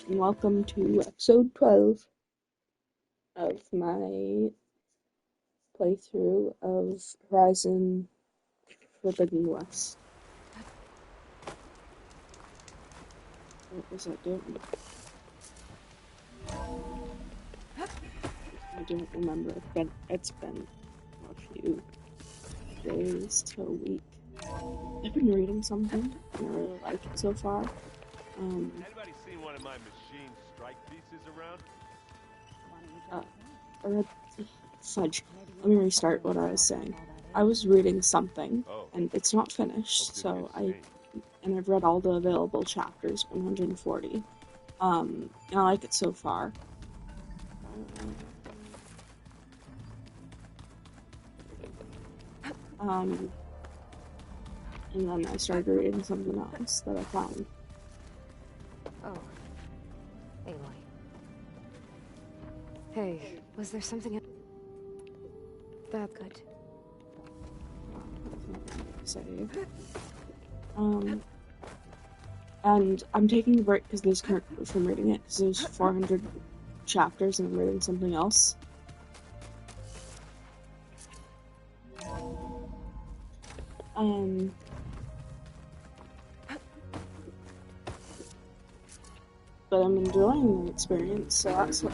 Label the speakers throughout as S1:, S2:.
S1: and welcome to episode 12 of my playthrough of Horizon Forbidden West. What was I doing? I don't remember. It's been a few days to a week. I've been reading something, and I really like it so far.
S2: Anybody seen one of my machine strike pieces around?
S1: I read... Fudge. Let me restart what I was saying. I was reading something, and it's not finished, so I've read all the available chapters, 140. And I like it so far. And then I started reading something else that I found.
S3: Oh. Aloy. Hey, was there something that good?
S1: Say. And I'm taking a break because from reading it because there's 400 chapters and I'm reading something else. But I'm enjoying the experience, so that's what...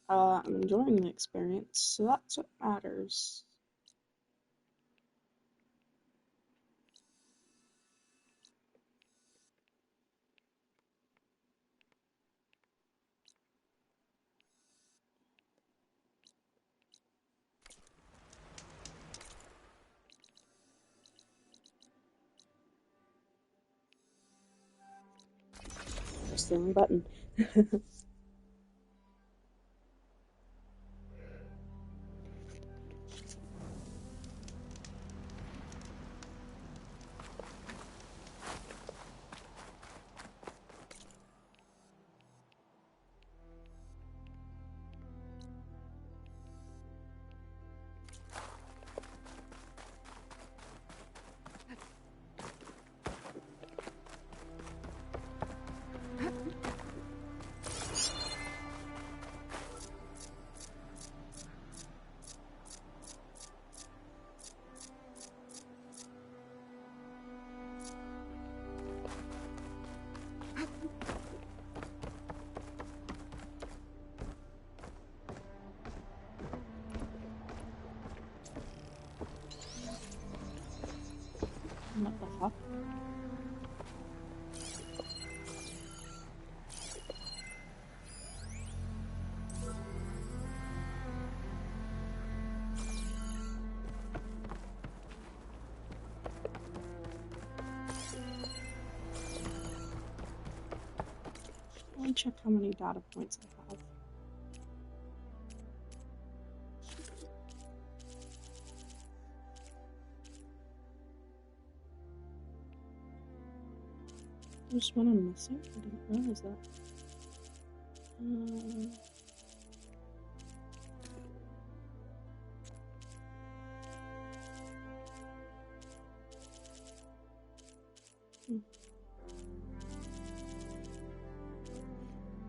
S1: I'm enjoying the experience, so that's what matters. Just the wrong button. What the fuck? Let me check how many data points I have. There's one I'm missing? I didn't realize that.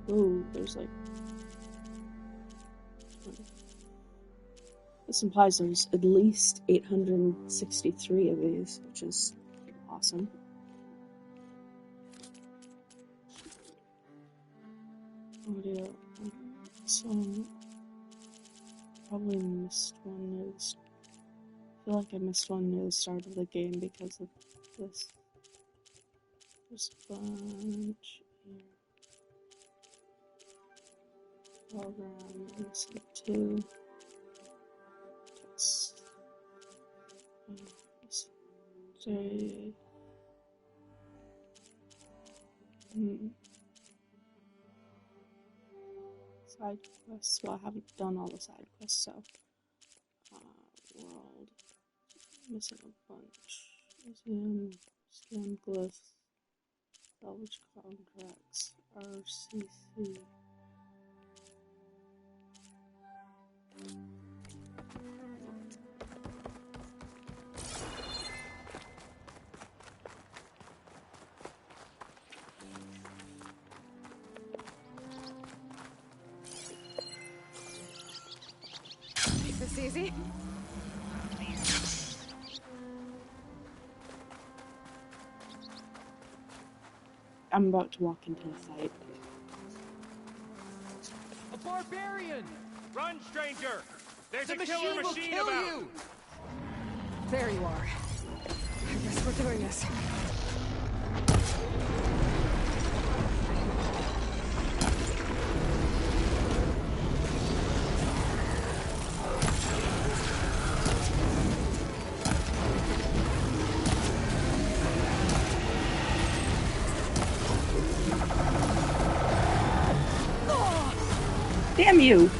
S1: Oh, there's like... This implies there's at least 863 of these, which is awesome. Audio. So, probably missed one near the I feel like I missed one near the start of the game because of this. There's a bunch here. Program, missing two. Text. J. Side quests. Well, I haven't done all the side quests, so. World. Missing a bunch. Museum. Scan glyphs. Salvage contracts. RCC.
S3: crazy?
S1: I'm about to walk into a fight.
S4: A barbarian!
S2: Run, stranger! There's
S4: The
S2: a killer
S4: machine will
S2: machine
S4: kill
S2: about!
S4: you!
S3: There you are. I guess we're doing this.
S1: Damn you!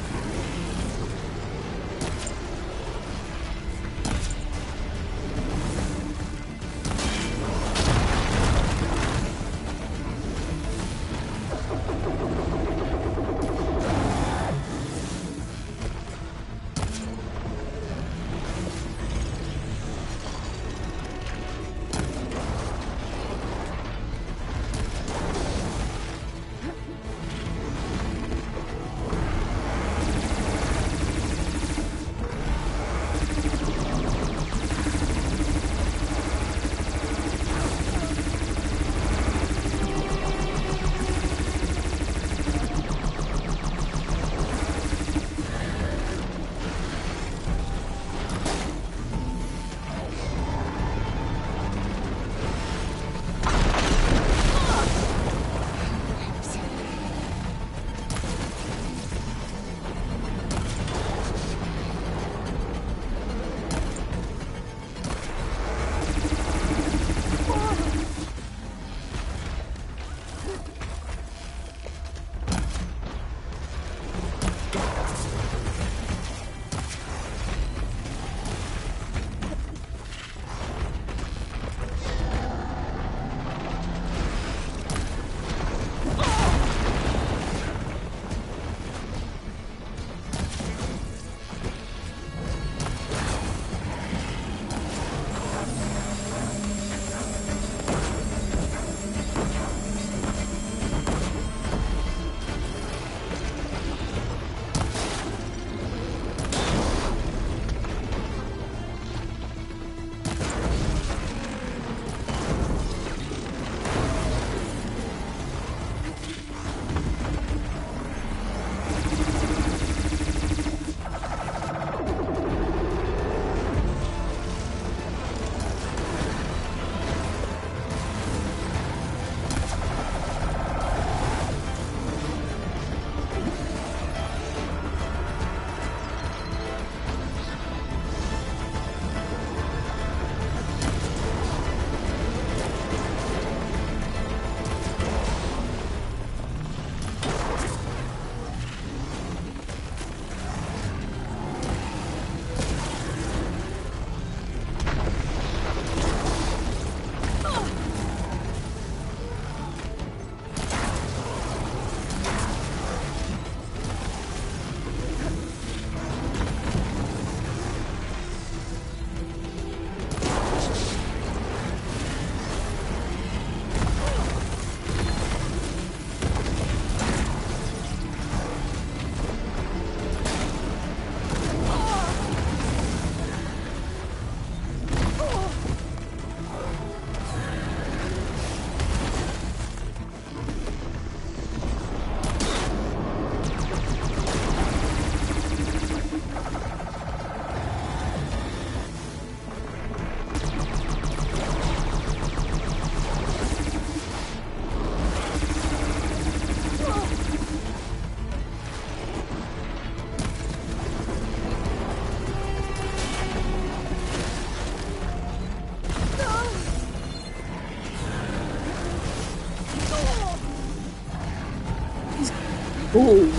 S1: Ooh.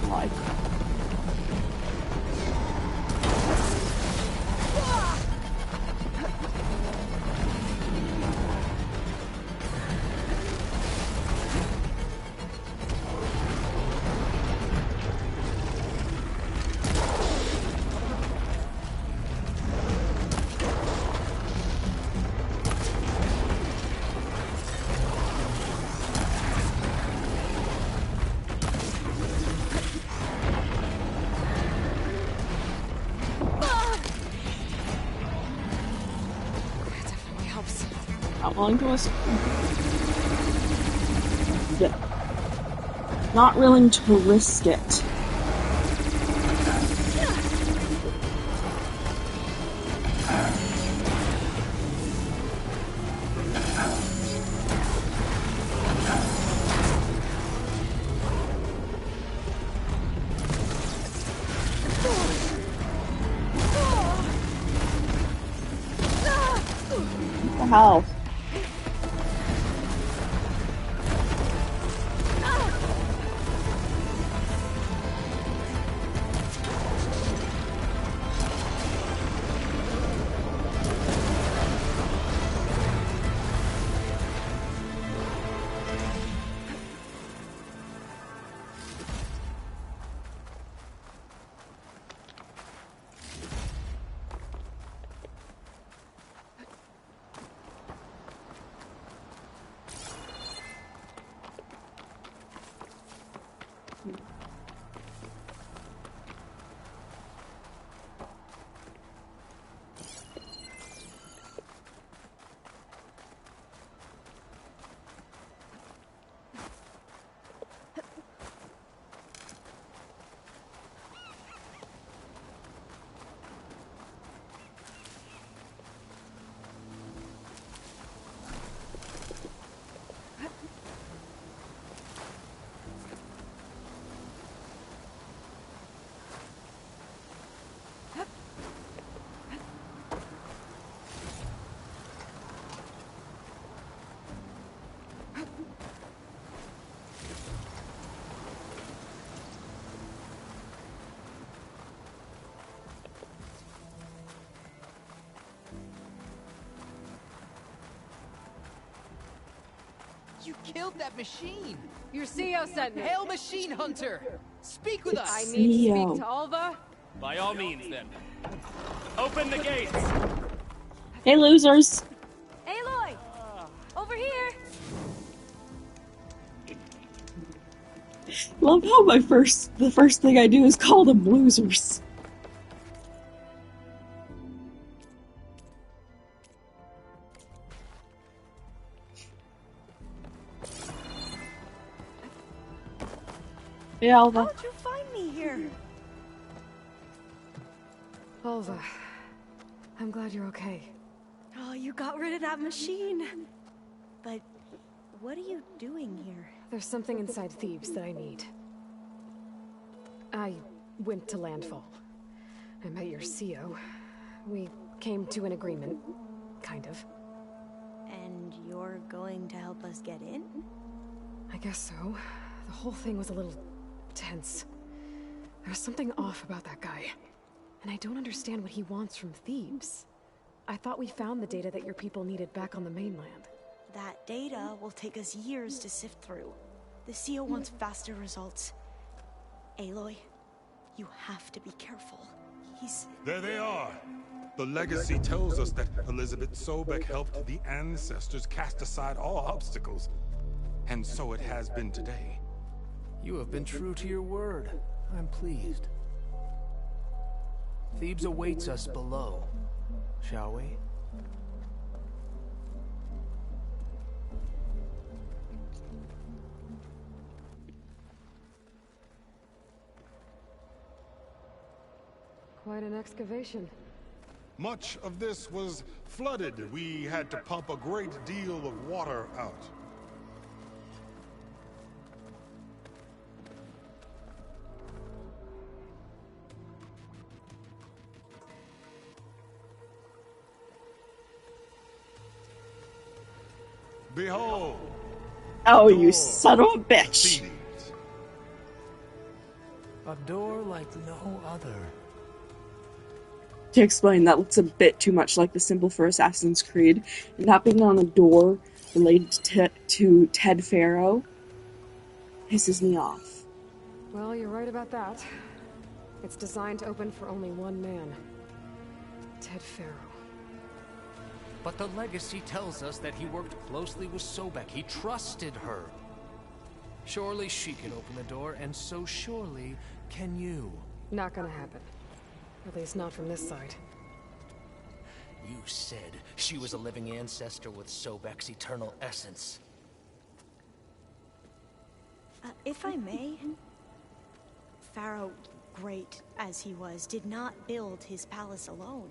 S1: Like. Not willing to listen. Not willing to risk it. What the hell?
S4: You killed that machine!
S3: Your CEO sent me.
S4: Hail, Machine Hunter! Speak with us!
S3: I need to
S1: CEO.
S3: speak to Alva.
S2: By all means, then. Open the gates!
S1: Hey, losers!
S3: Aloy! Over here!
S1: Love how the first thing I do is call them losers. Hey, Alva.
S5: How'd you find me here?
S3: Alva, I'm glad you're okay.
S5: Oh, you got rid of that machine. But what are you doing here?
S3: There's something inside Thebes that I need. I went to Landfall. I met your CEO. We came to an agreement, kind of.
S5: And you're going to help us get in?
S3: I guess so. The whole thing was a little tense. There's something off about that guy. And I don't understand what he wants from Thebes. I thought we found the data that your people needed back on the mainland.
S5: That data will take us years to sift through. The CEO wants faster results. Aloy, you have to be careful.
S6: There they are! The legacy tells us that Elizabeth Sobek helped the ancestors cast aside all obstacles. And so it has been today.
S7: You have been true to your word. I'm pleased. Thebes awaits us below, shall we?
S3: Quite an excavation.
S6: Much of this was flooded. We had to pump a great deal of water out. Behold!
S1: Oh,
S6: door
S1: you son of a
S6: to
S1: bitch!
S6: Thebes.
S7: A door like no other.
S1: To explain, that looks a bit too much like the symbol for Assassin's Creed, and that being on a door related to Ted Faro pisses me off.
S3: Well, you're right about that. It's designed to open for only one man. Ted Faro.
S7: But the legacy tells us that he worked closely with Sobek. He trusted her. Surely she can open the door, and so surely can you.
S3: Not gonna happen. At least not from this side.
S7: You said she was a living ancestor with Sobek's eternal essence.
S5: If I may, Pharaoh, great as he was, did not build his palace alone.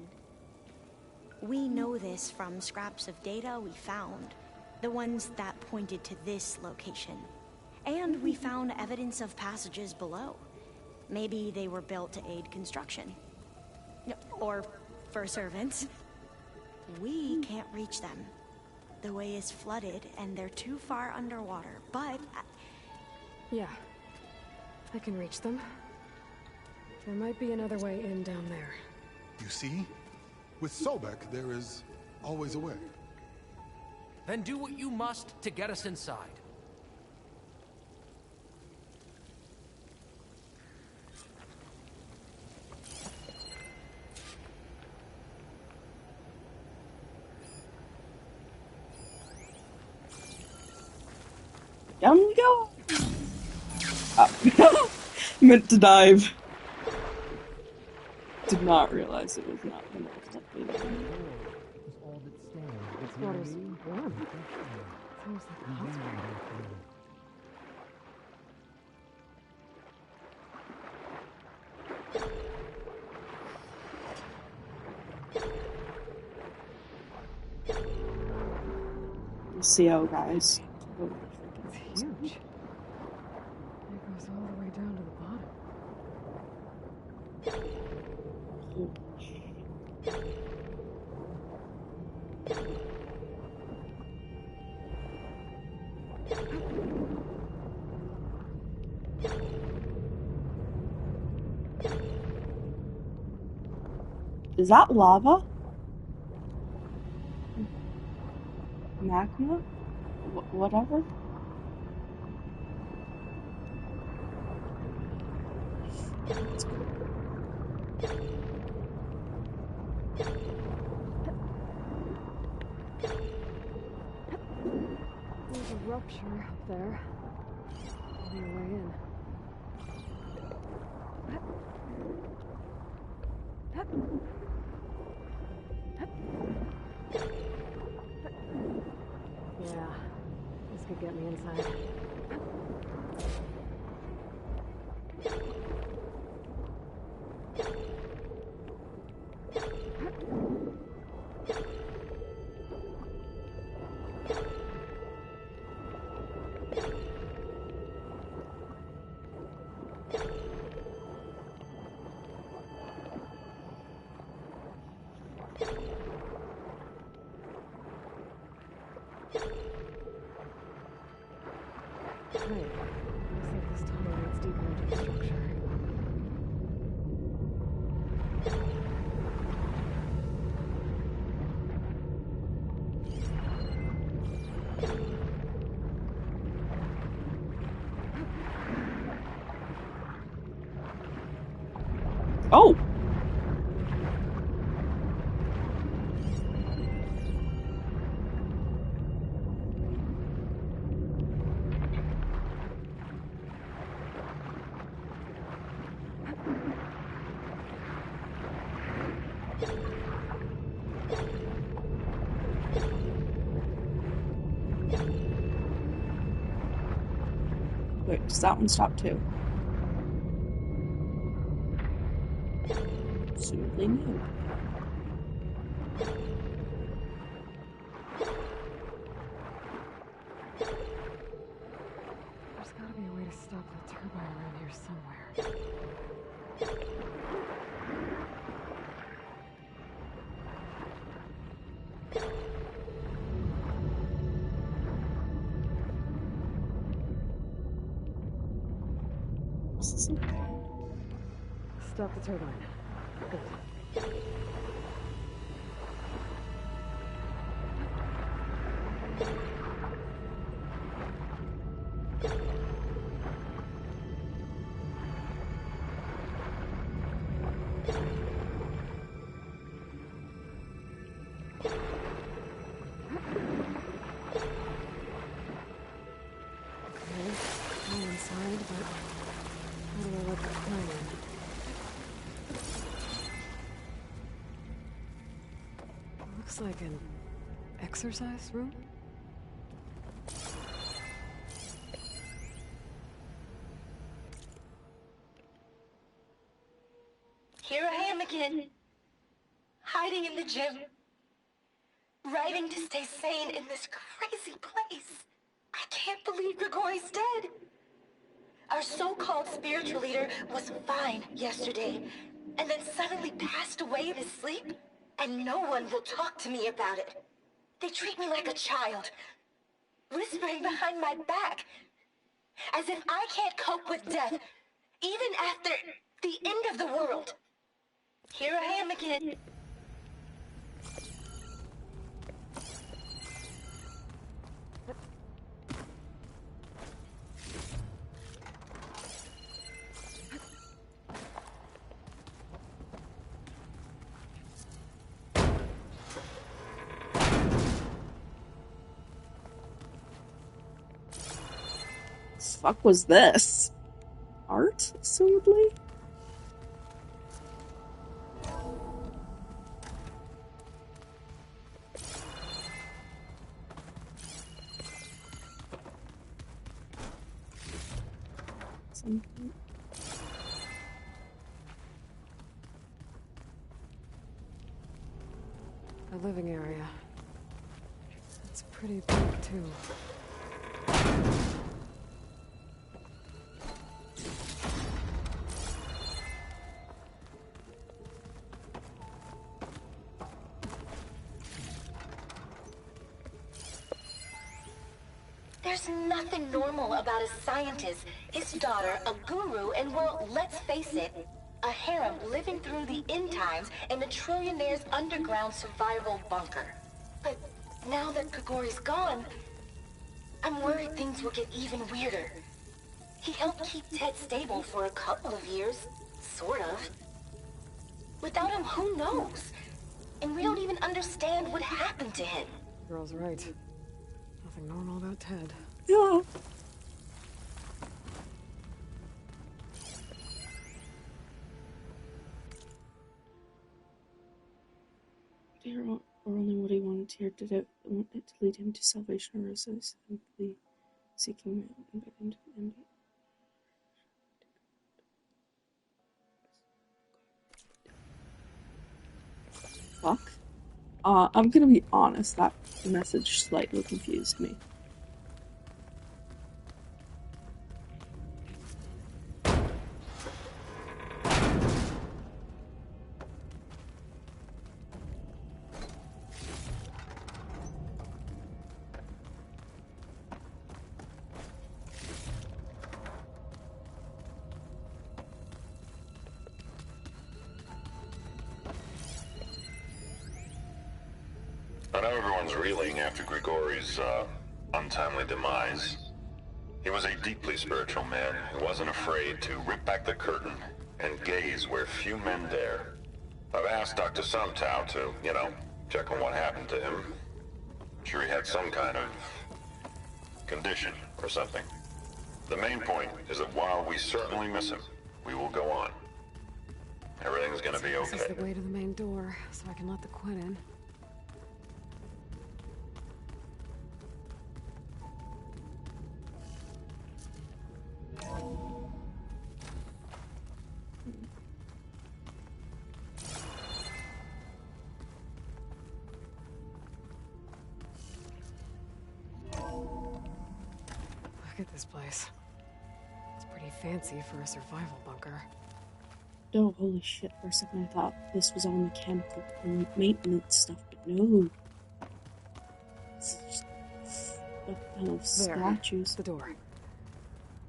S5: We know this from scraps of data we found, the ones that pointed to this location. And we found evidence of passages below. Maybe they were built to aid construction. Or for servants. We can't reach them. The way is flooded and they're too far underwater, but...
S3: Yeah. I can reach them. There might be another way in down there.
S6: You see? With Sobek, there is always a way.
S7: Then do what you must to get us inside.
S1: Down we go! Oh. Meant to dive. Did not realize it was not the most likely thing.
S3: This water's warm. It's almost like a hot spring.
S1: CO, guys.
S3: It's huge. It goes all the way down to the bottom.
S1: Is that lava? Magma? Whatever?
S3: There's a rupture up there. On the way in. Yeah, this could get me inside. Right. Looks like this tunnel leads deeper into the structure.
S1: Oh! Wait, does that one stop too? Absolutely new.
S3: There's gotta be a way to stop the turbine around here somewhere. Stop the turbine. Good. I'm inside, but how do I let the climb in? Looks like an exercise room?
S8: Here I am again, hiding in the gym, writing to stay sane in this crazy place. I can't believe Grigori's dead. Our so-called spiritual leader was fine yesterday, and then suddenly passed away in his sleep, and no one will talk to me about it. They treat me like a child, whispering behind my back, as if I can't cope with death, even after the end of the world. Here I am again.
S1: Fuck was this? Art, assumedly? Something.
S3: The living area. It's pretty big, too.
S8: There's nothing normal about a scientist, his daughter, a guru, and well, let's face it, a harem living through the end times in a trillionaire's underground survival bunker. But now that Grigori's gone, I'm worried things will get even weirder. He helped keep Ted stable for a couple of years, sort of. Without him, who knows? And we don't even understand what happened to him.
S3: The girl's right. Nothing normal about Ted.
S1: Yeah. Or only what he wanted to hear. Did it want it to lead him to salvation, or is it simply seeking invite him to the end? Fuck. I'm gonna be honest, that message slightly confused me.
S9: I know everyone's reeling after Grigori's untimely demise. He was a deeply spiritual man who wasn't afraid to rip back the curtain and gaze where few men dare. I've asked Dr. Sumtow to, check on what happened to him. I'm sure he had some kind of condition or something. The main point is that while we certainly miss him, we will go on. Everything's gonna be okay.
S3: This is the way to the main door, so I can let the Quinn in. Look at this place. It's pretty fancy for a survival bunker.
S1: Oh, holy shit. For a second I thought this was all mechanical maintenance stuff, but no. It's just a ton of statues.
S3: The door.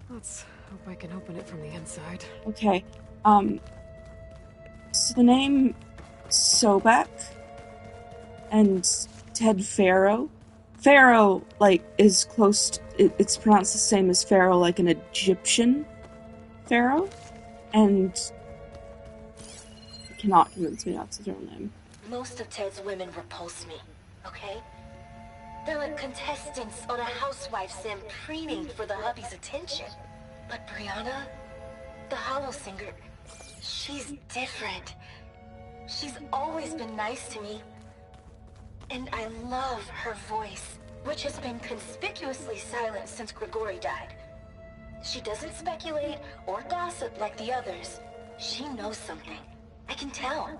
S3: Let's hope I can open it from the inside.
S1: Okay, so the name Sobek and Ted Faro. Pharaoh, is close to, it's pronounced the same as Pharaoh, like an Egyptian pharaoh, and you cannot convince me that's his real name.
S8: Most of Ted's women repulse me, okay? They're like contestants on a housewife sim preening for the hubby's attention. But Brianna, the Hollow Singer, she's different. She's always been nice to me. And I love her voice, which has been conspicuously silent since Grigori died. She doesn't speculate or gossip like the others. She knows something. I can tell.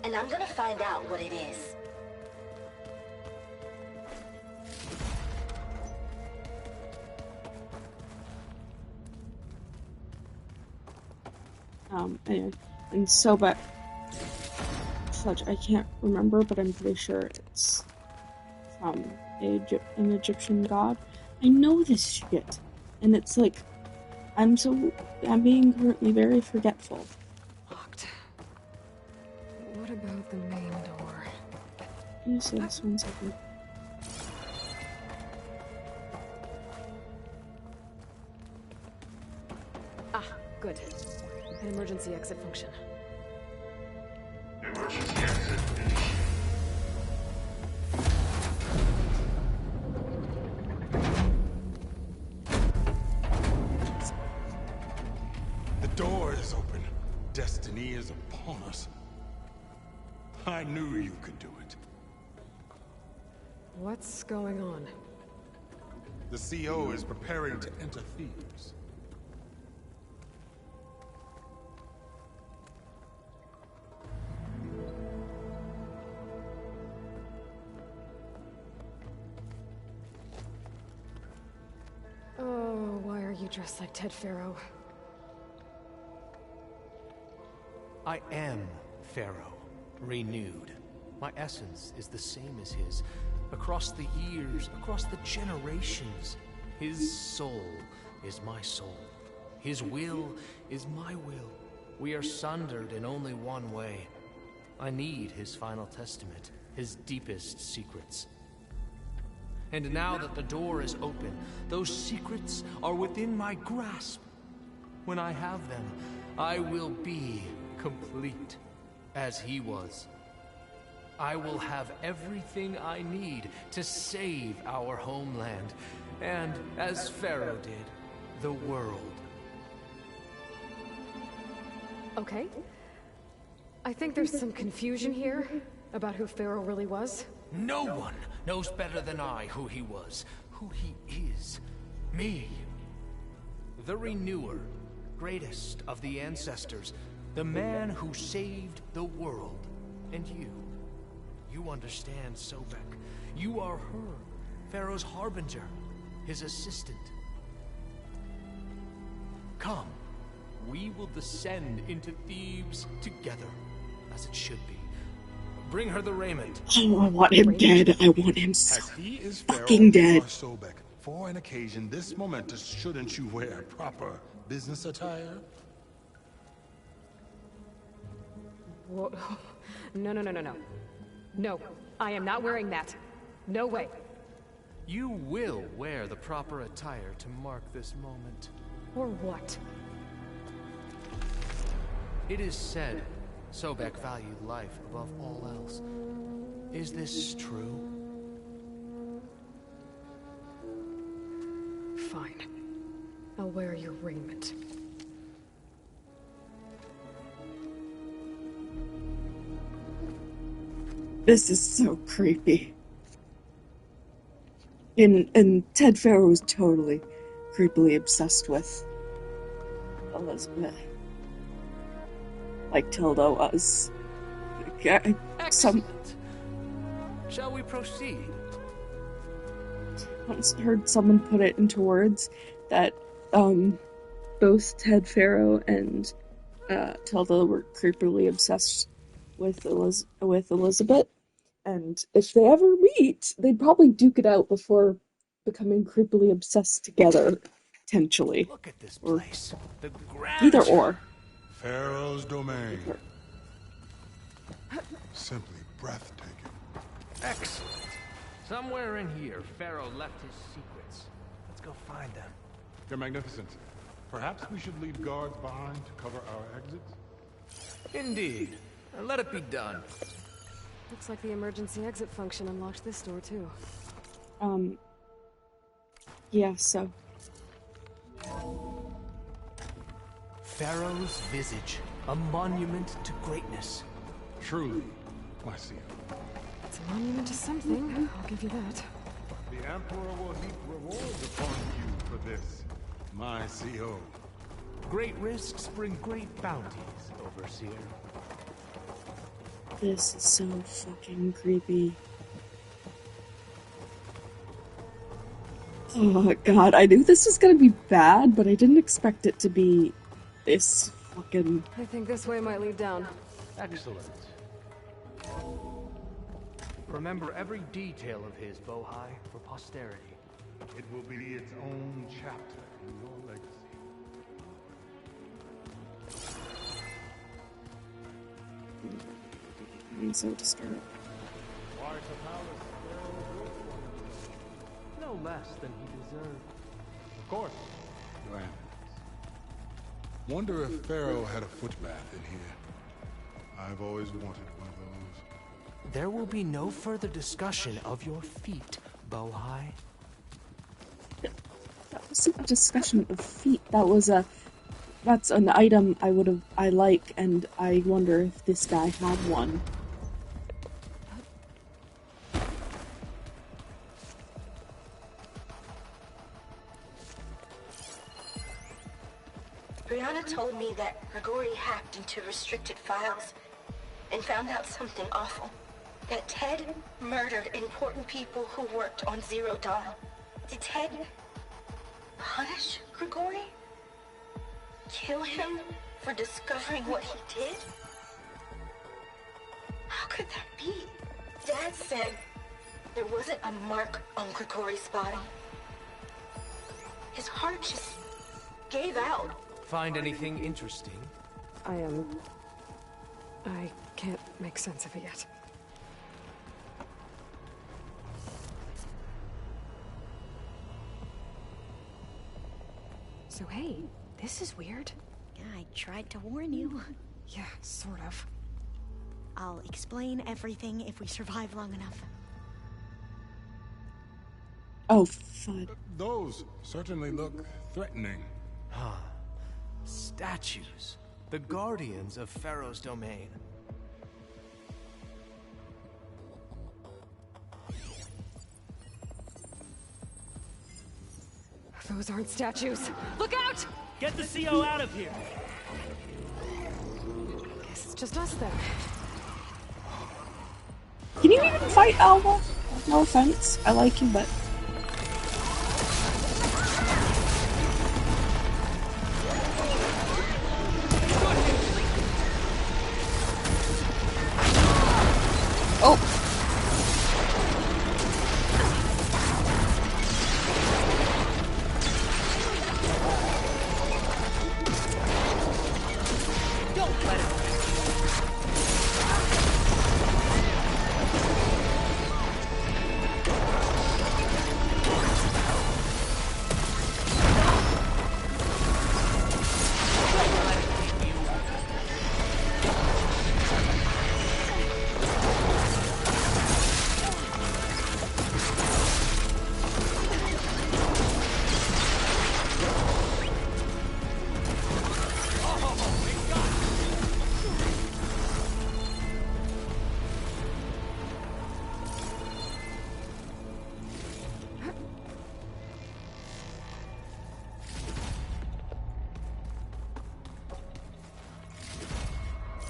S8: And I'm gonna find out what it is.
S1: Anyway, and Sobek, Fudge, I can't remember, but I'm pretty sure it's from an Egyptian god. I know this shit, and it's like, I'm being currently very forgetful.
S3: Locked. What about the main door?
S1: Can you see this 1 second?
S3: Ah, good. An emergency exit function.
S9: Emergency exit initiated.
S6: The door is open. Destiny is upon us. I knew you could do it.
S3: What's going on?
S6: The CO is preparing to enter Thebes.
S3: Oh, why are you dressed like Ted Faro?
S7: I am Pharaoh, renewed. My essence is the same as his. Across the years, across the generations, his soul is my soul. His will is my will. We are sundered in only one way. I need his final testament, his deepest secrets. And now that the door is open, those secrets are within my grasp. When I have them, I will be complete, as he was. I will have everything I need to save our homeland, and, as Pharaoh did, the world.
S3: Okay. I think there's some confusion here about who Pharaoh really was.
S7: No one knows better than I who he was, who he is. Me. The Renewer, greatest of the ancestors, the man who saved the world. And you. You understand Sobek. You are her, Pharaoh's harbinger, his assistant. Come, we will descend into Thebes together, as it should be. Bring her the raiment.
S1: Oh, I want him dead. I want him so
S6: As he is
S1: fucking
S6: Pharaoh,
S1: dead.
S6: you are Sobek. For an occasion this momentous, shouldn't you wear proper business attire?
S3: Whoa. No. No, I am not wearing that. No way.
S7: You will wear the proper attire to mark this moment.
S3: Or what?
S7: It is said Sobek valued life above all else. Is this true?
S3: Fine. I'll wear your raiment.
S1: This is so creepy. And Ted Faro is totally creepily obsessed with Elizabeth. Like Tilda was.
S7: Excellent. Shall we proceed?
S1: Once heard someone put it into words that both Ted Faro and Tilda were creepily obsessed with Elizabeth, and if they ever meet, they'd probably duke it out before becoming creepily obsessed together, potentially.
S7: Look at this place. The
S1: Either or.
S6: Pharaoh's domain. Simply breathtaking.
S7: Excellent. Somewhere in here, Pharaoh left his secrets. Let's go find them.
S6: Your Magnificence, perhaps we should leave guards behind to cover our exits?
S7: Indeed. Let it be done.
S3: Looks like the emergency exit function unlocked this door, too.
S1: Yeah, so.
S7: Pharaoh's visage, a monument to greatness.
S6: Truly, my seal.
S3: It's a monument to something, I'll give you that.
S6: The Emperor will heap rewards upon you for this, my CO.
S7: Great risks bring great bounties, Overseer.
S1: This is so fucking creepy. Oh god, I knew this was gonna be bad, but I didn't expect it to be this fucking...
S3: I think this way might lead down.
S7: Excellent. Remember every detail of his, Bohai, for posterity.
S6: It will be its own chapter in your legacy.
S1: I'm so disturbed.
S7: No less than he deserved.
S6: Of course. Right. Wonder if Pharaoh had a foot bath in here. I've always wanted one of those.
S7: There will be no further discussion of your feet, Bohai.
S1: That wasn't a discussion of feet. That's an item I like, and I wonder if this guy had one.
S8: Brianna told me that Grigori hacked into restricted files and found out something awful. That Ted murdered important people who worked on Zero Dawn. Did Ted punish Grigori? Kill him for discovering what he did? How could that be? Dad said there wasn't a mark on Grigori's body. His heart just gave out.
S7: Find anything interesting?
S3: I can't make sense of it yet. So hey, this is weird.
S5: Yeah, I tried to warn you.
S3: Yeah, sort of.
S5: I'll explain everything if we survive long enough.
S1: Oh, fud.
S6: Those certainly look threatening.
S7: Huh. Statues. The guardians of Pharaoh's domain.
S3: Those aren't statues. Look out!
S4: Get the CO out of here!
S3: Guess it's just us then.
S1: Can you even fight Alva? No offense, I like you, but... Oh!
S4: Don't let him!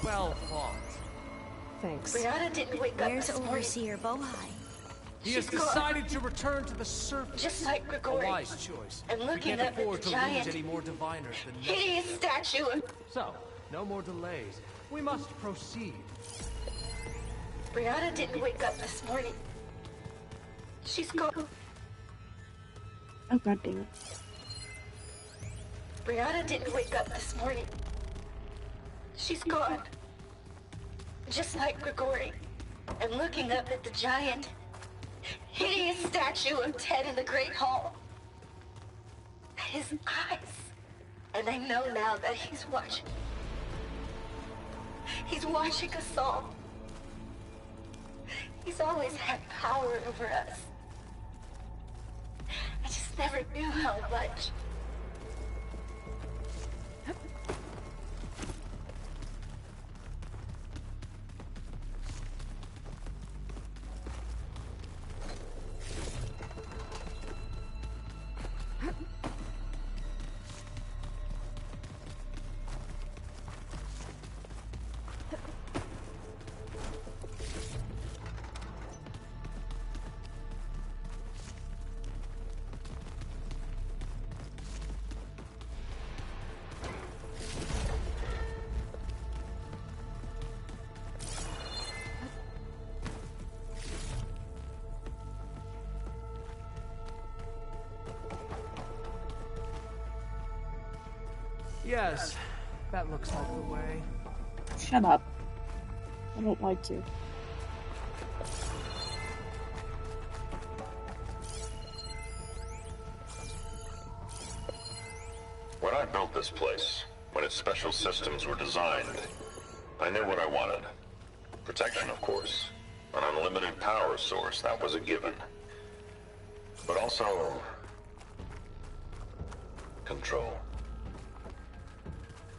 S4: Well fought.
S3: Thanks.
S8: Brianna didn't wake up
S5: Where's
S8: this morning.
S5: Overseer Bohai?
S7: He has
S8: She's gone.
S7: decided to return to the surface.
S8: Just like
S7: A
S8: Grigori.
S7: wise choice.
S8: I'm
S7: We
S8: looking
S7: can't
S8: up at
S7: afford
S8: the
S7: to
S8: giant,
S7: lose any more diviners than
S8: hideous statue of
S7: So, no more delays. We must proceed.
S8: Brianna didn't wake up this morning. She's gone.
S1: Oh, god damn it.
S8: Brianna didn't wake up this morning. She's gone. Just like Grigori. I'm looking up at the giant, hideous statue of Ted in the Great Hall. His eyes. And I know now that he's watching. He's watching us all. He's always had power over us. I just never knew how much.
S7: Yes, that looks like the way.
S1: Shut up. I don't like you.
S9: When I built this place, when its special systems were designed, I knew what I wanted. Protection, of course. An unlimited power source, that was a given. But also... control.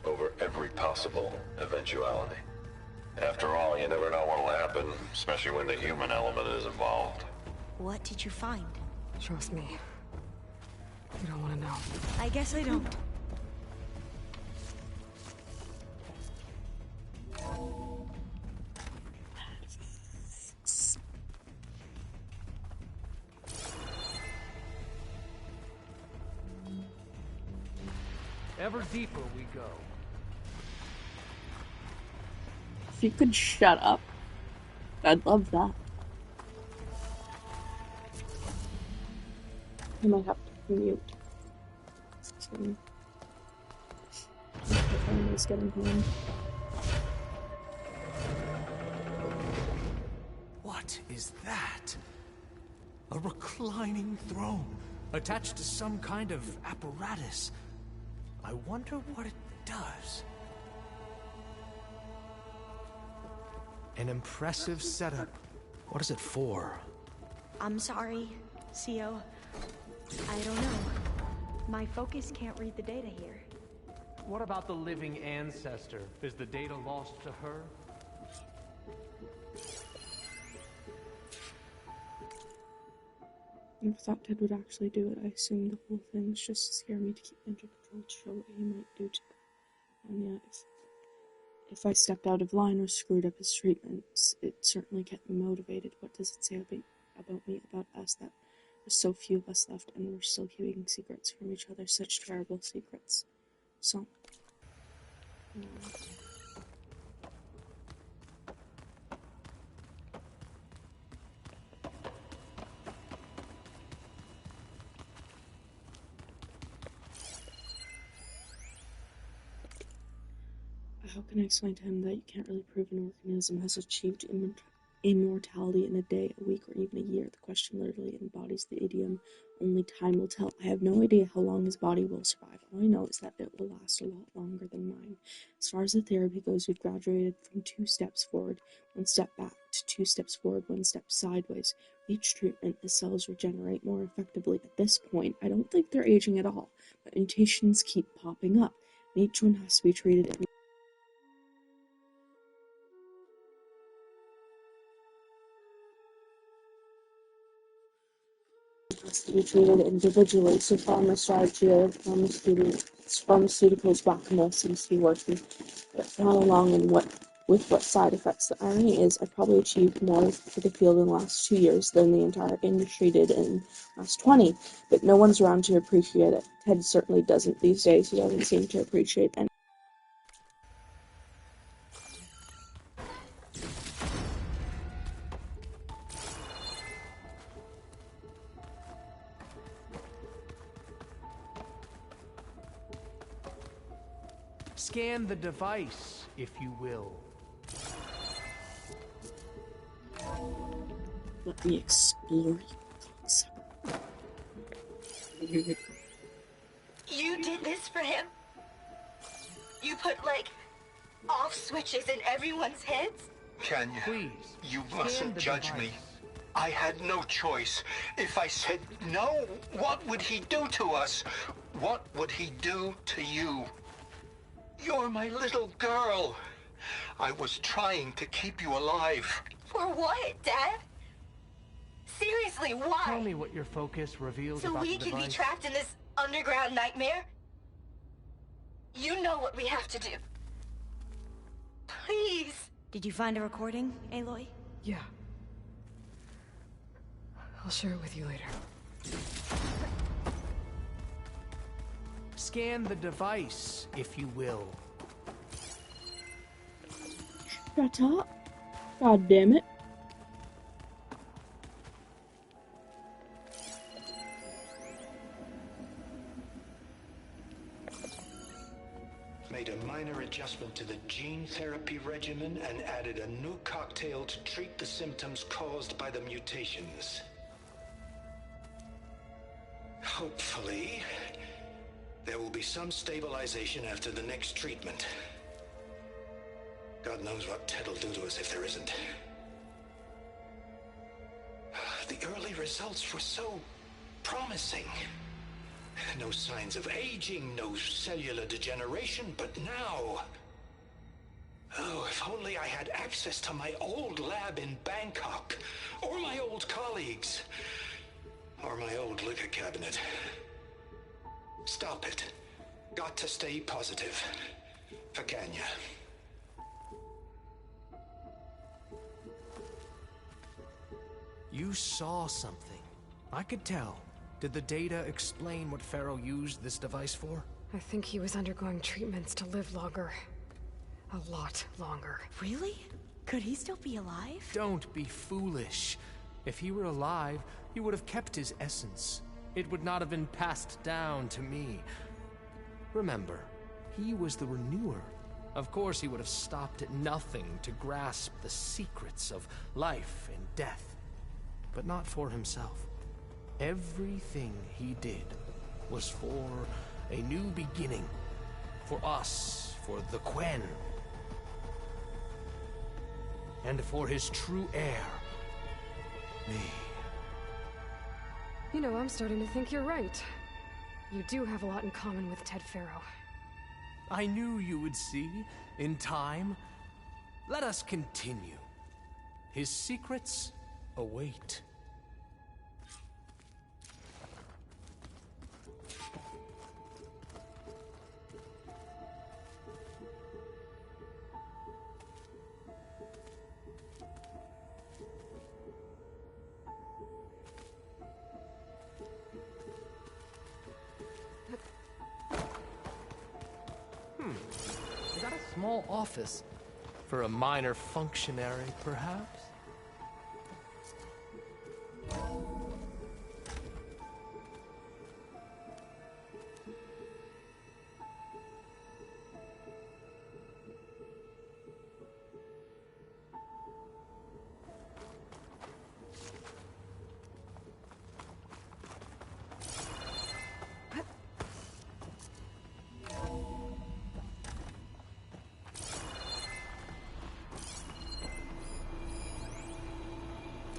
S9: Over every possible eventuality. After all, you never know what'll happen, especially when the human element is involved.
S5: What did you find?
S3: Trust me. You don't want to know.
S5: I guess I don't.
S7: Ever deeper we go.
S1: If you could shut up, I'd love that. I might have to mute. The family's getting home.
S7: What is that? A reclining throne, attached to some kind of apparatus. I wonder what it does. An impressive setup. What is it for?
S5: I'm sorry, CO. I don't know. My focus can't read the data here.
S7: What about the living ancestor? Is the data lost to her?
S1: I never thought Ted would actually do it. I assumed the whole thing was just to scare me to keep Ninja Patrol to show what he might do to her. And yeah, if I stepped out of line or screwed up his treatments, it certainly kept me motivated. What does it say about me, about us, that there's so few of us left and we're still keeping secrets from each other, such terrible secrets. So... How can I explain to him that you can't really prove an organism has achieved immortality in a day, a week, or even a year? The question literally embodies the idiom, only time will tell. I have no idea how long his body will survive. All I know is that it will last a lot longer than mine. As far as the therapy goes, we've graduated from 2 steps forward, 1 step back, to 2 steps forward, 1 step sideways. With each treatment, the cells regenerate more effectively. At this point, I don't think they're aging at all, but mutations keep popping up, and each one has to be treated to be treated individually, so Pharma strategy of pharmaceuticals whack-a-mole seems to be working, but how long and with what side effects. The irony is, I've probably achieved more for the field in the last 2 years than the entire industry did in the last 20, but no one's around to appreciate it. Ted certainly doesn't these days. He doesn't seem to appreciate any.
S7: Scan the device, if you will.
S1: Let me explore you.
S8: You did this for him? You put, like, off switches in everyone's heads?
S10: Kenya,
S7: Please,
S10: you mustn't judge me. I had no choice. If I said no, what would he do to us? What would he do to you? You're my little girl. I was trying to keep you alive.
S8: For what, Dad? Seriously, why?
S7: Tell me what your focus reveals
S8: So
S7: about
S8: we
S7: the
S8: can
S7: device.
S8: be trapped in this underground nightmare? You know what we have to do. Please.
S5: Did you find a recording, Aloy?
S3: Yeah. I'll share it with you later.
S7: Scan the device, if you will.
S1: Shut up. God damn it.
S10: minor adjustment to the gene therapy regimen and added a new cocktail to treat the symptoms caused by the mutations. Hopefully, there will be some stabilization after the next treatment. God knows what Ted will do to us if there isn't. The early results were so promising. No signs of aging, no cellular degeneration, but now... Oh, if only I had access to my old lab in Bangkok, or my old colleagues, or my old liquor cabinet. Stop it. Got to stay positive. For Kenya.
S7: You saw something. I could tell. Did the data explain what Faro used this device for?
S3: I think he was undergoing treatments to live longer. A lot longer.
S5: Really? Could he still be alive?
S7: Don't be foolish. If he were alive, he would have kept his essence. It would not have been passed down to me. Remember, he was the renewer. Of course he would have stopped at nothing to grasp the secrets of life and death. But not for himself. Everything he did was for a new beginning. For us, for the Quen. And for his true heir, me.
S3: You know, I'm starting to think you're right. You do have a lot in common with Ted Faro.
S7: I knew you would see, in time. Let us continue. His secrets await. Is that a small office? For a minor functionary, perhaps?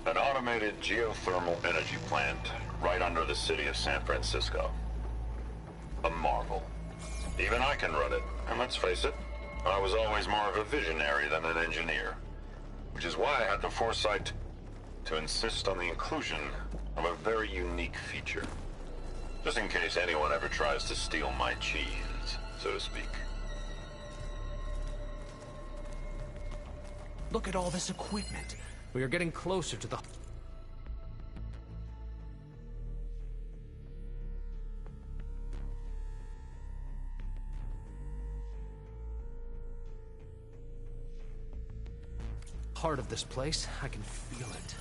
S9: An automated geothermal energy plant right under the city of San Francisco. A marvel. Even I can run it, and let's face it, I was always more of a visionary than an engineer. Which is why I had the foresight to insist on the inclusion of a very unique feature. Just in case anyone ever tries to steal my cheese, so to speak.
S7: Look at all this equipment. We are getting closer to the... heart of this place. I can feel it.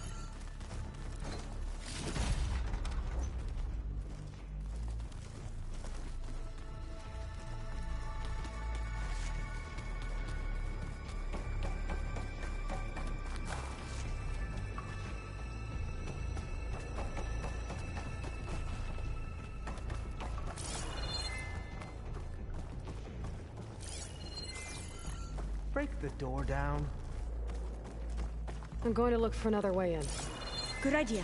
S7: Break the door down.
S3: I'm going to look for another way in.
S5: Good idea.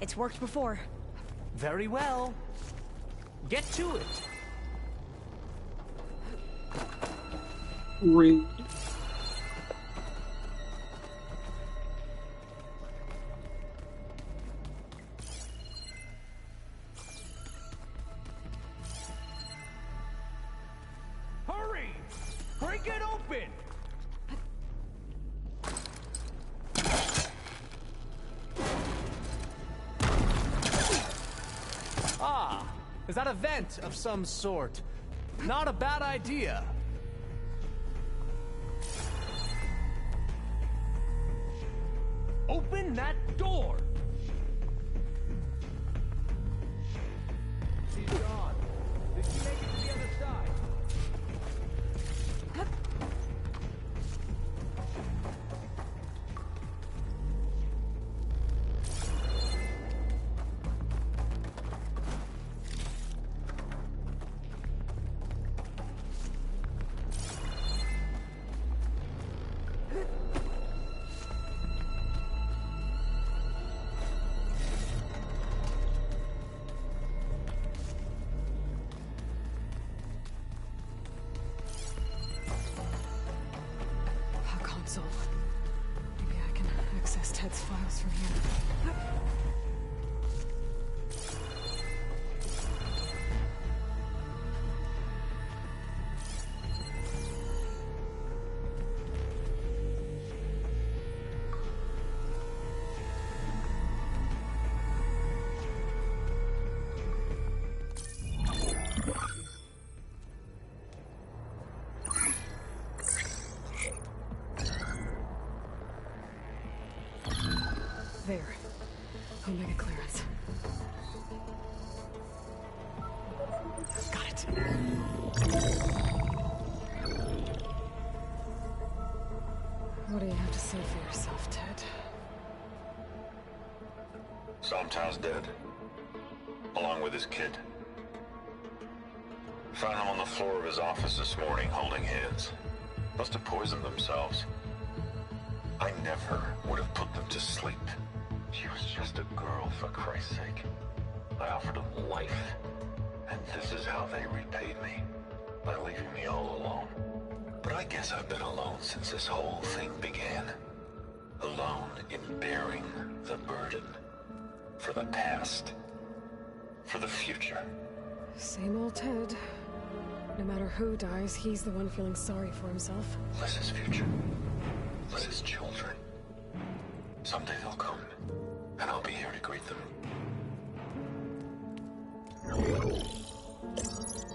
S5: It's worked before.
S7: Very well. Get to it.
S1: Rude.
S4: Hurry! Break it open!
S7: Ah, is that a vent of some sort? Not a bad idea.
S4: Open that door! She's gone. Did she make it to the other side?
S3: access Ted's files from here. There. Omega clearance. Got it. What do you have to say for yourself, Ted?
S9: Somtow's dead. Along with his kid. Found him on the floor of his office this morning, holding hands. Must have poisoned themselves. I never would have put them to sleep. She was just a girl, for Christ's sake. I offered them life, and this is how they repaid me, by leaving me all alone. But I guess I've been alone since this whole thing began. Alone in bearing the burden. For the past. For the future.
S3: Same old Ted. No matter who dies, he's the one feeling sorry for himself.
S9: Liz's future. Liz's children. Someday they'll come. And I'll be here to greet them.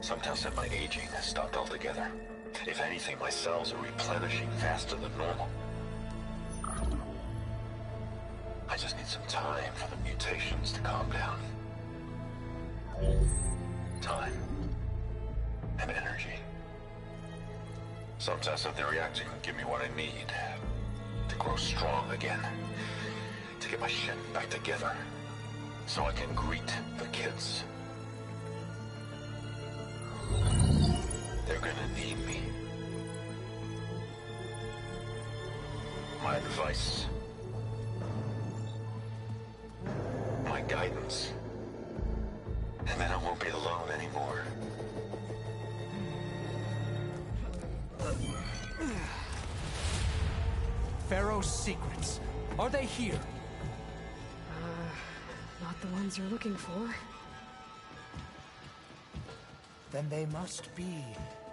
S9: Somtow said my aging has stopped altogether. If anything, my cells are replenishing faster than normal. I just need some time for the mutations to calm down. Time. And energy. Somtow said the reactor can give me what I need to grow strong again. To get my shit back together, so I can greet the kids. They're gonna need me. My advice. My guidance. And then I won't be alone anymore.
S7: Pharaoh's secrets. Are they here?
S3: Not the ones you're looking for.
S7: Then they must be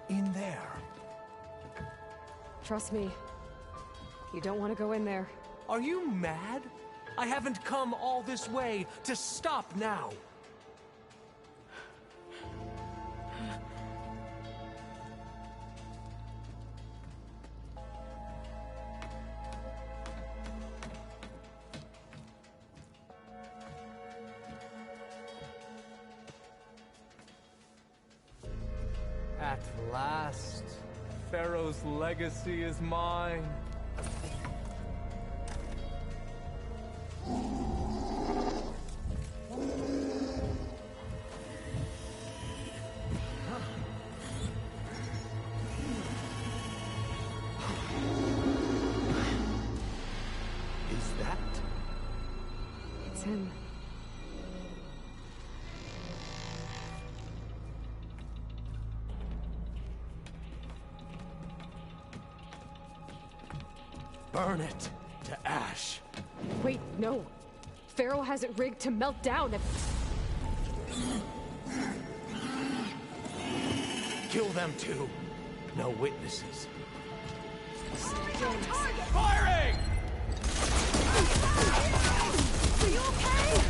S7: in there.
S3: Trust me. You don't want to go in there.
S7: Are you mad? I haven't come all this way to stop now. At last, Pharaoh's legacy is mine. Is that?
S3: It's him.
S7: Burn it to ash.
S3: Wait, no. Pharaoh has it rigged to melt down if...
S7: Kill them too. No witnesses.
S4: Firing!
S3: Are you okay?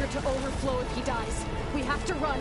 S11: To overflow if he dies. We have to run.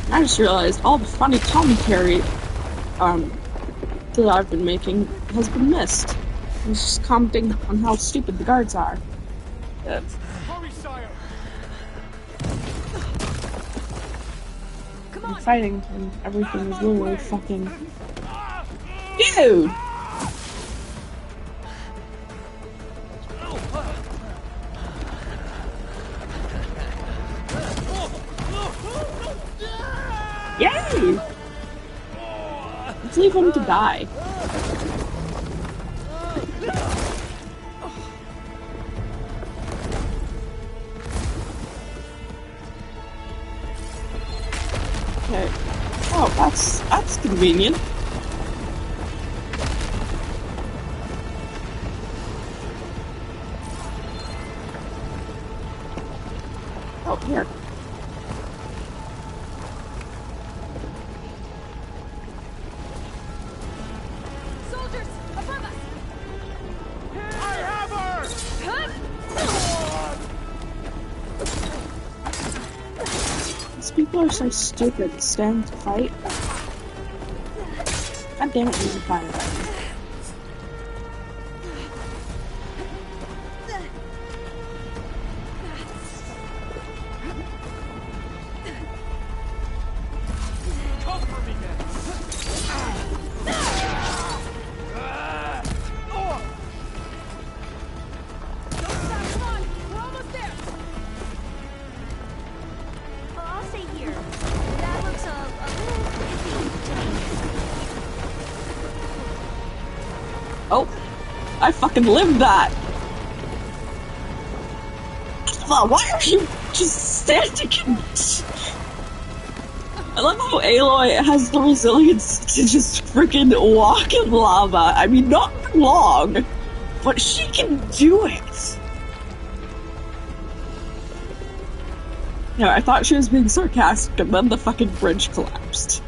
S1: I just realized all the funny commentary that I've been making has been missed. I was just commenting on how stupid the guards are.
S4: Hurry, sire.
S1: I'm fighting and everything is literally fucking... Dude! Yay! Let's leave him to die. Okay. Oh, that's convenient. Oh, here.
S3: Soldiers, above us!
S4: I have her!
S1: These people are so stupid. Stand to fight. God damn it, he's a fire button.
S4: Cover me, then.
S3: Come on, we're almost there!
S5: I'll stay here. That looks a little iffy to me.
S1: Oh, I fucking lived that. Why are you just standing in... I love how Aloy has the resilience to just freaking walk in lava. I mean, not for long, but she can do it. No, I thought she was being sarcastic, and then the fucking bridge collapsed.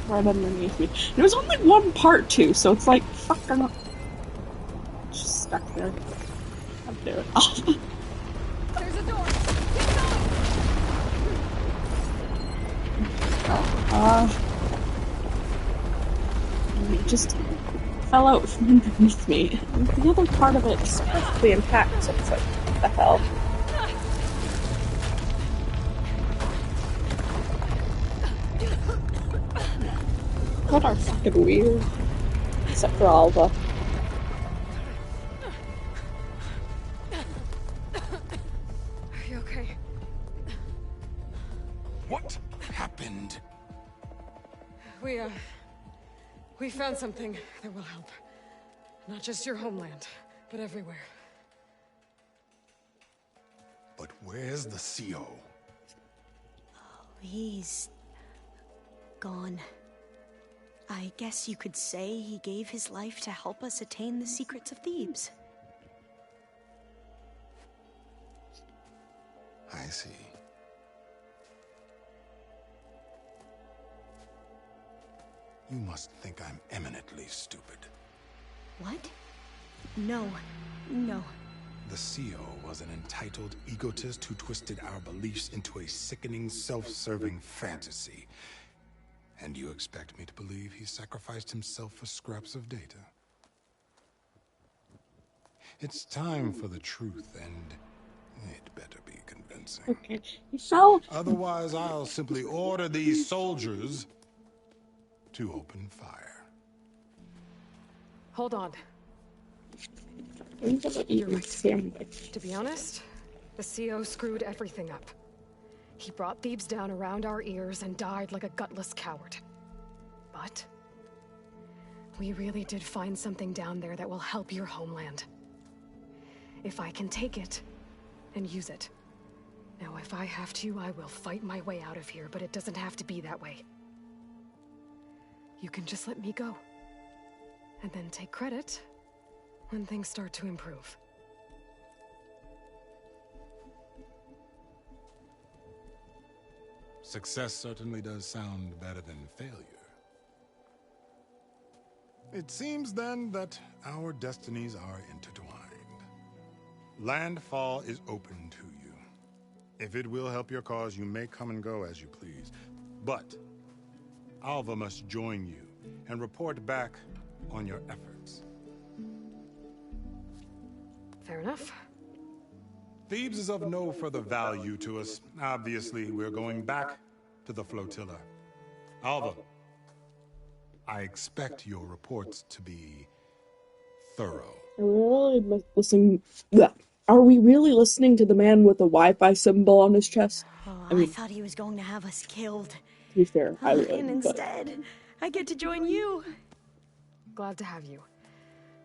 S1: Right underneath me. There was only one part too, so it's like, fuck, I'm not just stuck there. I'll do it.
S3: There's a door!
S1: It just fell out from underneath me. And the other part of it is perfectly intact, so it's like, what the hell? What are fucking weird. Except for Alva.
S3: Are you okay?
S6: What happened?
S3: We found something that will help. Not just your homeland, but everywhere.
S6: But where's the CO?
S5: He's gone. I guess you could say he gave his life to help us attain the secrets of Thebes.
S6: I see. You must think I'm eminently stupid.
S5: What? No.
S6: The CO was an entitled egotist who twisted our beliefs into a sickening, self-serving fantasy. And you expect me to believe he sacrificed himself for scraps of data? It's time for the truth, and it better be convincing.
S1: Okay. So...
S6: Otherwise, I'll simply order these soldiers to open fire.
S3: Hold on.
S1: You're right.
S3: To be honest, the CO screwed everything up. He brought Thebes down around our ears and died like a gutless coward. But we really did find something down there that will help your homeland. If I can take it and use it. Now, if I have to, I will fight my way out of here, but it doesn't have to be that way. You can just let me go. And then take credit when things start to improve.
S6: Success certainly does sound better than failure. It seems then that our destinies are intertwined. Landfall is open to you. If it will help your cause, you may come and go as you please. But Alva must join you and report back on your efforts.
S3: Fair enough.
S6: Thebes is of no further value to us. Obviously, we're going back to the flotilla. Alva, I expect your reports to be thorough.
S1: Are we really listening to the man with the Wi-Fi symbol on his chest?
S5: Oh, I thought he was going to have us killed.
S1: To be fair, I would.
S5: And instead, I get to join you.
S3: Glad to have you.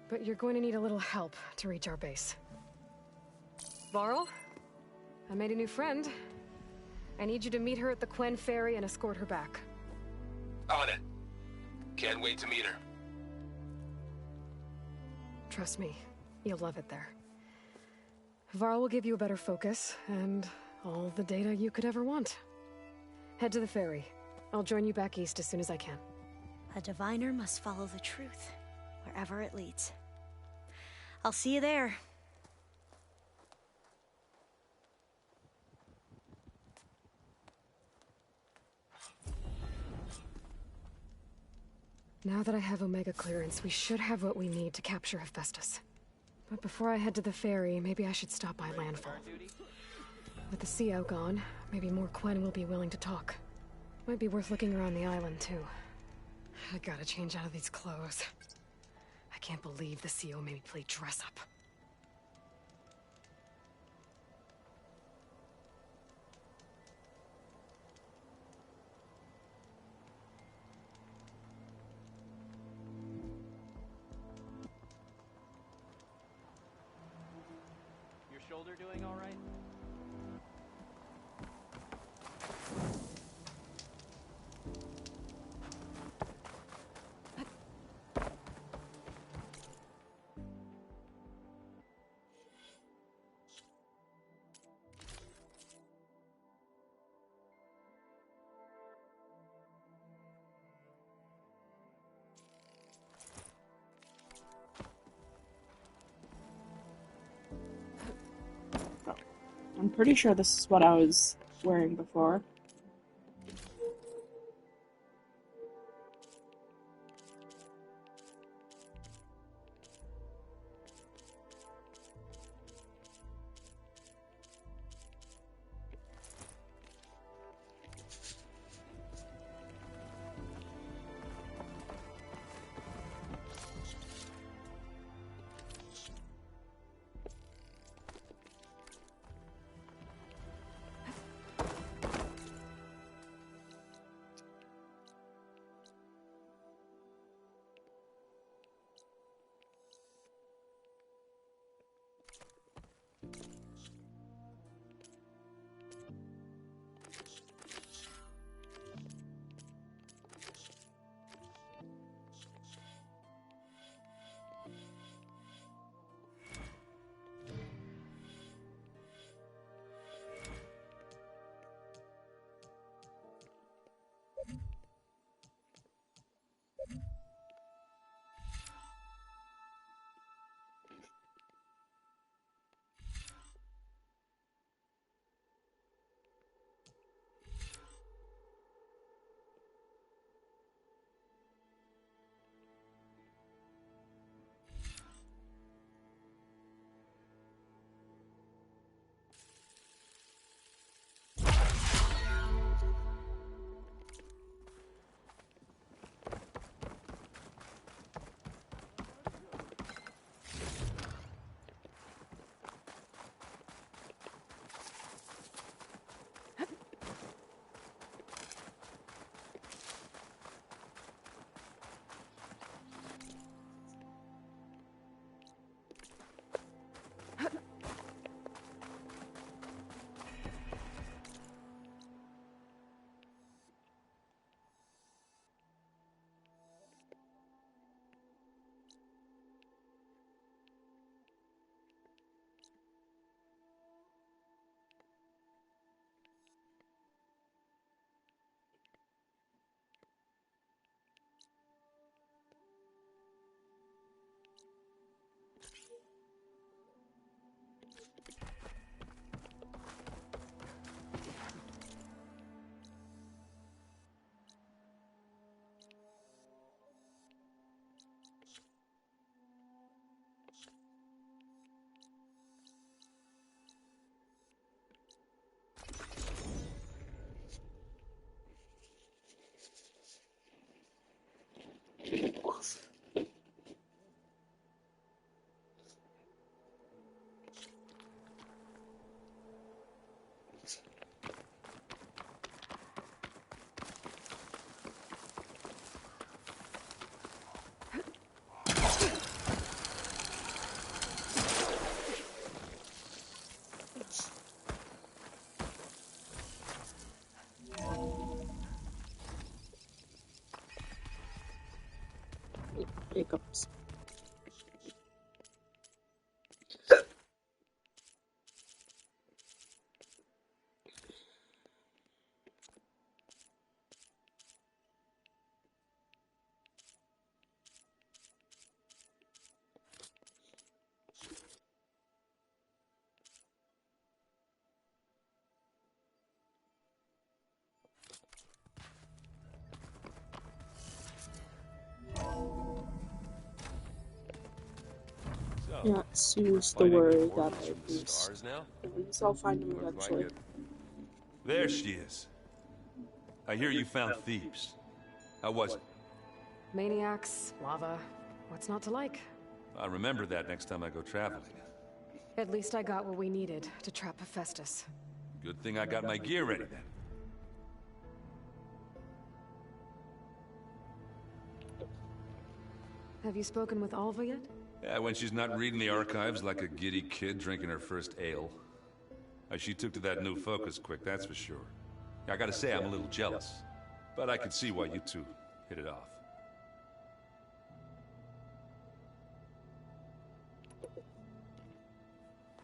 S3: But you're going to need a little help to reach our base. Varl, I made a new friend. I need you to meet her at the Quen Ferry and escort her back.
S11: On it. Can't wait to meet her.
S3: Trust me, you'll love it there. Varl will give you a better focus, and all the data you could ever want. Head to the ferry. I'll join you back east as soon as I can.
S5: A diviner must follow the truth, wherever it leads. I'll see you there.
S3: Now that I have Omega clearance, we should have what we need to capture Hephaestus. But before I head to the ferry, maybe I should stop by Landfall. With the CO gone, maybe more Quen will be willing to talk. Might be worth looking around the island, too. I gotta change out of these clothes. I can't believe the CO made me play dress-up.
S4: Shoulder doing all right?
S1: I'm pretty sure this is what I was wearing before. Hiccups. Yeah, it soothes the worry that I lose. So I'll find him eventually.
S2: There she is. I hear you found Thebes. How was it?
S3: Maniacs, lava. What's not to like?
S2: I'll remember that next time I go traveling.
S3: At least I got what we needed to trap Hephaestus.
S2: Good thing I got my gear ready then.
S3: Have you spoken with Alva yet?
S2: Yeah, when she's not reading the archives like a giddy kid drinking her first ale. She took to that new focus quick, that's for sure. I gotta say, I'm a little jealous. But I can see why you two hit it off.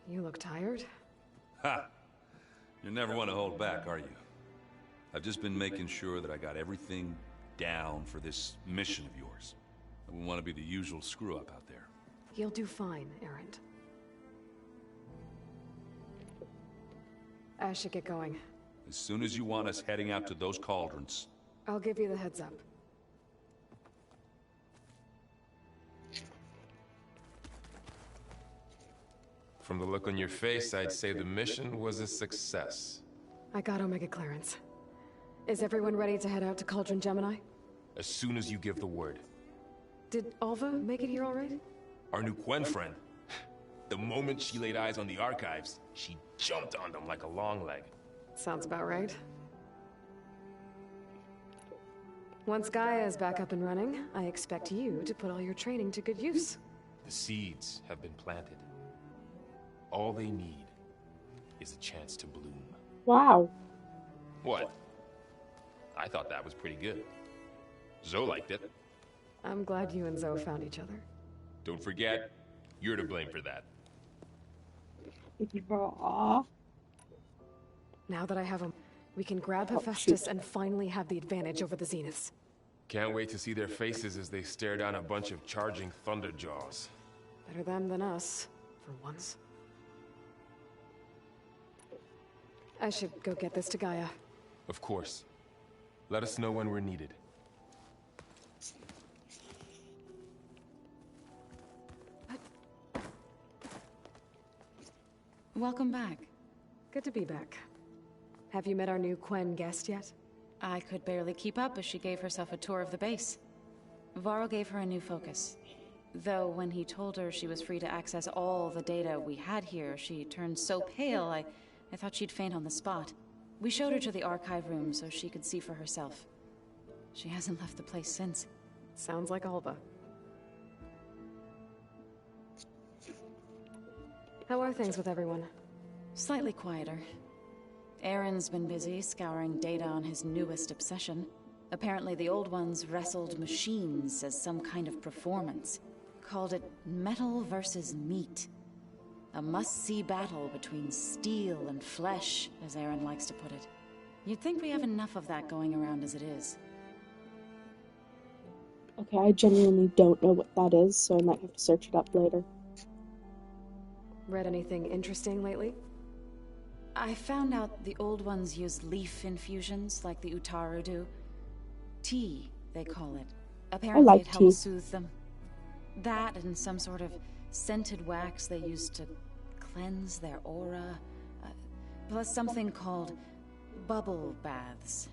S3: You look tired.
S2: Ha! You never want to hold back, are you? I've just been making sure that I got everything down for this mission of yours. I wouldn't want to be the usual screw-up out there.
S3: You'll do fine, Erend. I should get going.
S2: As soon as you want us heading out to those cauldrons.
S3: I'll give you the heads up.
S11: From the look on your face, I'd say the mission was a success.
S3: I got Omega clearance. Is everyone ready to head out to Cauldron Gemini?
S11: As soon as you give the word.
S3: Did Alva make it here all right?
S11: Our new Quen friend. The moment she laid eyes on the archives, she jumped on them like a long leg.
S3: Sounds about right. Once Gaia is back up and running, I expect you to put all your training to good use.
S11: The seeds have been planted. All they need is a chance to bloom.
S1: Wow.
S11: What? I thought that was pretty good. Zoe liked it.
S3: I'm glad you and Zoe found each other.
S11: Don't forget, you're to blame for that.
S1: Aww.
S3: Now that I have him, we can grab Hephaestus and finally have the advantage over the Zeniths.
S11: Can't wait to see their faces as they stare down a bunch of charging Thunderjaws.
S3: Better them than us, for once. I should go get this to Gaia.
S11: Of course. Let us know when we're needed.
S12: Welcome back.
S3: Good to be back. Have you met our new Quen guest yet?
S12: I could barely keep up as she gave herself a tour of the base. Varl gave her a new focus. Though when he told her she was free to access all the data we had here, she turned so pale I thought she'd faint on the spot. We showed her to the archive room so she could see for herself. She hasn't left the place since.
S3: Sounds like Alva. How are things with everyone?
S12: Slightly quieter. Aaron's been busy scouring data on his newest obsession. Apparently the old ones wrestled machines as some kind of performance. Called it metal versus meat. A must-see battle between steel and flesh, as Aaron likes to put it. You'd think we have enough of that going around as it is.
S1: Okay, I genuinely don't know what that is, so I might have to search it up later.
S3: Read anything interesting lately?
S12: I found out the old ones use leaf infusions like the Utaru do. Tea, they call it. Apparently it helps soothe them. That and some sort of scented wax they use to cleanse their aura. Plus something called bubble baths.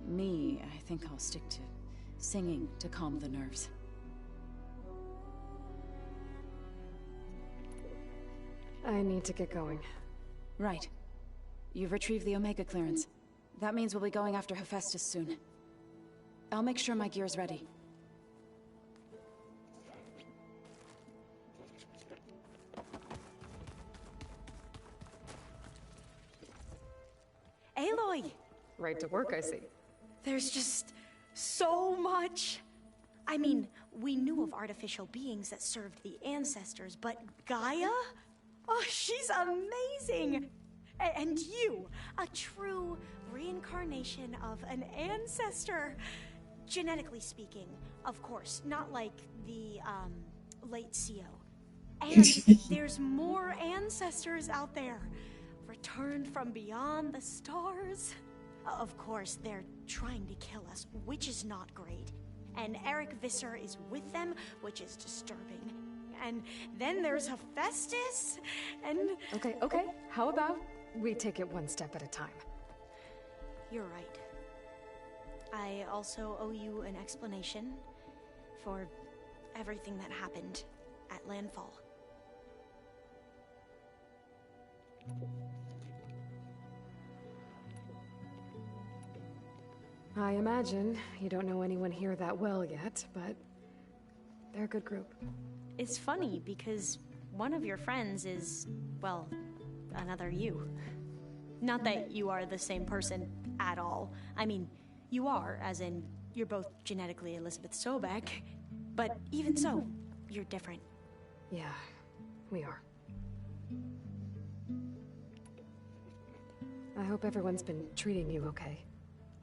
S12: Me, I think I'll stick to singing to calm the nerves.
S3: I need to get going.
S12: Right. You've retrieved the Omega clearance. That means we'll be going after Hephaestus soon. I'll make sure my gear's ready.
S5: Aloy!
S3: Right to work, I see.
S5: There's just so much. I mean, we knew of artificial beings that served the ancestors, but Gaia? Oh, she's amazing! And you, a true reincarnation of an ancestor. Genetically speaking, of course, not like the, late CO. And there's more ancestors out there, returned from beyond the stars. Of course, they're trying to kill us, which is not great. And Eric Visser is with them, which is disturbing. And then there's Hephaestus, and...
S3: Okay. How about we take it one step at a time?
S5: You're right. I also owe you an explanation for everything that happened at Landfall.
S3: I imagine you don't know anyone here that well yet, but they're a good group.
S5: It's funny because one of your friends is, well, another you. Not that you are the same person at all. I mean, you are, as in, you're both genetically Elizabeth Sobek, but even so, you're different.
S3: Yeah, we are. I hope everyone's been treating you okay.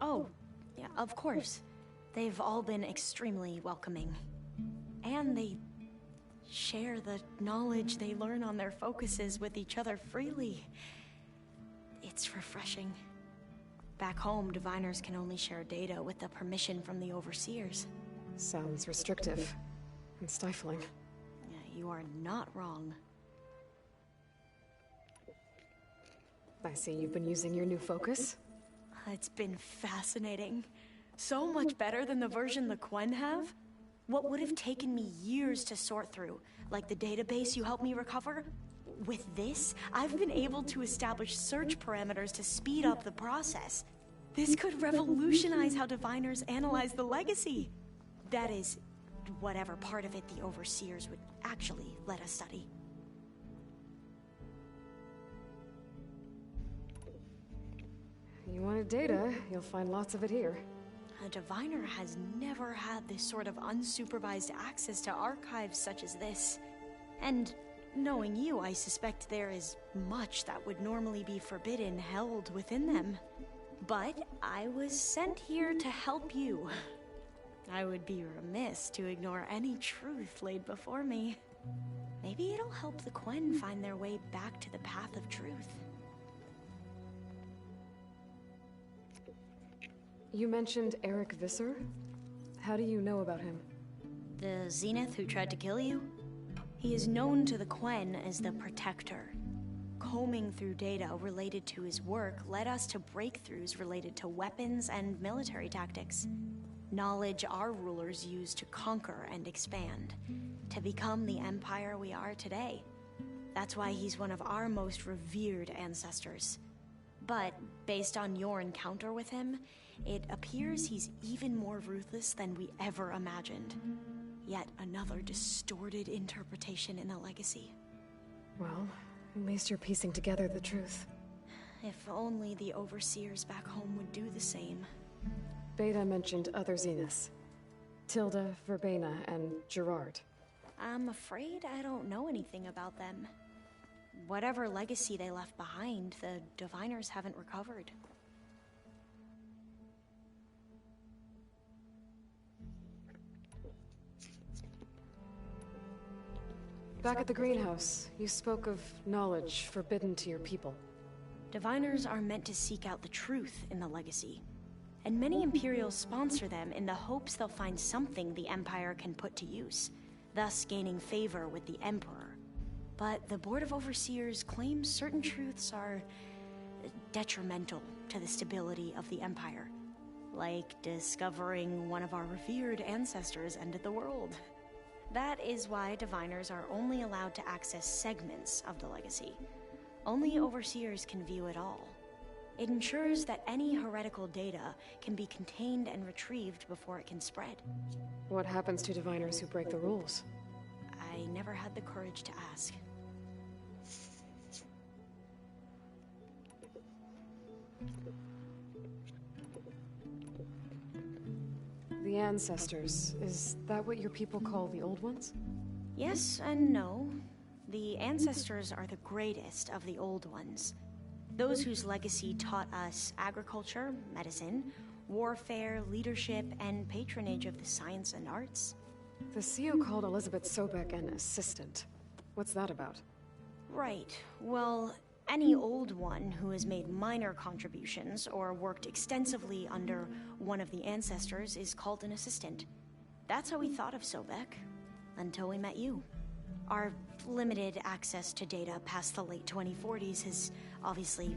S5: Oh, yeah, of course. They've all been extremely welcoming. And they share the knowledge they learn on their focuses with each other freely. It's refreshing. Back home, diviners can only share data with the permission from the overseers.
S3: Sounds restrictive and stifling.
S5: Yeah, you are not wrong.
S3: I see you've been using your new focus.
S5: It's been fascinating. So much better than the version the Quen have. What would have taken me years to sort through, like the database you helped me recover, with this, I've been able to establish search parameters to speed up the process. This could revolutionize how diviners analyze the legacy. That is, whatever part of it the overseers would actually let us study.
S3: You wanted data, you'll find lots of it here.
S5: A diviner has never had this sort of unsupervised access to archives such as this. And knowing you, I suspect there is much that would normally be forbidden held within them. But I was sent here to help you. I would be remiss to ignore any truth laid before me. Maybe it'll help the Quen find their way back to the path of truth.
S3: You mentioned Eric Visser? How do you know about him?
S5: The Zenith who tried to kill you? He is known to the Quen as the Protector. Combing through data related to his work led us to breakthroughs related to weapons and military tactics. Knowledge our rulers used to conquer and expand, to become the empire we are today. That's why he's one of our most revered ancestors. But based on your encounter with him, it appears he's even more ruthless than we ever imagined. Yet another distorted interpretation in the legacy.
S3: Well, at least you're piecing together the truth.
S5: If only the overseers back home would do the same.
S3: Beta mentioned other Zeniths. Tilda, Verbena, and Gerard.
S5: I'm afraid I don't know anything about them. Whatever legacy they left behind, the diviners haven't recovered.
S3: Back at the greenhouse, you spoke of knowledge forbidden to your people.
S5: Diviners are meant to seek out the truth in the legacy. And many Imperials sponsor them in the hopes they'll find something the Empire can put to use, thus gaining favor with the Emperor. But the Board of Overseers claims certain truths are detrimental to the stability of the Empire. Like discovering one of our revered ancestors ended the world. That is why diviners are only allowed to access segments of the legacy. Only overseers can view it all. It ensures that any heretical data can be contained and retrieved before it can spread.
S3: What happens to diviners who break the rules?
S5: I never had the courage to ask.
S3: The Ancestors, is that what your people call the Old Ones?
S5: Yes and no. The Ancestors are the greatest of the Old Ones. Those whose legacy taught us agriculture, medicine, warfare, leadership, and patronage of the science and arts.
S3: The CEO called Elizabeth Sobek an assistant. What's that about?
S5: Right. Well, any Old One who has made minor contributions or worked extensively under one of the Ancestors is called an assistant. That's how we thought of Sobek, until we met you. Our limited access to data past the late 2040s has obviously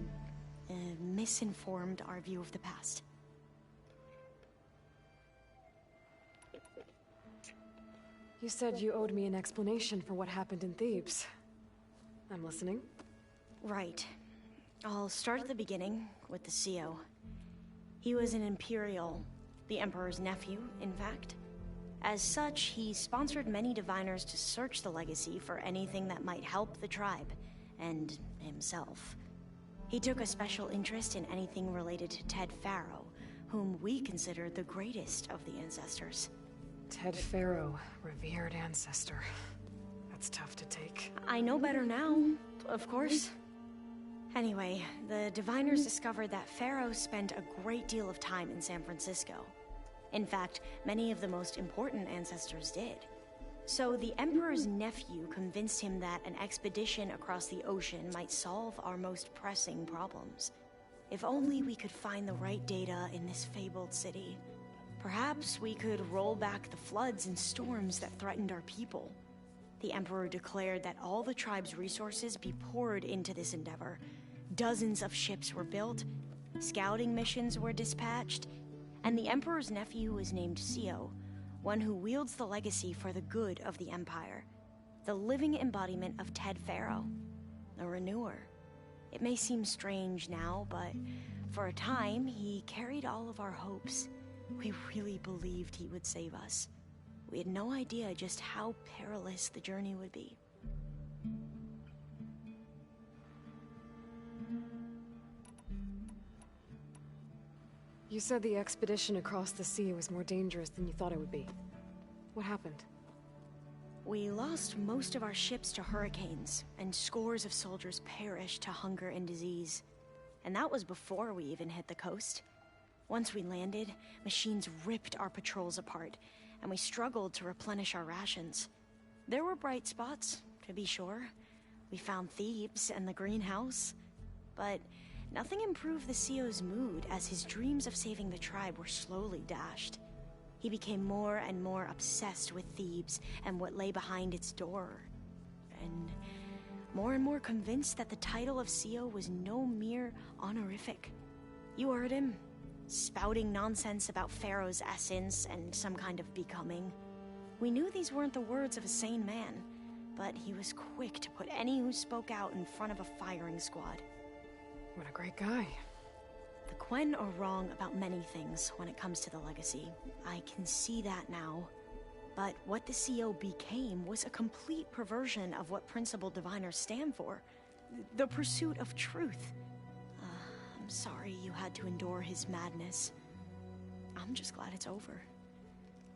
S5: misinformed our view of the past.
S3: You said you owed me an explanation for what happened in Thebes. I'm listening.
S5: Right. I'll start at the beginning with the CEO. He was an Imperial, the Emperor's nephew, in fact. As such, he sponsored many diviners to search the legacy for anything that might help the tribe, and himself. He took a special interest in anything related to Ted Faro, whom we consider the greatest of the Ancestors.
S3: Ted Faro, revered ancestor. That's tough to take.
S5: I know better now, of course. Anyway, the diviners discovered that Faro spent a great deal of time in San Francisco. In fact, many of the most important ancestors did. So the Emperor's nephew convinced him that an expedition across the ocean might solve our most pressing problems. If only we could find the right data in this fabled city. Perhaps we could roll back the floods and storms that threatened our people. The Emperor declared that all the tribe's resources be poured into this endeavor. Dozens of ships were built, scouting missions were dispatched, and the Emperor's nephew was named CEO, one who wields the legacy for the good of the Empire. The living embodiment of Ted Faro, the Renewer. It may seem strange now, but for a time, he carried all of our hopes. We really believed he would save us. We had no idea just how perilous the journey would be.
S3: You said the expedition across the sea was more dangerous than you thought it would be. What happened?
S5: We lost most of our ships to hurricanes, and scores of soldiers perished to hunger and disease. And that was before we even hit the coast. Once we landed, machines ripped our patrols apart, and we struggled to replenish our rations. There were bright spots, to be sure. We found Thebes and the greenhouse, but nothing improved the CEO's mood as his dreams of saving the tribe were slowly dashed. He became more and more obsessed with Thebes and what lay behind its door, and more convinced that the title of CEO was no mere honorific. You heard him, spouting nonsense about Pharaoh's essence and some kind of becoming. We knew these weren't the words of a sane man, but he was quick to put any who spoke out in front of a firing squad.
S3: What a great guy.
S5: The Quen are wrong about many things when it comes to the legacy. I can see that now. But what the CEO became was a complete perversion of what principled diviners stand for. The pursuit of truth. I'm sorry you had to endure his madness. I'm just glad it's over.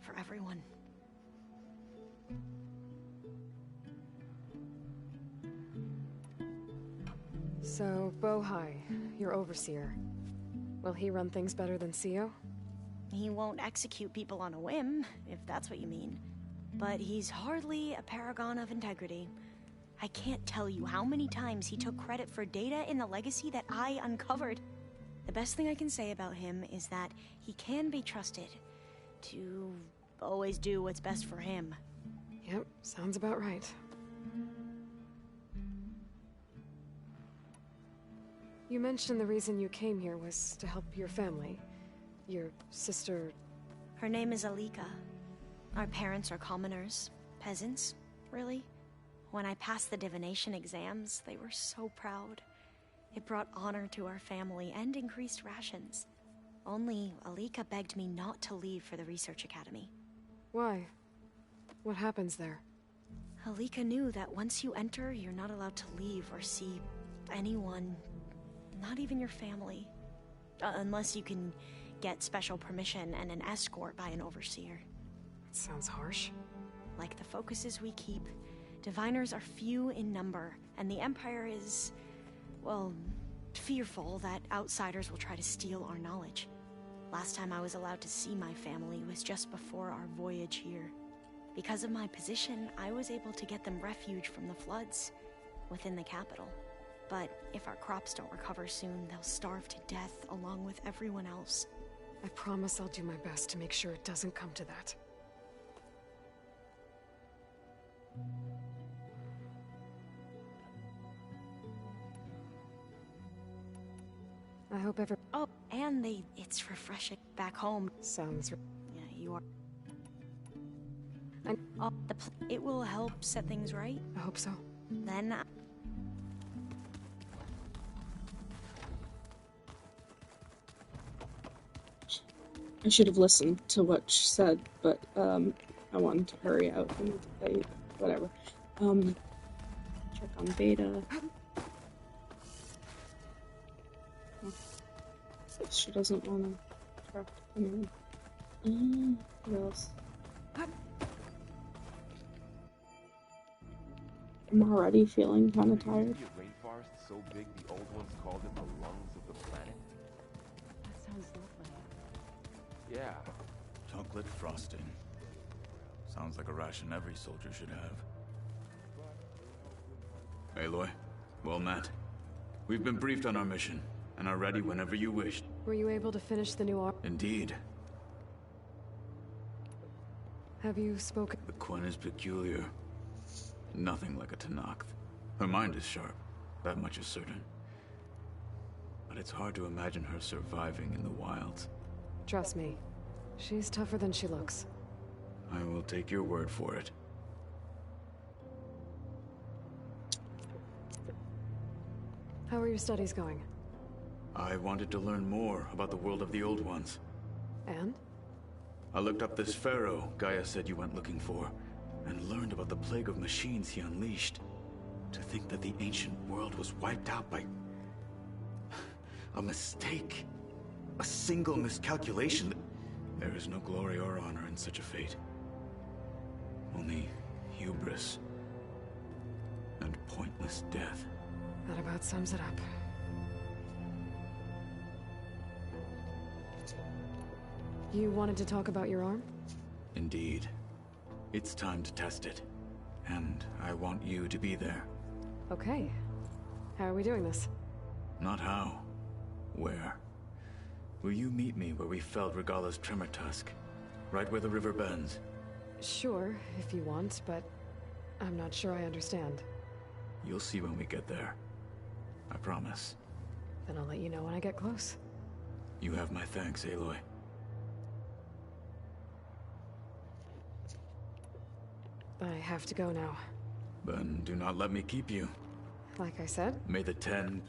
S5: For everyone.
S3: So, Bohai, your overseer. Will he run things better than CEO?
S5: He won't execute people on a whim, if that's what you mean. But he's hardly a paragon of integrity. I can't tell you how many times he took credit for data in the legacy that I uncovered. The best thing I can say about him is that he can be trusted to always do what's best for him.
S3: Yep, sounds about right. You mentioned the reason you came here was to help your family. Your sister...
S5: Her name is Alika. Our parents are commoners, peasants, really. When I passed the divination exams, they were so proud. It brought honor to our family and increased rations. Only Alika begged me not to leave for the research academy.
S3: Why? What happens there?
S5: Alika knew that once you enter, you're not allowed to leave or see anyone, not even your family. Unless you can get special permission and an escort by an overseer.
S3: It sounds harsh.
S5: Like the focuses we keep, diviners are few in number, and the Empire is, well, fearful that outsiders will try to steal our knowledge. Last time I was allowed to see my family was just before our voyage here. Because of my position, I was able to get them refuge from the floods within the capital. But if our crops don't recover soon, they'll starve to death along with everyone else.
S3: I promise I'll do my best to make sure it doesn't come to that. I hope
S5: Oh, and it's refreshing back home.
S3: Sounds...
S5: Yeah, you are... And it will help set things right.
S3: I hope so.
S5: Then...
S1: I should have listened to what she said, but I wanted to hurry out and whatever. Check on Beta. She doesn't want to talk to anyone. What else? I'm already feeling kind of tired.
S11: A rainforest so big the old ones called it the lungs of the planet.
S12: That sounds lovely.
S11: Yeah.
S13: Chocolate frosting. Sounds like a ration every soldier should have. Aloy, well met. We've been briefed on our mission, and are ready whenever you wished.
S3: Were you able to finish the new arc?
S13: Indeed.
S3: Have you spoken?
S13: The Quen is peculiar. Nothing like a Tenakth. Her mind is sharp, that much is certain. But it's hard to imagine her surviving in the wilds.
S3: Trust me, she's tougher than she looks.
S13: I will take your word for it.
S3: How are your studies going?
S13: I wanted to learn more about the world of the Old Ones.
S3: And?
S13: I looked up this pharaoh Gaia said you went looking for, and learned about the plague of machines he unleashed. To think that the ancient world was wiped out by... a mistake. A single miscalculation. There is no glory or honor in such a fate. Only hubris. And pointless death.
S3: That about sums it up. You wanted to talk about your arm?
S13: Indeed. It's time to test it. And I want you to be there.
S3: Okay. How are we doing this?
S13: Not how. Where? Will you meet me where we felled Regalla's tremor tusk? Right where the river bends?
S3: Sure, if you want, but I'm not sure I understand.
S13: You'll see when we get there. I promise.
S3: Then I'll let you know when I get close.
S13: You have my thanks, Aloy.
S3: I have to go now.
S13: Then do not let me keep you.
S3: Like I said?
S13: May the 10...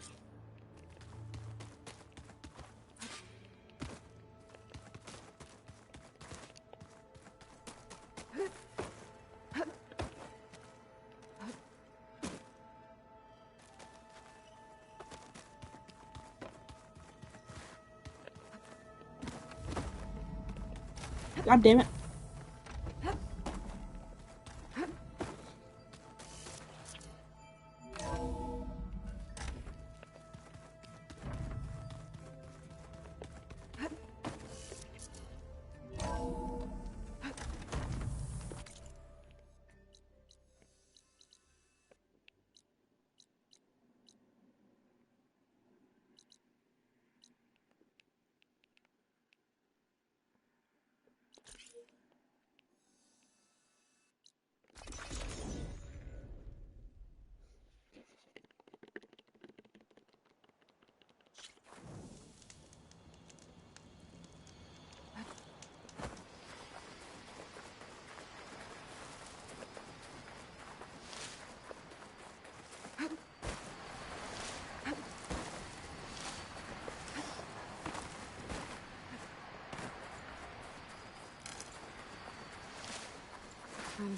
S1: God damn it.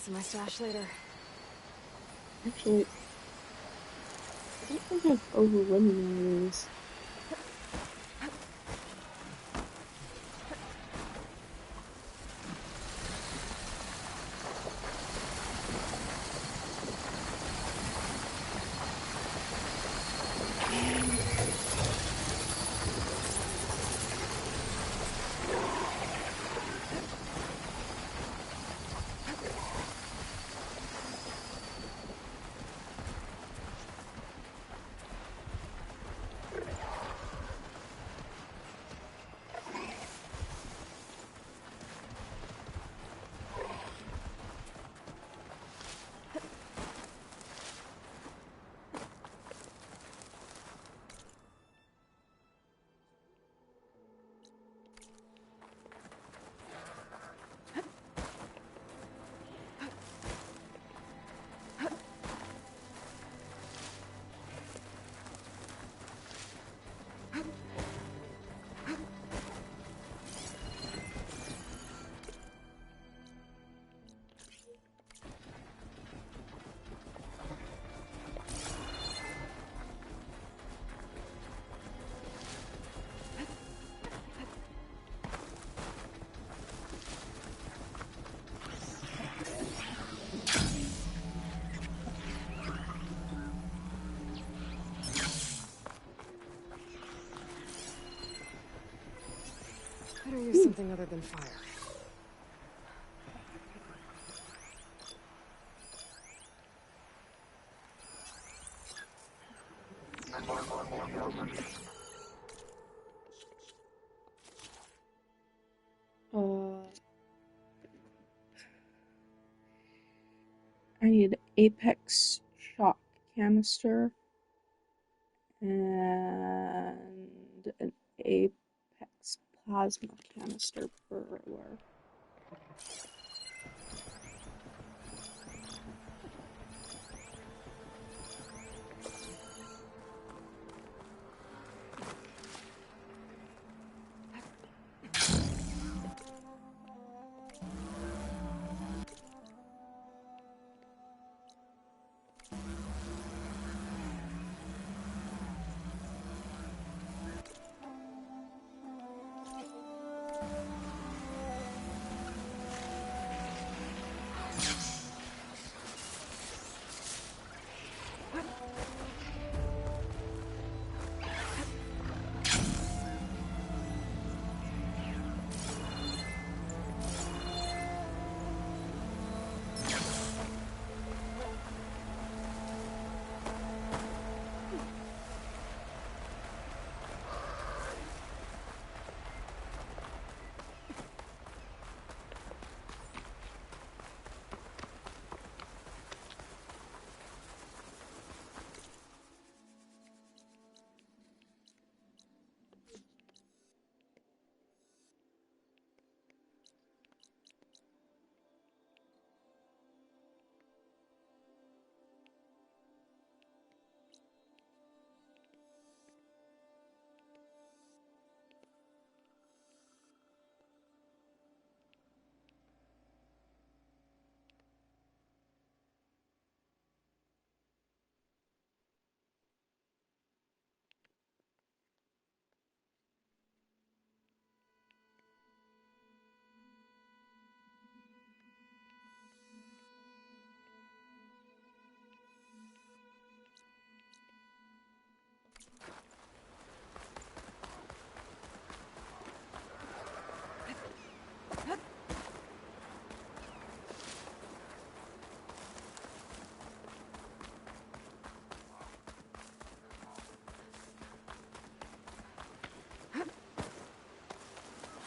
S3: this in my stash later.
S1: Actually, I don't think I've overridden one of these.
S3: Better use something other than fire.
S1: I need Apex Shock Canister and an Apex Plasma Canister burglar.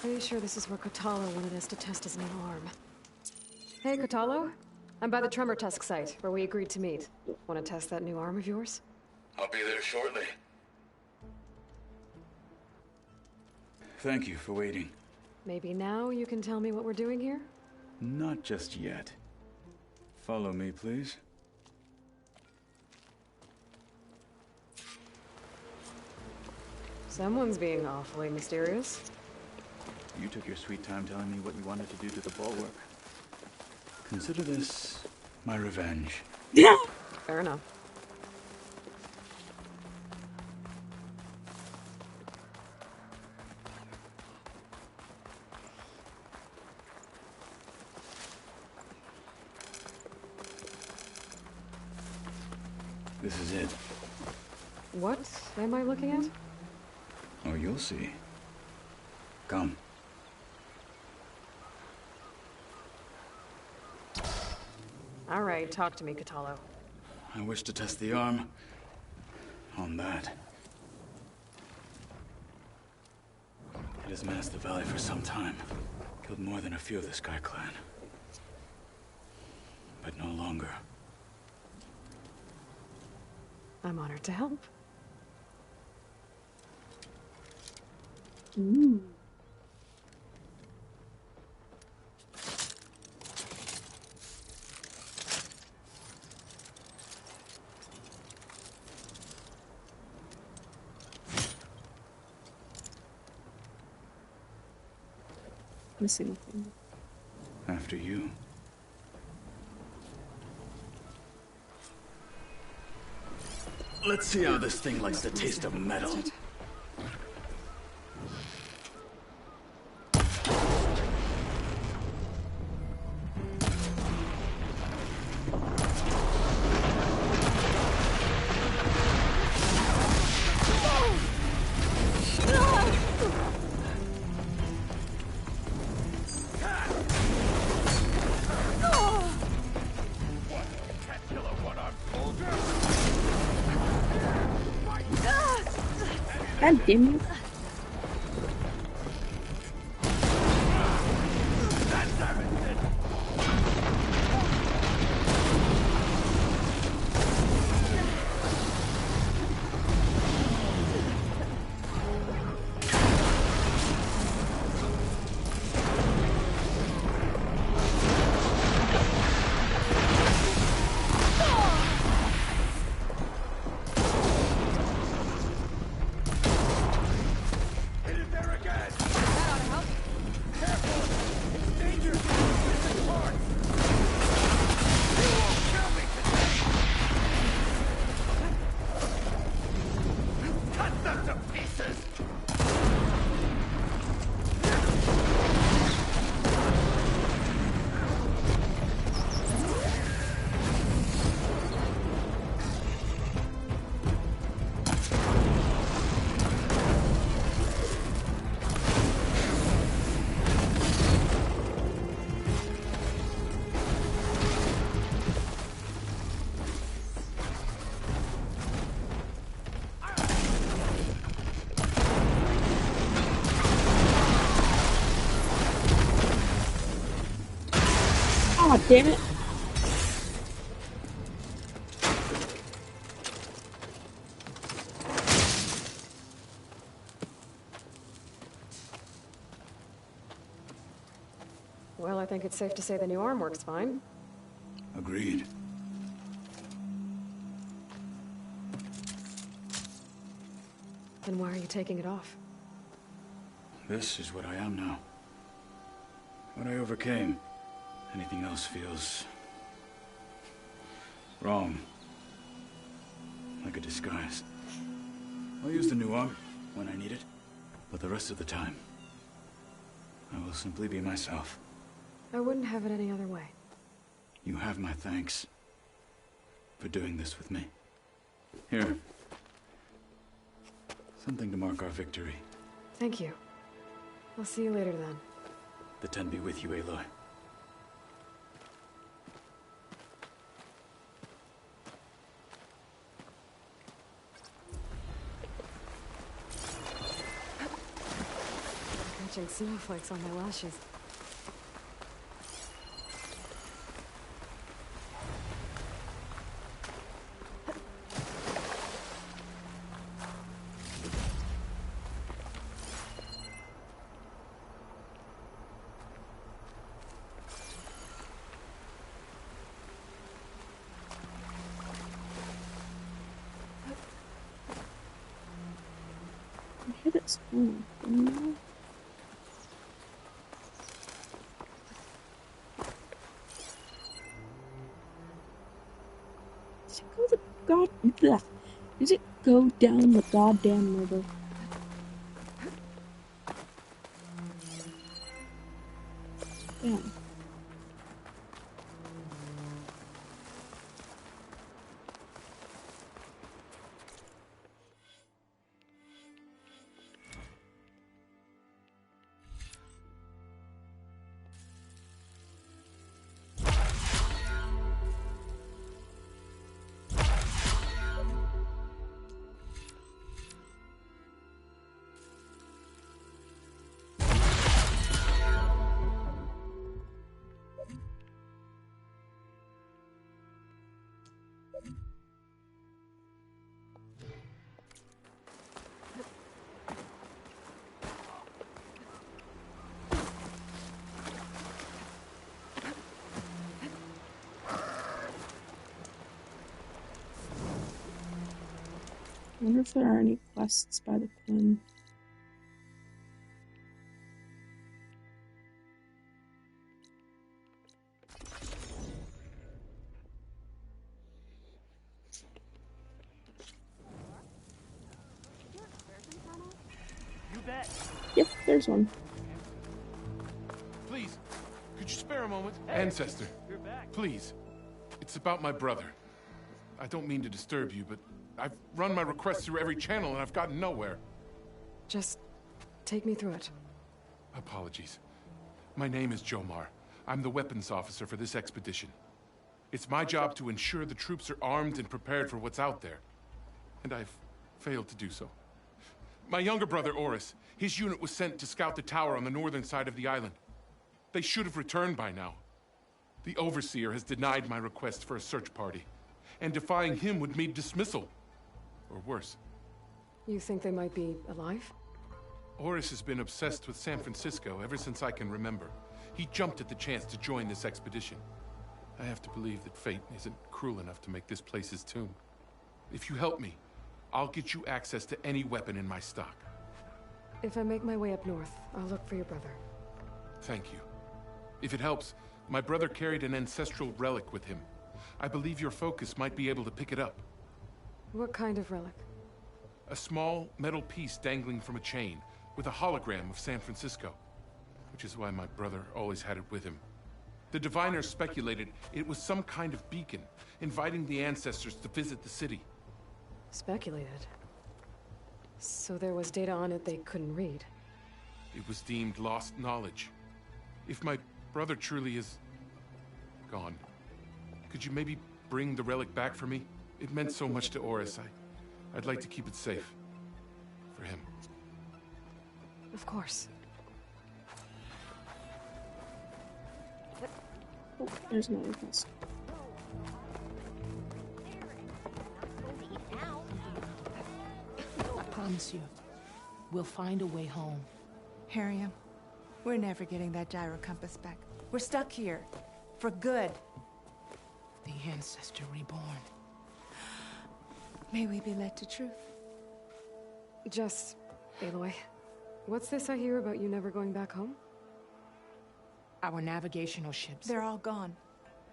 S3: Pretty sure this is where Kotallo wanted us to test his new arm. Hey, Kotallo? I'm by the Tremor Tusk site, where we agreed to meet. Want to test that new arm of yours?
S13: I'll be there shortly. Thank you for waiting.
S3: Maybe now you can tell me what we're doing here?
S13: Not just yet. Follow me, please.
S3: Someone's being awfully mysterious.
S13: You took your sweet time telling me what you wanted to do to the bulwark. Consider this my revenge.
S1: Yeah.
S3: Fair enough.
S13: This is it.
S3: What am I looking at?
S13: Oh, you'll see. Come.
S3: All right, talk to me, Kotallo.
S13: I wish to test the arm on that. It has menaced the valley for some time. Killed more than a few of the Sky Clan. But no longer.
S3: I'm honored to help.
S1: Ooh. Missing a thing.
S13: After you. Let's see how this thing likes the taste of metal.
S1: God damn it. God damn it.
S3: Well, I think it's safe to say the new arm works fine.
S13: Agreed.
S3: Then why are you taking it off?
S13: This is what I am now. What I overcame. Anything else feels wrong. Like a disguise. I'll use the new arm when I need it, but the rest of the time, I will simply be myself.
S3: I wouldn't have it any other way.
S13: You have my thanks for doing this with me. Here. Something to mark our victory.
S3: Thank you. I'll see you later then.
S13: The Ten be with you, Aloy.
S3: Catching snowflakes on my lashes.
S1: I hit it small, didn't I? Blech. Did it go down the goddamn river? Damn. I wonder if there are any quests by the Quinn.
S7: You bet.
S1: Yep, there's one.
S14: Please, could you spare a moment? Hey, Ancestor,
S7: you're back.
S14: Please. It's about my brother. I don't mean to disturb you, but I've run my requests through every channel and I've gotten nowhere.
S3: Just take me through it.
S14: Apologies. My name is Jomar. I'm the weapons officer for this expedition. It's my job to ensure the troops are armed and prepared for what's out there. And I've failed to do so. My younger brother, Oris, his unit was sent to scout the tower on the northern side of the island. They should have returned by now. The Overseer has denied my request for a search party, and defying him would mean dismissal. Or worse.
S3: You think they might be alive?
S14: Oris has been obsessed with San Francisco ever since I can remember. He jumped at the chance to join this expedition. I have to believe that fate isn't cruel enough to make this place his tomb. If you help me, I'll get you access to any weapon in my stock.
S3: If I make my way up north, I'll look for your brother.
S14: Thank you. If it helps, my brother carried an ancestral relic with him. I believe your focus might be able to pick it up.
S3: What kind of relic?
S14: A small metal piece dangling from a chain, with a hologram of San Francisco. Which is why my brother always had it with him. The diviners speculated it was some kind of beacon, inviting the ancestors to visit the city.
S3: Speculated? So there was data on it they couldn't read?
S14: It was deemed lost knowledge. If my brother truly is gone, could you maybe bring the relic back for me? It meant so much to Oris. I'd like to keep it safe. For him.
S3: Of course.
S1: Oh, there's another quest.
S15: I promise you, we'll find a way home.
S16: Harriam, we're never getting that gyro compass back. We're stuck here. For good.
S15: The Ancestor reborn.
S16: May we be led to truth.
S3: Just, Aloy, what's this I hear about you never going back home?
S15: Our navigational ships.
S16: They're all gone.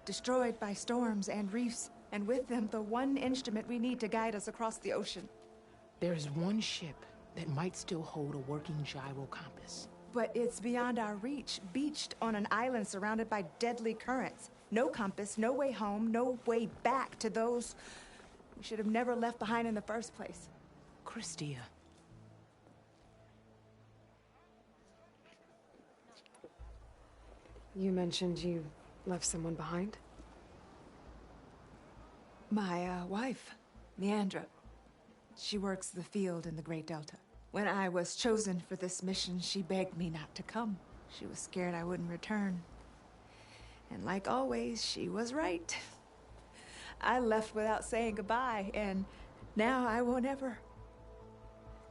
S16: Destroyed by storms and reefs, and with them the one instrument we need to guide us across the ocean.
S15: There is one ship that might still hold a working gyro compass.
S16: But it's beyond our reach, beached on an island surrounded by deadly currents. No compass, no way home, no way back to those we should have never left behind in the first place.
S15: Christia.
S3: You mentioned you left someone behind?
S16: My wife, Leandra. She works the field in the Great Delta. When I was chosen for this mission, she begged me not to come. She was scared I wouldn't return. And like always, she was right. I left without saying goodbye, and now I won't ever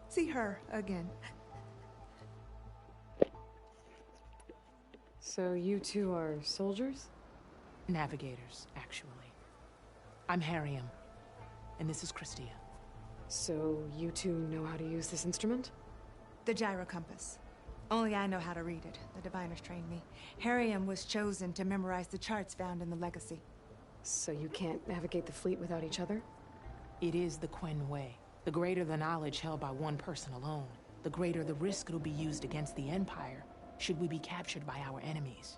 S16: see her again.
S3: So you two are soldiers?
S15: Navigators, actually. I'm Harriam, and this is Christia.
S3: So you two know how to use this instrument?
S16: The gyro compass. Only I know how to read it. The diviners trained me. Harriam was chosen to memorize the charts found in the Legacy.
S3: So you can't navigate the fleet without each other?
S15: It is the Quen way. The greater the knowledge held by one person alone, the greater the risk it'll be used against the Empire, should we be captured by our enemies.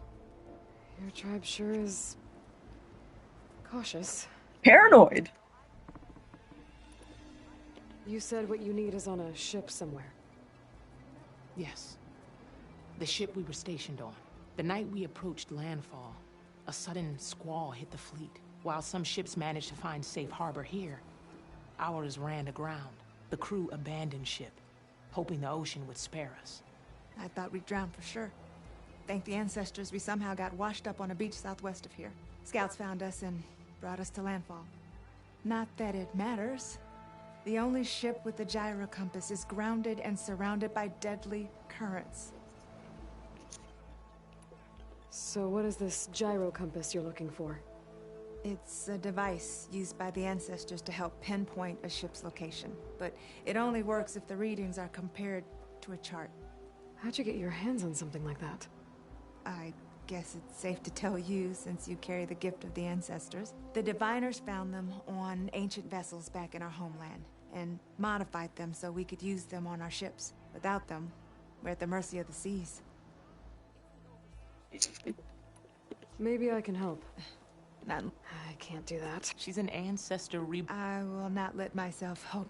S3: Your tribe sure is... cautious.
S17: Paranoid.
S3: You said what you need is on a ship somewhere.
S15: Yes. The ship we were stationed on. The night we approached landfall, a sudden squall hit the fleet. While some ships managed to find safe harbor here, ours ran aground. The crew abandoned ship, hoping the ocean would spare us.
S16: I thought we'd drown for sure. Thank the ancestors we somehow got washed up on a beach southwest of here. Scouts found us and brought us to landfall. Not that it matters. The only ship with the gyro compass is grounded and surrounded by deadly currents.
S3: So what is this gyro compass you're looking for?
S16: It's a device used by the ancestors to help pinpoint a ship's location. But it only works if the readings are compared to a chart.
S3: How'd you get your hands on something like that?
S16: I guess it's safe to tell you, since you carry the gift of the ancestors. The diviners found them on ancient vessels back in our homeland, and modified them so we could use them on our ships. Without them, we're at the mercy of the seas.
S3: Maybe I can help.
S16: Not...
S3: I can't do that.
S15: She's an ancestor
S16: I will not let myself hope.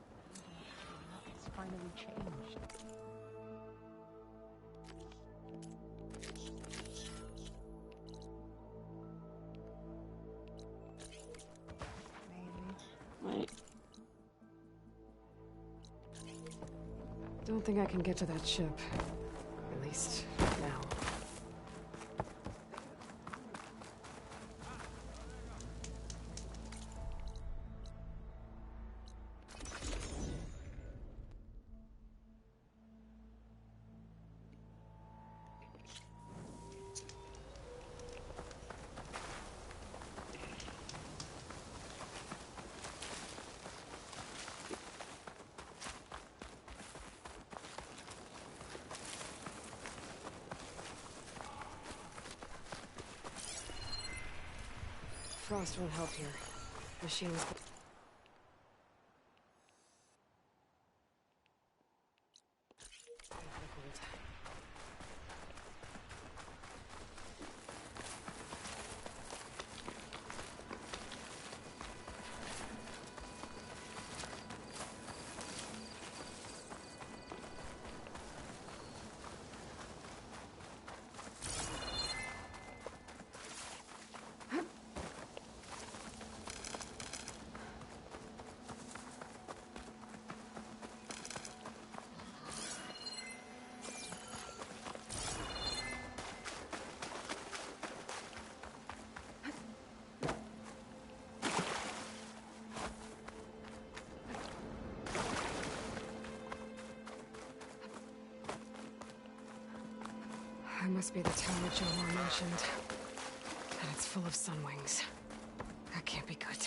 S15: It's finally changed.
S1: Wait.
S3: Don't think I can get to that ship. At least, now. Frost won't help here. Machines. It must be the tower Jomar mentioned. And it's full of sunwings. That can't be good.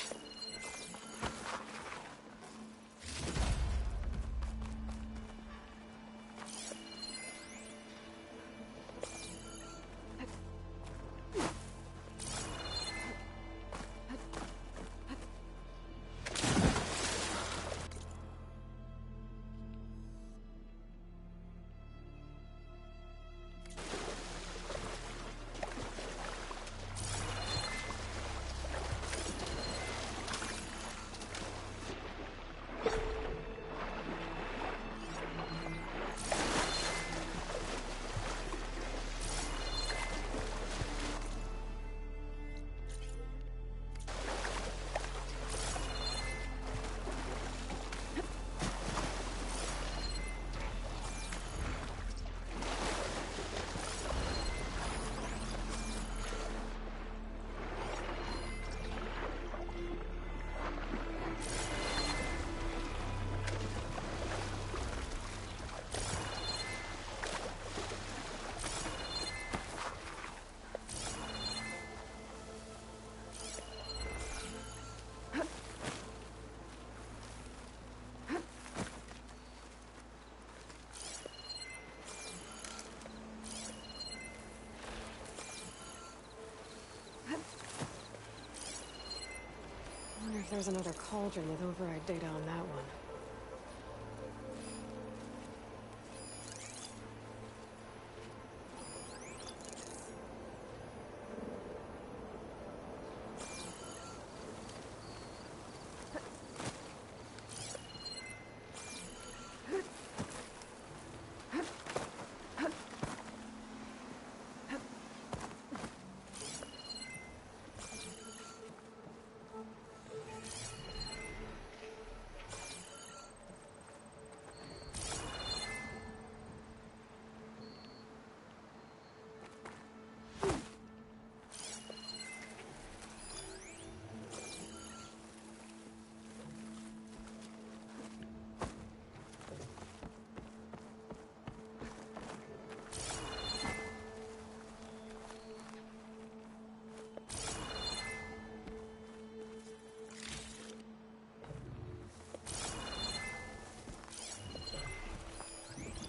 S3: there's another cauldron with override data on that one.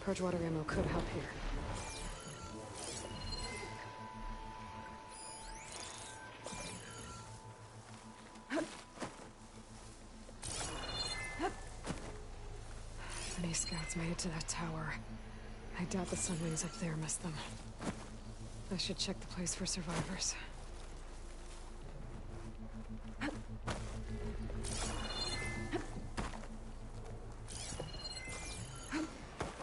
S3: Purge water ammo could help here. If any scouts made it to that tower, I doubt the Sunwings up there missed them. I should check the place for survivors.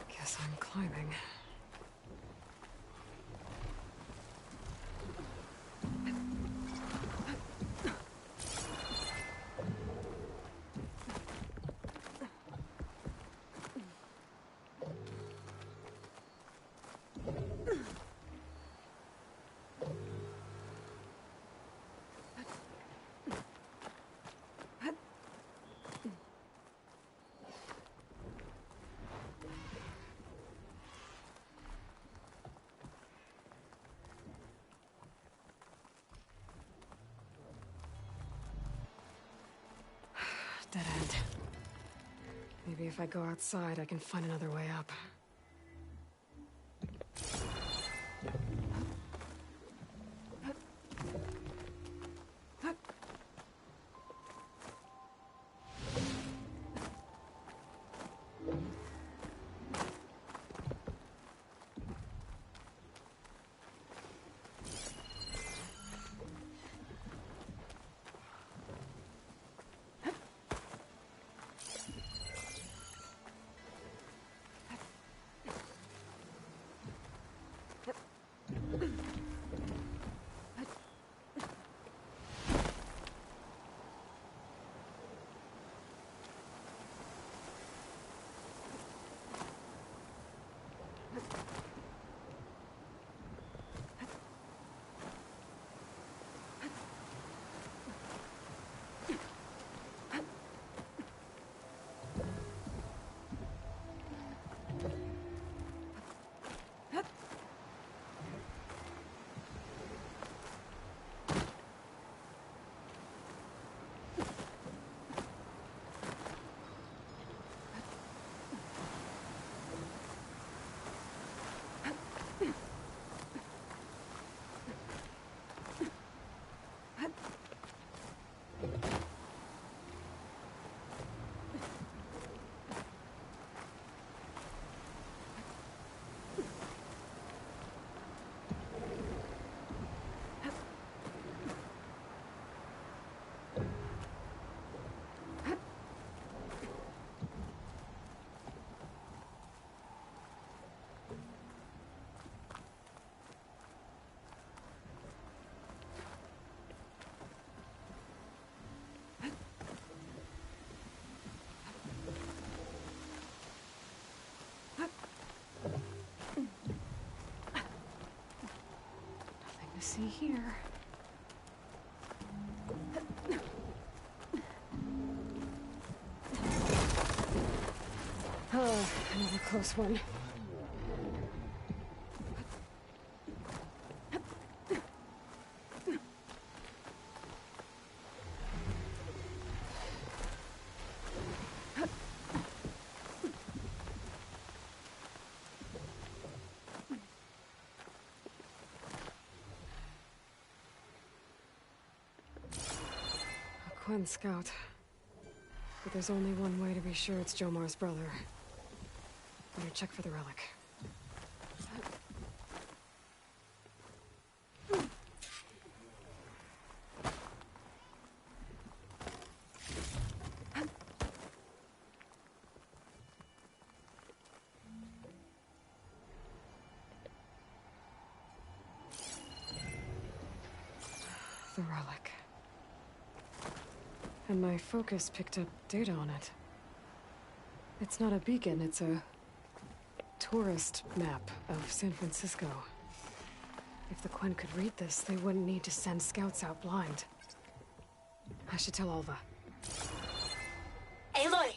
S3: Guess I'm climbing. Dead end. Maybe if I go outside, I can find another way up. See here. Oh, another close one. Quinn Scout. But there's only one way to be sure it's Jomar's brother. Better check for the relic. The relic. And my focus picked up data on it. It's not a beacon, it's a tourist map of San Francisco. If the Quen could read this, they wouldn't need to send scouts out blind. I should tell Alva.
S8: Aloy,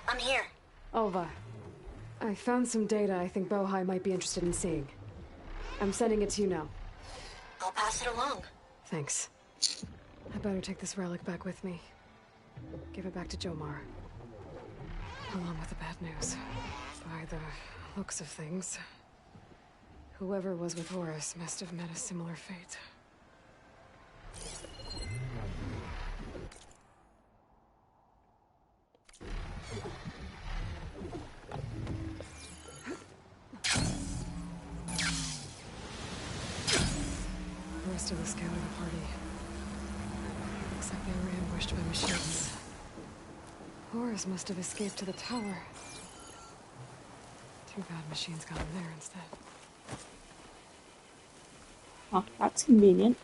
S8: I'm here.
S3: Alva, I found some data I think Bohai might be interested in seeing. I'm sending it to you now.
S8: I'll pass it along.
S3: Thanks. I better take this relic back with me. Give it back to Jomar. Along with the bad news. By the looks of things, whoever was with Horus must have met a similar fate. The rest of the scout of the party. Looks like they were ambushed by machines. Horus must have escaped to the tower. Too bad machines got him there instead.
S1: Oh, that's convenient.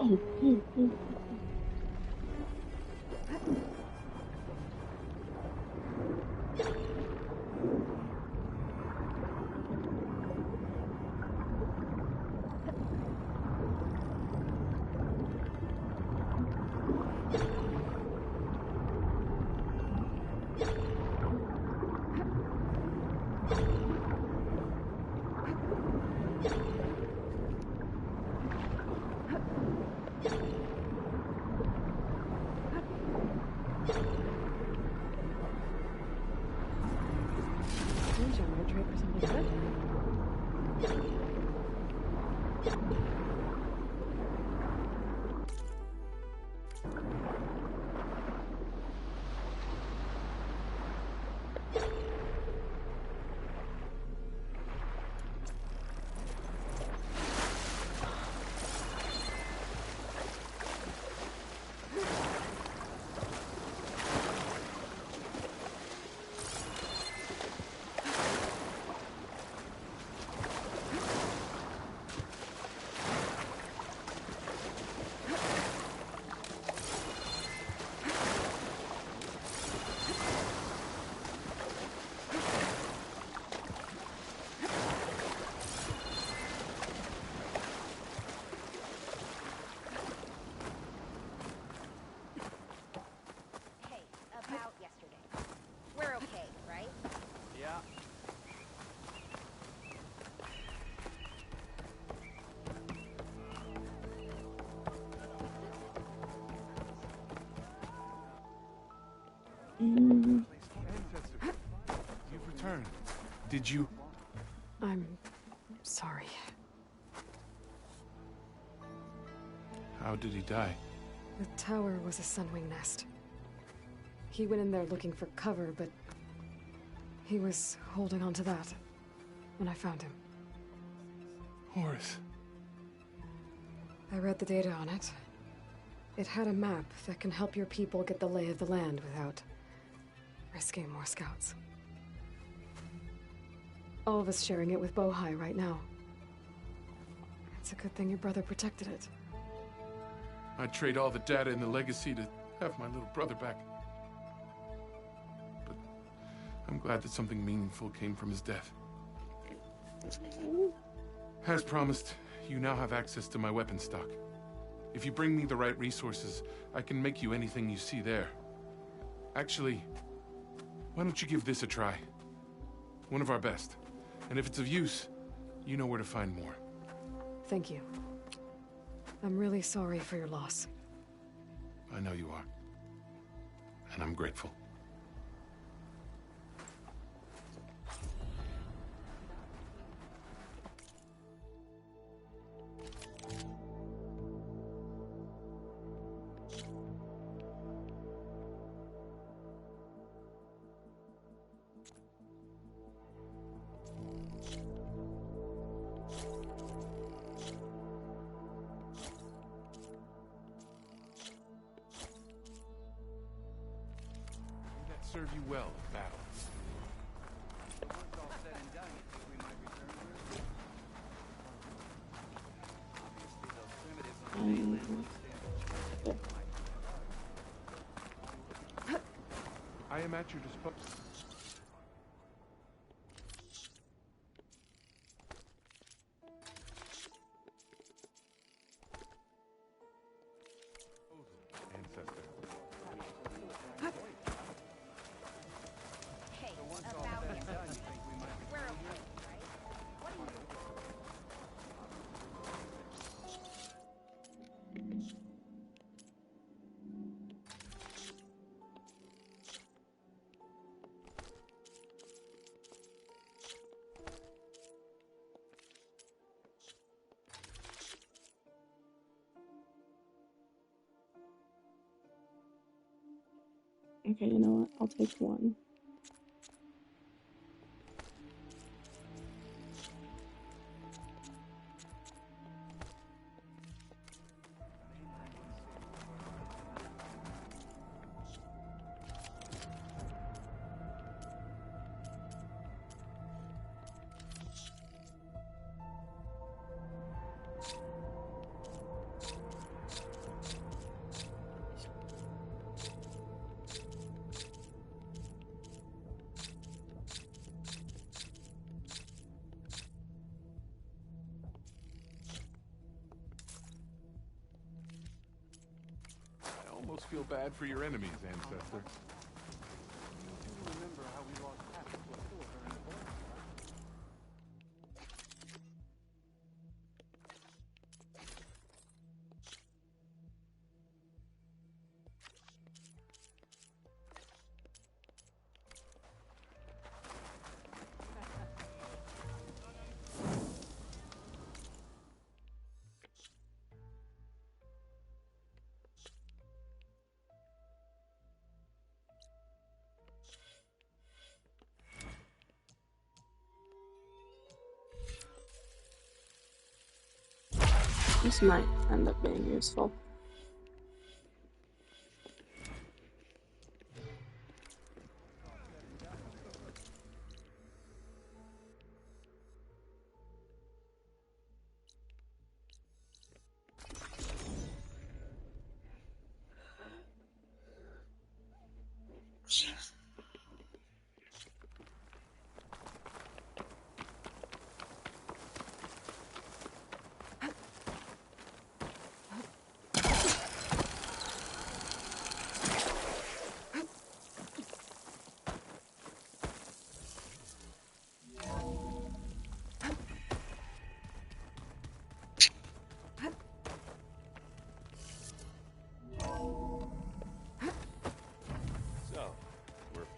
S1: Oh, oh, oh.
S3: Trade for something good.
S14: You've returned. Did you?
S3: I'm sorry.
S14: How did he die?
S3: The tower was a sunwing nest. He went in there looking for cover, but he was holding on to that when I found him.
S14: Horace.
S3: I read the data on it. It had a map that can help your people get the lay of the land without risking more scouts. All of us sharing it with Bohai right now. It's a good thing your brother protected it.
S14: I'd trade all the data in the legacy to have my little brother back. But I'm glad that something meaningful came from his death. As promised, you now have access to my weapon stock. If you bring me the right resources, I can make you anything you see there. Actually, why don't you give this a try? One of our best. And if it's of use, you know where to find more.
S3: Thank you. I'm really sorry for your loss.
S14: I know you are. And I'm grateful. Serve you well in battle. I am at your disposal.
S1: Okay, you know what? I'll take one.
S14: almost feel bad for your enemies, Ancestor.
S4: Remember how we lost half of what killed her in the boat?
S1: This might end up being useful.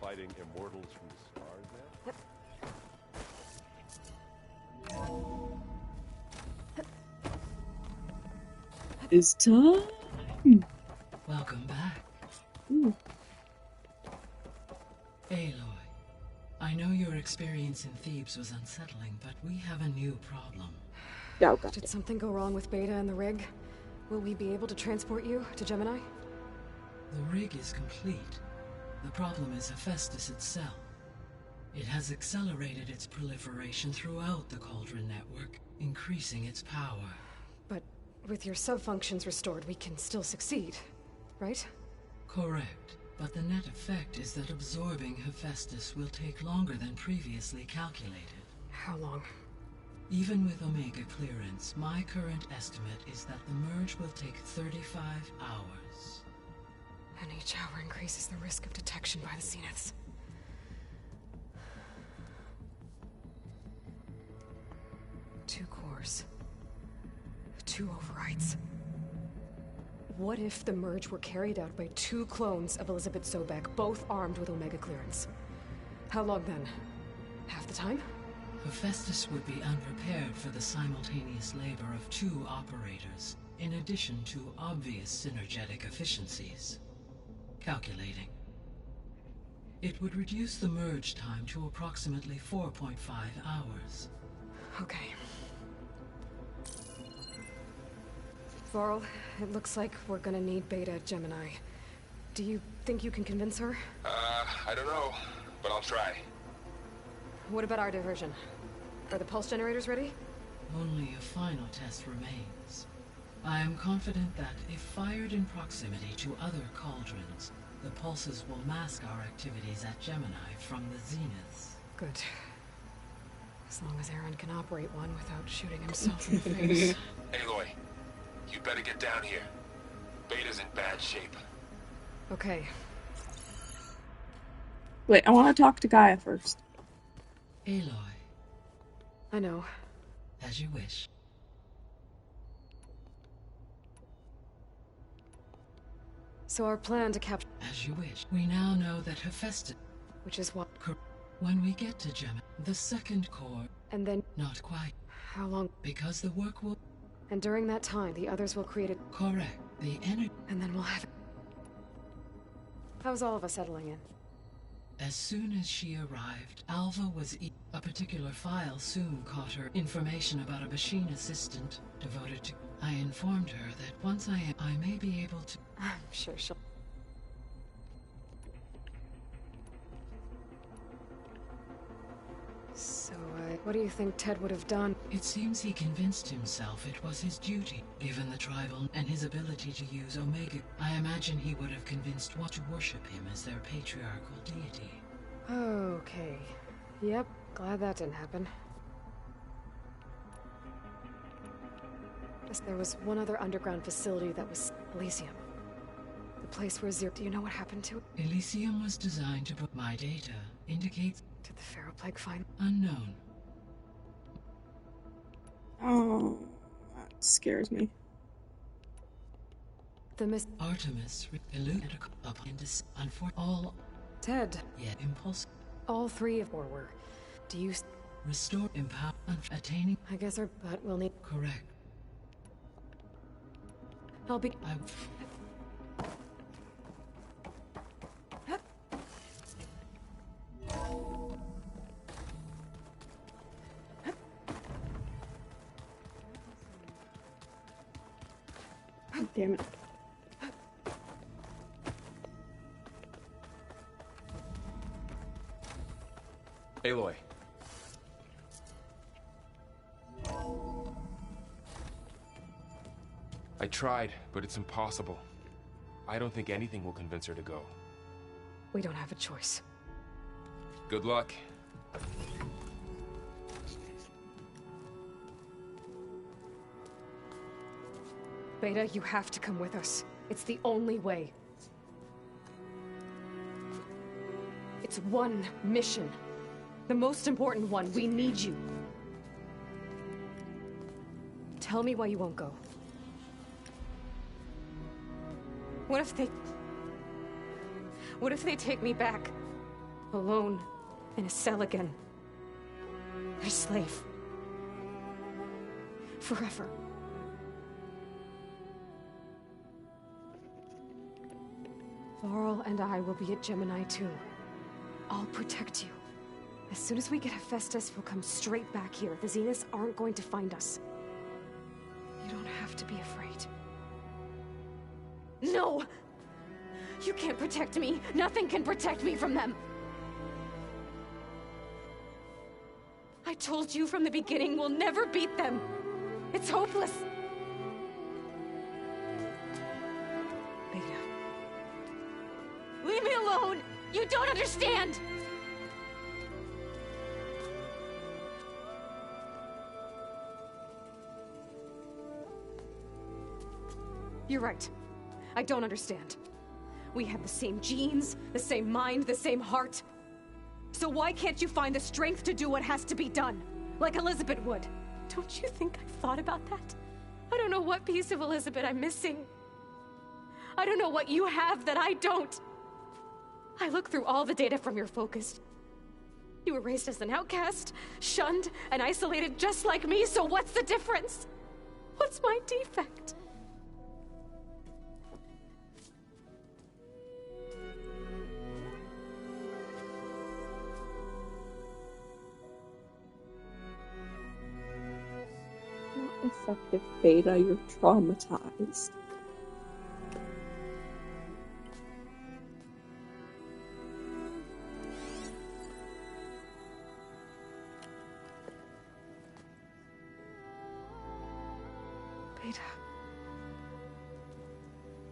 S17: Fighting immortals from the stars now?
S1: It's time!
S18: Welcome back.
S1: Ooh.
S18: Aloy, I know your experience in Thebes was unsettling, but we have a new problem.
S1: Yeah, okay.
S3: Did something go wrong with Beta and the rig? Will we be able to transport you to Gemini?
S18: The rig is complete. The problem is Hephaestus itself. It has accelerated its proliferation throughout the Cauldron network, increasing its power.
S3: But with your sub-functions restored, we can still succeed, right?
S18: Correct. But the net effect is that absorbing Hephaestus will take longer than previously calculated.
S3: How long?
S18: Even with Omega clearance, my current estimate is that the merge will take 35 hours.
S3: And each hour increases the risk of detection by the Zeniths. Two cores. Two overrides. What if the merge were carried out by two clones of Elizabeth Sobek, both armed with Omega clearance? How long then? Half the time?
S18: Hephaestus would be unprepared for the simultaneous labor of two operators, in addition to obvious synergetic efficiencies. Calculating. It would reduce the merge time to approximately 4.5 hours.
S3: Okay. Varl, it looks like we're gonna need Beta at Gemini. Do you think you can convince her?
S11: I don't know, but I'll try.
S3: What about our diversion? Are the pulse generators ready?
S18: Only a final test remains. I am confident that, if fired in proximity to other cauldrons, the pulses will mask our activities at Gemini from the Zeniths.
S3: Good. As long as Aaron can operate one without shooting himself in the face.
S11: Aloy, you better get down here. Beta's in bad shape.
S3: Okay.
S1: Wait, I want to talk to Gaia first.
S18: Aloy.
S3: I know.
S18: As you wish.
S3: So our plan to capture...
S18: As you wish. We now know that Hephaestus...
S3: Which is what?
S18: When we get to Gemini, the second core...
S3: And then...
S18: Not quite.
S3: How long?
S18: Because the work will...
S3: And during that time, the others will create a...
S18: Correct. The energy...
S3: And then we'll have... How's all of us settling in?
S18: As soon as she arrived, Alva was a particular file soon caught her information about a machine assistant devoted to... I informed her that once I may be able to...
S3: I'm sure she'll... So, what do you think Ted would have done?
S18: It seems he convinced himself it was his duty, given the tribal and his ability to use Omega. I imagine he would have convinced one to worship him as their patriarchal deity.
S3: Okay. Yep, glad that didn't happen. There was one other underground facility that was Elysium. The place where Zero... Do you know what happened to it?
S18: Elysium was designed to... My data indicates...
S3: Did the Pharaoh Plague find...
S18: Unknown.
S1: Oh, that scares me.
S3: The Miss...
S18: Artemis eluded upon this all...
S3: Dead.
S18: Yet impulse.
S3: All three of... Or were... Do you...
S18: Restore empower... Attaining...
S3: I guess our butt will need...
S18: Correct.
S3: I'll be...
S1: Damn it.
S11: Aloy. I tried, but it's impossible. I don't think anything will convince her to go.
S3: We don't have a choice.
S11: Good luck.
S3: Beta, you have to come with us. It's the only way. It's one mission. The most important one. We need you. Tell me why you won't go. What if they take me back? Alone. In a cell again. A slave. Forever. Varl and I will be at Gemini too. I'll protect you. As soon as we get Hephaestus, we'll come straight back here. The Zeniths aren't going to find us. You don't have to be afraid. No! You can't protect me. Nothing can protect me from them. I told you from the beginning we'll never beat them. It's hopeless. Beta. Leave me alone! You don't understand! You're right. I don't understand. We have the same genes, the same mind, the same heart. So why can't you find the strength to do what has to be done? Like Elizabeth would. Don't you think I've thought about that? I don't know what piece of Elizabeth I'm missing. I don't know what you have that I don't. I look through all the data from your focus. You were raised as an outcast, shunned, and isolated just like me, so what's the difference? What's my defect?
S1: Effective Beta, you're traumatized.
S3: Beta,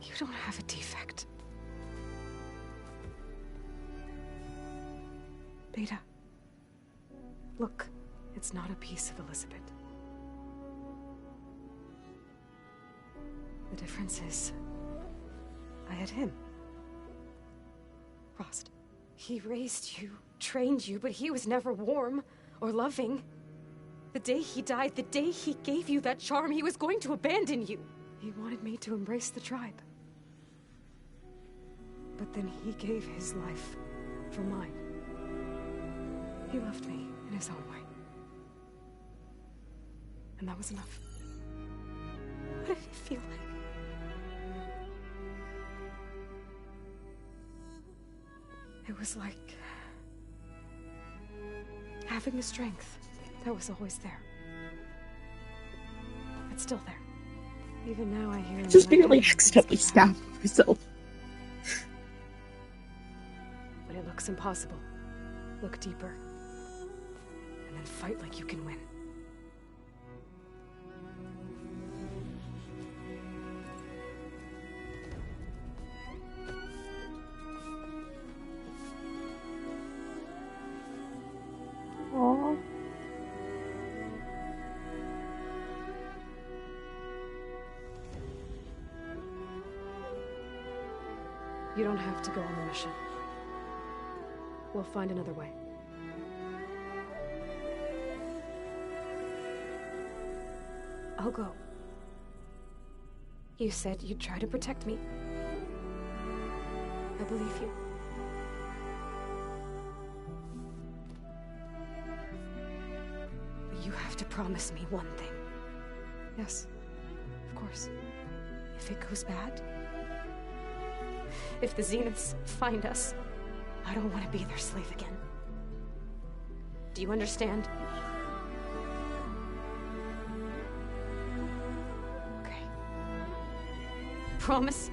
S3: you don't have a defect. Beta, look, it's not a piece of Elizabeth. The difference is, I had him. Frost. He raised you, trained you, but he was never warm or loving. The day he died, the day he gave you that charm, he was going to abandon you. He wanted me to embrace the tribe. But then he gave his life for mine. He loved me in his own way. And that was enough. What did it feel like? It was like having the strength that was always there. It's still there. Even now I hear...
S1: Just barely accidentally stabbed myself.
S3: When it looks impossible, look deeper. And then fight like you can win.
S1: Aww.
S3: You don't have to go on the mission. We'll find another way. I'll go. You said you'd try to protect me. I believe you. But you have to promise me one thing. Yes, of course. If it goes bad, if the Zeniths find us, I don't want to be their slave again. Do you understand? Okay. Promise?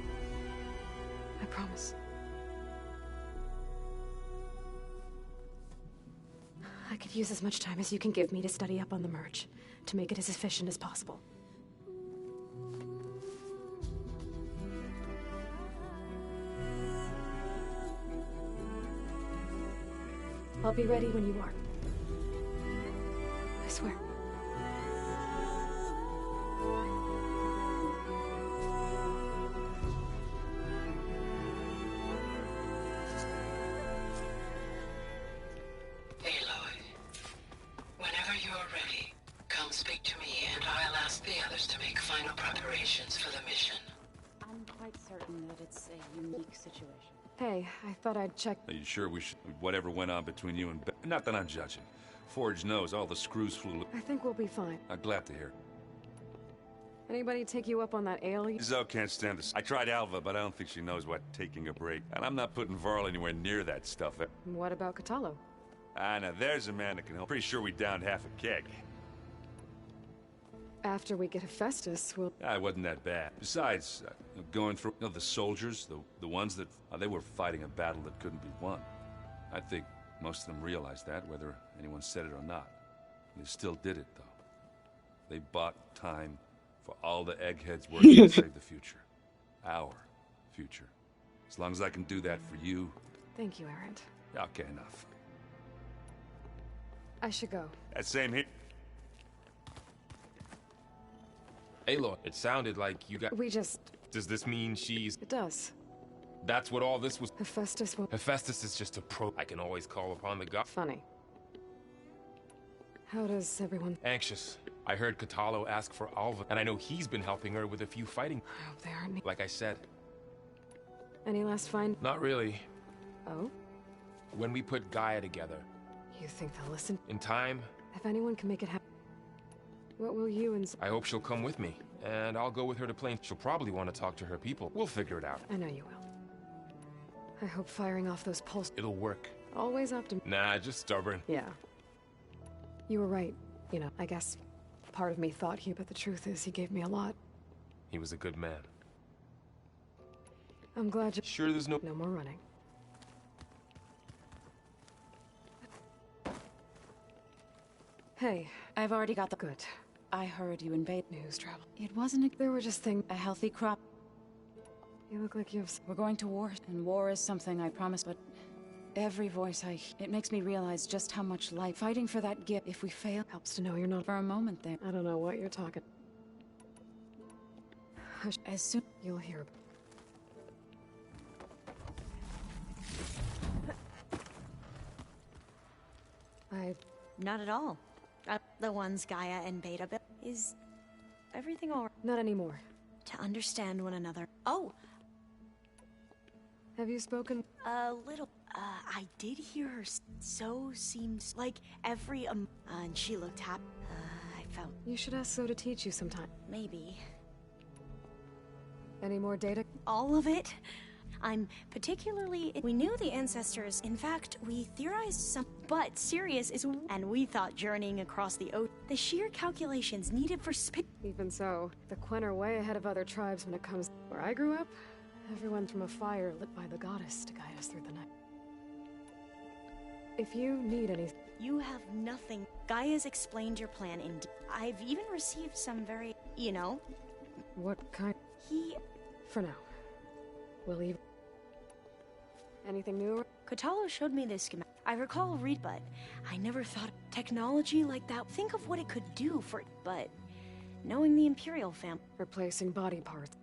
S3: I promise. I could use as much time as you can give me to study up on the merge, to make it as efficient as possible. I'll be ready when you are. I swear.
S18: Aloy, whenever you're ready, come speak to me and I'll ask the others to make final preparations for the mission.
S12: I'm quite certain that it's a unique situation.
S3: Hey, I thought I'd check.
S2: Are you sure we should... Whatever went on between you and Not that I'm judging. Forge knows all the screws flew...
S3: I think we'll be fine.
S2: I'm glad to hear.
S3: Anybody take you up on that ale?
S2: Zoe can't stand this. I tried Alva, but I don't think she knows what taking a break. And I'm not putting Varl anywhere near that stuff.
S3: What about Kotallo?
S2: Ah, now there's a man that can help. Pretty sure we downed half a keg.
S3: After we get Hephaestus, we'll...
S2: Ah, it wasn't that bad. Besides, going through the soldiers, the ones that... they were fighting a battle that couldn't be won. I think most of them realized that, whether anyone said it or not. They still did it, though. They bought time for all the eggheads working to save the future. Our future. As long as I can do that for you...
S3: Thank you, Erend.
S2: Okay, enough.
S3: I should go.
S2: That same here...
S11: Aloy, it sounded like you got...
S3: We just...
S11: Does this mean she's...
S3: It does.
S11: That's what all this was...
S3: Hephaestus will...
S11: Hephaestus is just a pro... I can always call upon the god...
S3: Funny. How does everyone...
S11: Anxious. I heard Kotallo ask for Alva, and I know he's been helping her with a few fighting...
S3: I hope they aren't...
S11: Like I said.
S3: Any last find...
S11: Not really.
S3: Oh?
S11: When we put Gaia together...
S3: You think they'll listen?
S11: In time...
S3: If anyone can make it happen... What will you and...
S11: I hope she'll come with me, and I'll go with her to Plain. She'll probably want to talk to her people. We'll figure it out.
S3: I know you will. I hope firing off those pulse...
S11: It'll work.
S3: Always optimistic.
S11: Nah, just stubborn.
S3: Yeah. You were right. You know, I guess part of me thought he, but the truth is he gave me a lot.
S11: He was a good man.
S3: I'm glad you...
S11: Sure there's no...
S3: No more running. Hey.
S12: I've already got the...
S3: Good.
S12: I heard you invade...
S3: News travel.
S12: It wasn't a...
S3: There were just things...
S12: A healthy crop.
S3: You look like you have...
S12: We're going to war, and war is something I promised, but... Every voice it makes me realize just how much life... Fighting for that gift, if we fail...
S3: Helps to know you're not...
S12: For a moment there.
S3: I don't know what you're talking...
S12: Hush. As soon...
S3: You'll hear...
S5: Not at all. The ones Gaia and Beta built. Is everything all right?
S3: Not anymore.
S5: To understand one another. Oh!
S3: Have you spoken?
S5: A little. I did hear her so seems like every and she looked happy. I felt...
S3: You should ask So to teach you sometime.
S5: Maybe.
S3: Any more data?
S5: All of it? I'm particularly... We knew the ancestors. In fact, we theorized some... But Sirius is... And we thought journeying across the ocean... The sheer calculations needed for space...
S3: Even so, the Quen are way ahead of other tribes when it comes... Where I grew up, everyone's from a fire lit by the goddess to guide us through the night. If you need any...
S5: You have nothing. Gaia's explained your plan in... I've even received some very... You know?
S3: What kind?
S5: He...
S3: For now. We'll leave... Anything new?
S5: Kotallo showed me this schematic. I recall but I never thought technology like that. Think of what it could do for... But knowing the Imperial family...
S3: Replacing body parts.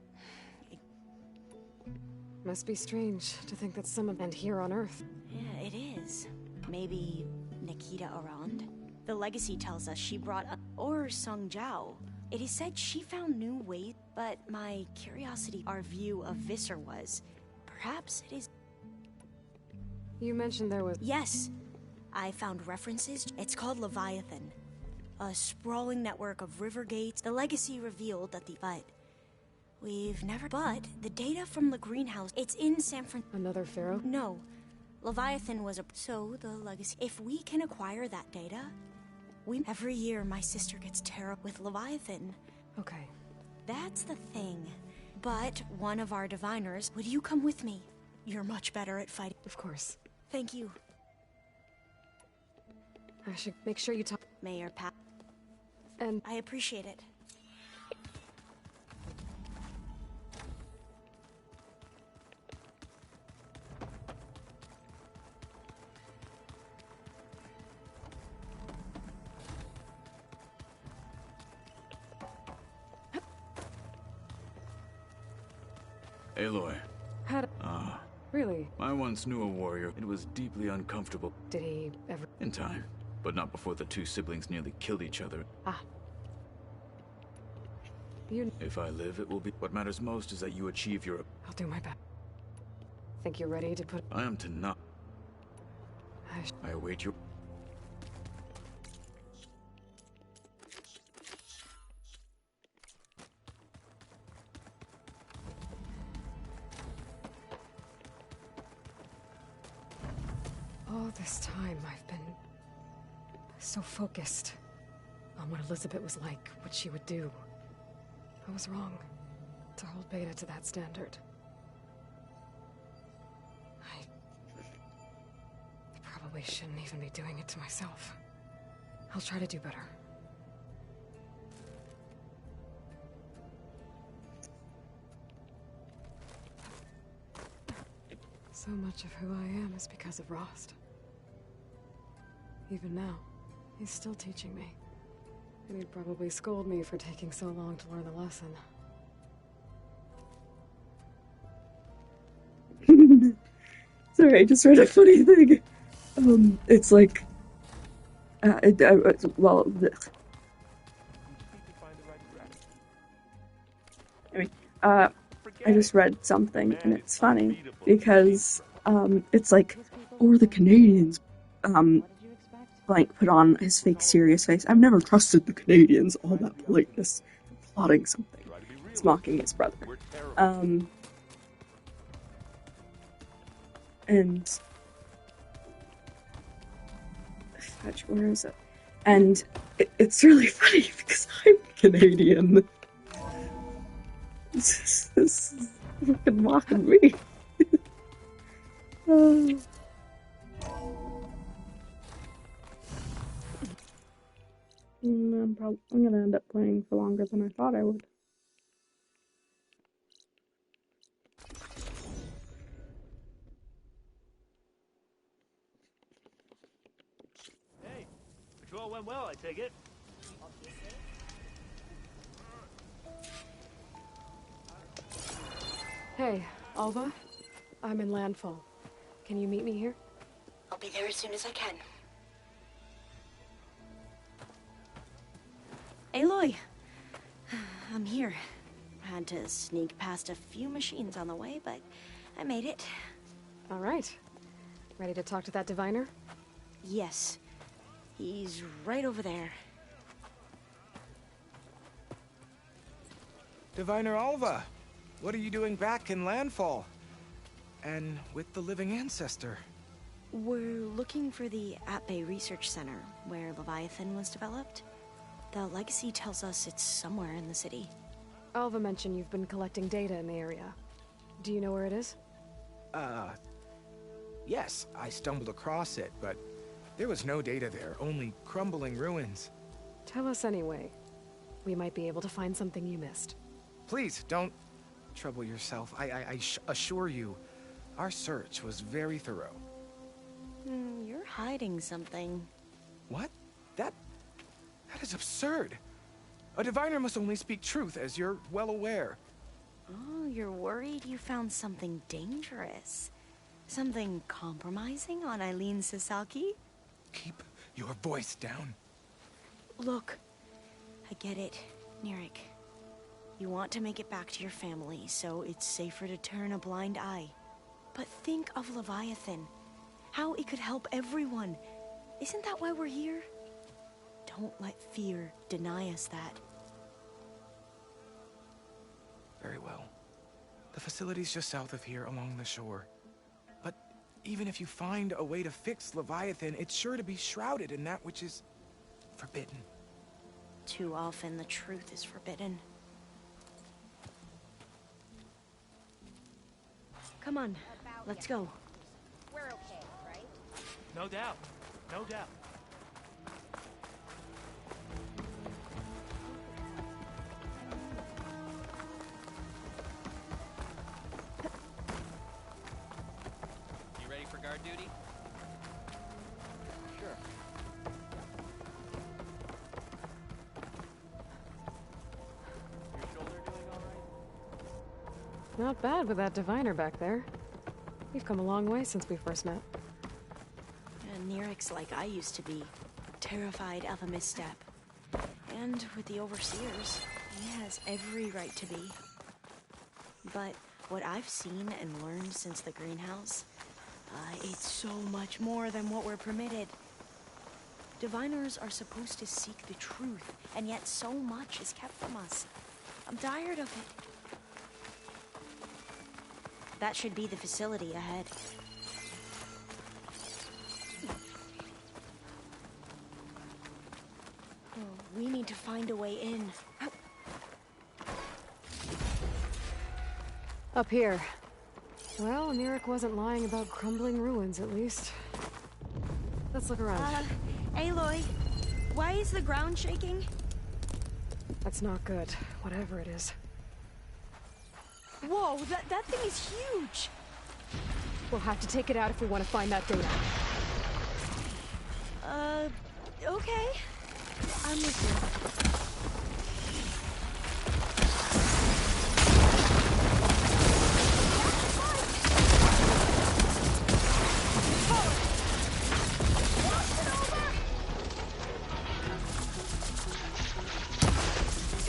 S3: Must be strange to think that some of and here on Earth.
S5: Yeah, it is. Maybe Nikita Arand? The legacy tells us she brought or Sung Jiao. It is said she found new ways, but my curiosity, our view of Visser was, perhaps it is...
S3: You mentioned there was...
S5: Yes, I found references. It's called Leviathan. A sprawling network of river gates. The legacy revealed that but we've never... But the data from the greenhouse, it's in San Francisco.
S3: Another pharaoh?
S5: No. Leviathan was a... So, the legacy... If we can acquire that data, every year my sister gets terrible with Leviathan.
S3: Okay.
S5: That's the thing. But one of our diviners... Would you come with me? You're much better at fighting.
S3: Of course.
S5: Thank you.
S3: I should make sure you talk...
S5: Mayor Pat.
S3: And...
S5: I appreciate it.
S13: Aloy.
S3: Really?
S13: I once knew a warrior. It was deeply uncomfortable.
S3: Did he ever...
S13: In time, but not before the two siblings nearly killed each other.
S3: Ah. You...
S13: If I live, it will be... What matters most is that you achieve your...
S3: I'll do my best. Think you're ready to put...
S13: I am to not... I await your...
S3: All this time, I've been so focused on what Elizabeth was like, what she would do. I was wrong to hold Beta to that standard. I probably shouldn't even be doing it to myself. I'll try to do better. So much of who I am is because of Rost. Even now, he's still teaching me. And he'd probably scold me for taking so long to learn the lesson.
S1: Sorry, I just read a funny thing. It's like... well... Anyway, I just read something, and it's funny, because, it's like, or the Canadians, like, put on his fake serious face. I've never trusted the Canadians, all that politeness, plotting something. He's mocking his brother. And... Fudge, where is it? And it's really funny, because I'm Canadian. This is fucking mocking me. I'm gonna end up playing for longer than I thought I would.
S4: Hey, patrol went well, I take it.
S3: Hey, Alva? I'm in Landfall. Can you meet me here?
S8: I'll be there as soon as I can.
S5: Aloy! I'm here. Had to sneak past a few machines on the way, but I made it.
S3: All right. Ready to talk to that diviner?
S5: Yes. He's right over there.
S19: Diviner Alva! What are you doing back in Landfall? And with the living ancestor?
S5: We're looking for the At-Bay Research Center, where Leviathan was developed. The legacy tells us it's somewhere in the city.
S3: Alva mentioned you've been collecting data in the area. Do you know where it is?
S19: Yes, I stumbled across it, but there was no data there, only crumbling ruins.
S3: Tell us anyway. We might be able to find something you missed.
S19: Please, don't trouble yourself. I assure you, our search was very thorough.
S5: You're hiding something.
S19: What? That is absurd. A diviner must only speak truth, as you're well aware.
S5: Oh, you're worried you found something dangerous. Something compromising on Eileen Sasaki?
S19: Keep your voice down.
S5: Look, I get it, Nirik. You want to make it back to your family, so it's safer to turn a blind eye. But think of Leviathan. How it could help everyone. Isn't that why we're here? Don't let fear deny us that.
S19: Very well. The facility's just south of here, along the shore. But even if you find a way to fix Leviathan, it's sure to be shrouded in that which is forbidden.
S5: Too often the truth is forbidden. Come on, let's go.
S8: We're okay, right?
S4: No doubt. No doubt.
S20: You ready for guard duty?
S4: Sure. Your shoulder doing all right?
S3: Not bad with that diviner back there. We've come a long way since we first met.
S5: Nirik's like I used to be, terrified of a misstep. And with the Overseers, he has every right to be. But what I've seen and learned since the greenhouse, it's so much more than what we're permitted. Diviners are supposed to seek the truth, and yet so much is kept from us. I'm tired of it. That should be the facility ahead. We need to find a way in.
S3: Up here. Well, Nirik wasn't lying about crumbling ruins, at least. Let's look around.
S5: Aloy, why is the ground shaking?
S3: That's not good, whatever it is.
S5: Whoa, that thing is huge!
S3: We'll have to take it out if we want to find that data.
S5: Okay. I'm with you.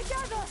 S3: Together!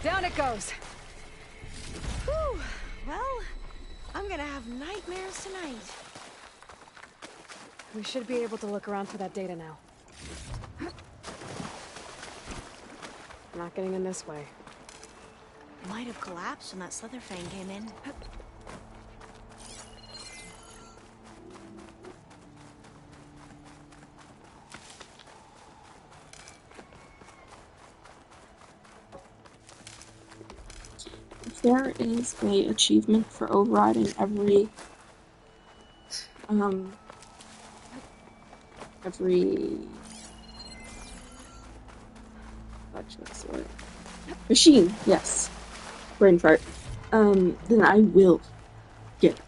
S3: Down it goes.
S5: Whew. Well, I'm gonna have nightmares tonight.
S3: We should be able to look around for that data now. Not getting in this way.
S5: Might have collapsed when that Slitherfang came in.
S1: There is a achievement for overriding every machine, yes. Brain fart. Then I will get it.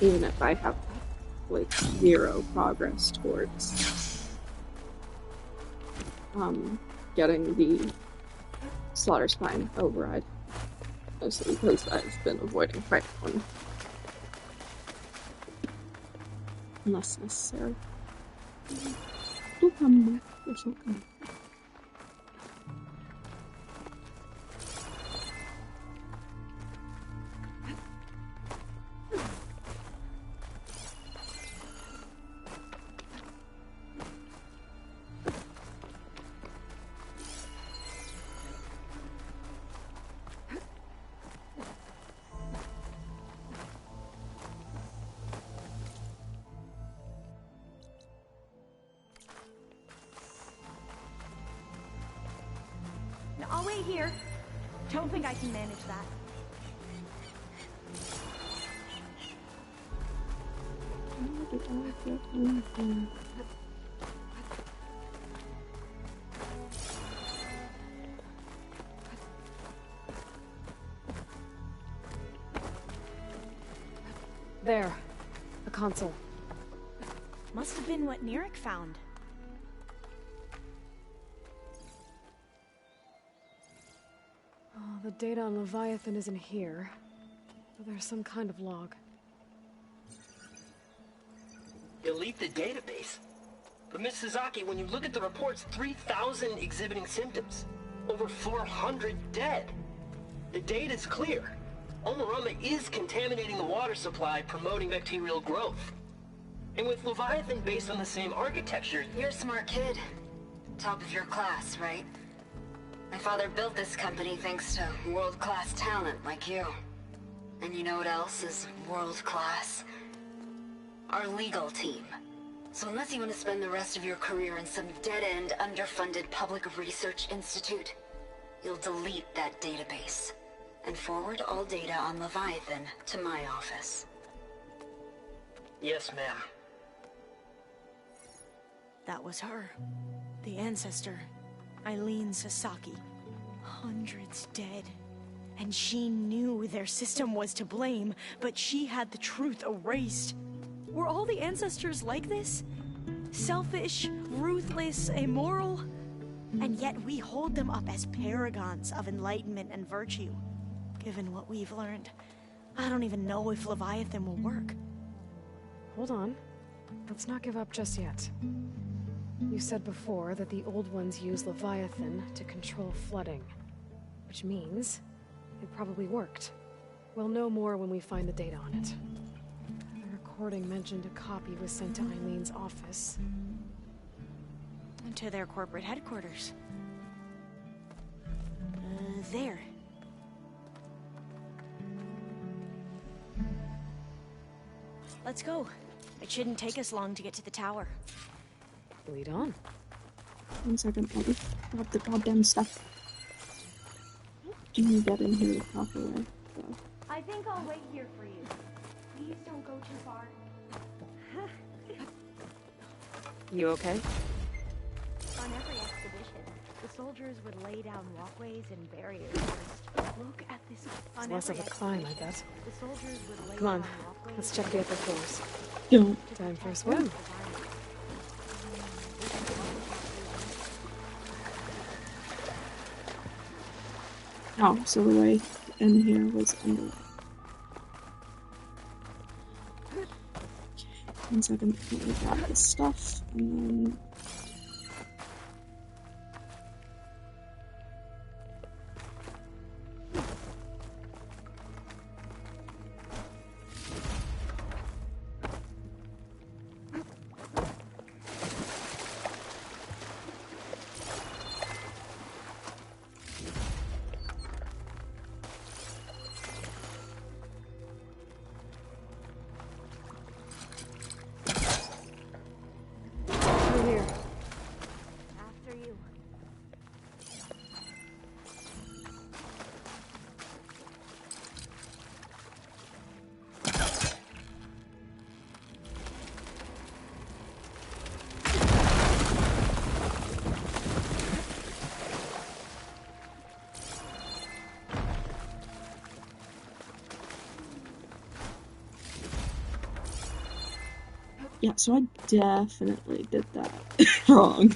S1: Even if I have like 0 progress towards getting the Slaughter Spine override. Mostly because I've been avoiding fighting one. Unless necessary. Don't come back. There's no coming back.
S5: I'll wait here. Don't think I can manage that.
S3: There. The console.
S5: Must have been what Neric found.
S3: Oh, the data on Leviathan isn't here. But there's some kind of log.
S21: Delete the database. But Miss Sasaki, when you look at the reports, 3,000 exhibiting symptoms. Over 400 dead. The data's clear. Omarama is contaminating the water supply, promoting bacterial growth. And with Leviathan based on the same architecture...
S8: You're a smart kid. Top of your class, right? My father built this company thanks to world-class talent like you. And you know what else is world-class? Our legal team. So unless you want to spend the rest of your career in some dead-end, underfunded public research institute, you'll delete that database and forward all data on Leviathan to my office.
S21: Yes, ma'am.
S5: That was her. The ancestor. Eileen Sasaki. Hundreds dead. And she knew their system was to blame, but she had the truth erased. Were all the ancestors like this? Selfish, ruthless, immoral? And yet we hold them up as paragons of enlightenment and virtue. Given what we've learned, I don't even know if Leviathan will work.
S3: Hold on. Let's not give up just yet. You said before that the Old Ones use Leviathan to control flooding. Which means it probably worked. We'll know more when we find the data on it. The recording mentioned a copy was sent to Eileen's office.
S5: And to their corporate headquarters. There. Let's go. It shouldn't take us long to get to the tower.
S3: Lead on.
S1: 1 second, I'll just grab the goddamn stuff. Do you get in here the proper way? So.
S5: I think I'll wait here for you. Please don't go too far.
S3: You okay?
S5: On every expedition, the soldiers would lay down walkways and barriers first. Look at this.
S3: It's less of a climb, I bet.
S5: The soldiers would lay
S3: Come on,
S5: down walkways.
S3: let's check the upper floors.
S1: Don't.
S3: Time for a swim.
S1: Oh, so the way in here was under. 1 second, let me grab this stuff, and then... Yeah, so I definitely did that wrong.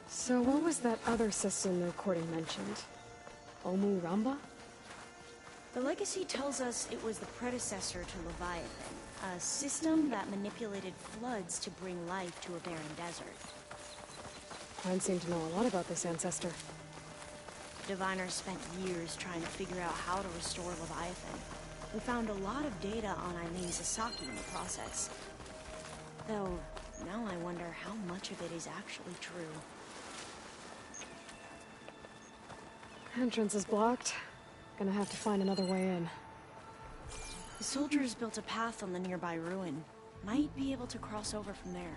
S3: So what was that other system the recording mentioned? Omu Ramba?
S5: The legacy tells us it was the predecessor to Leviathan, a system that manipulated floods to bring life to a barren desert.
S3: Klein seemed to know a lot about this ancestor.
S5: Diviners spent years trying to figure out how to restore Leviathan. We found a lot of data on Eileen Sasaki in the process. Though, now I wonder how much of it is actually true.
S3: Entrance is blocked. Gonna have to find another way in.
S5: The soldiers built a path on the nearby ruin. Might be able to cross over from there.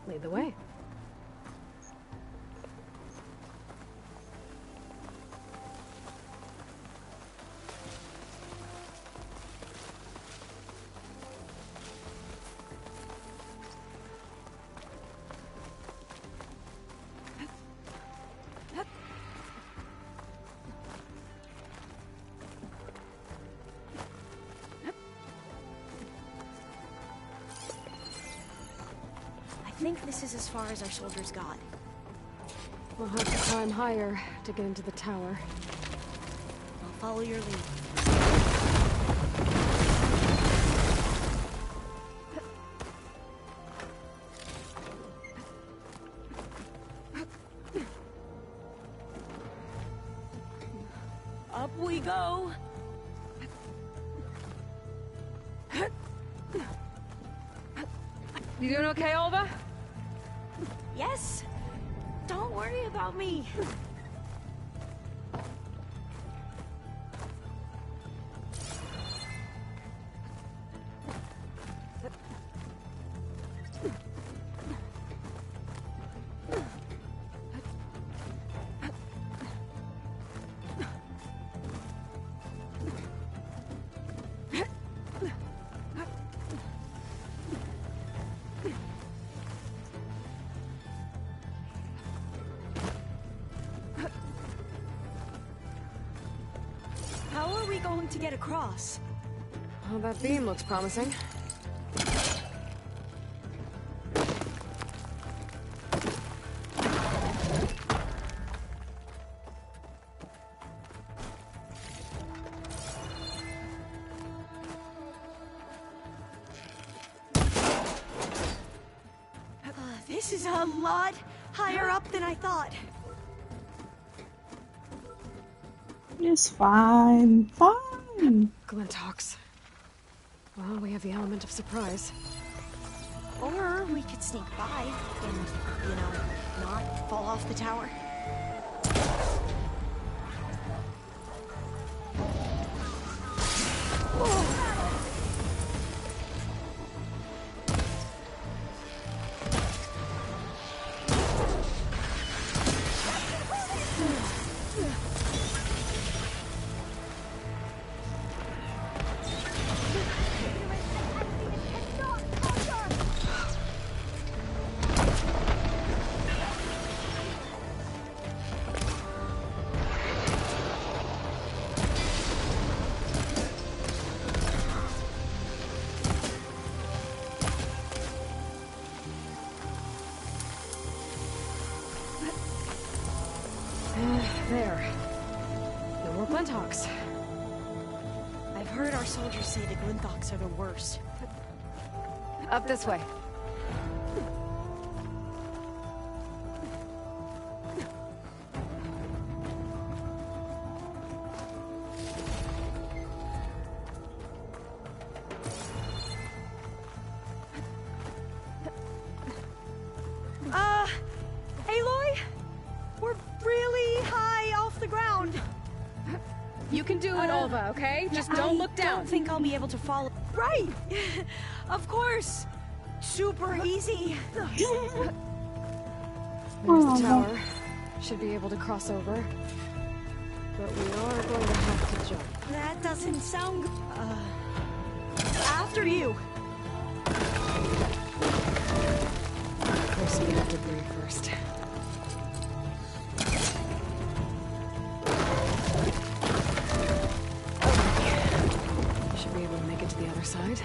S3: Lead the way.
S5: I think this is as far as our soldiers got.
S3: We'll have to climb higher to get into the tower.
S5: I'll follow your lead. Up we go!
S3: You doing okay, Olva?
S5: Yes! Don't worry about me! to get across?
S3: Well, that beam looks promising.
S5: This is a lot higher up than I thought.
S1: It's fine. Fine.
S3: Glintox. Well, we have the element of surprise.
S5: Or we could sneak by and, you know, not fall off the tower.
S3: There. No more Glintox.
S5: I've heard our soldiers say the Glintox are the worst.
S3: Up this way.
S5: Aloy? We're really high off the ground.
S3: You can do it, Olva, okay? Just don't look down.
S5: I don't think I'll be able to follow. Right! Of course! Super easy.
S3: There's the tower. Should be able to cross over. But we are going to have to jump.
S5: That doesn't sound... after you.
S3: Of course, we have to breathe first. Should be able to make it to the other side.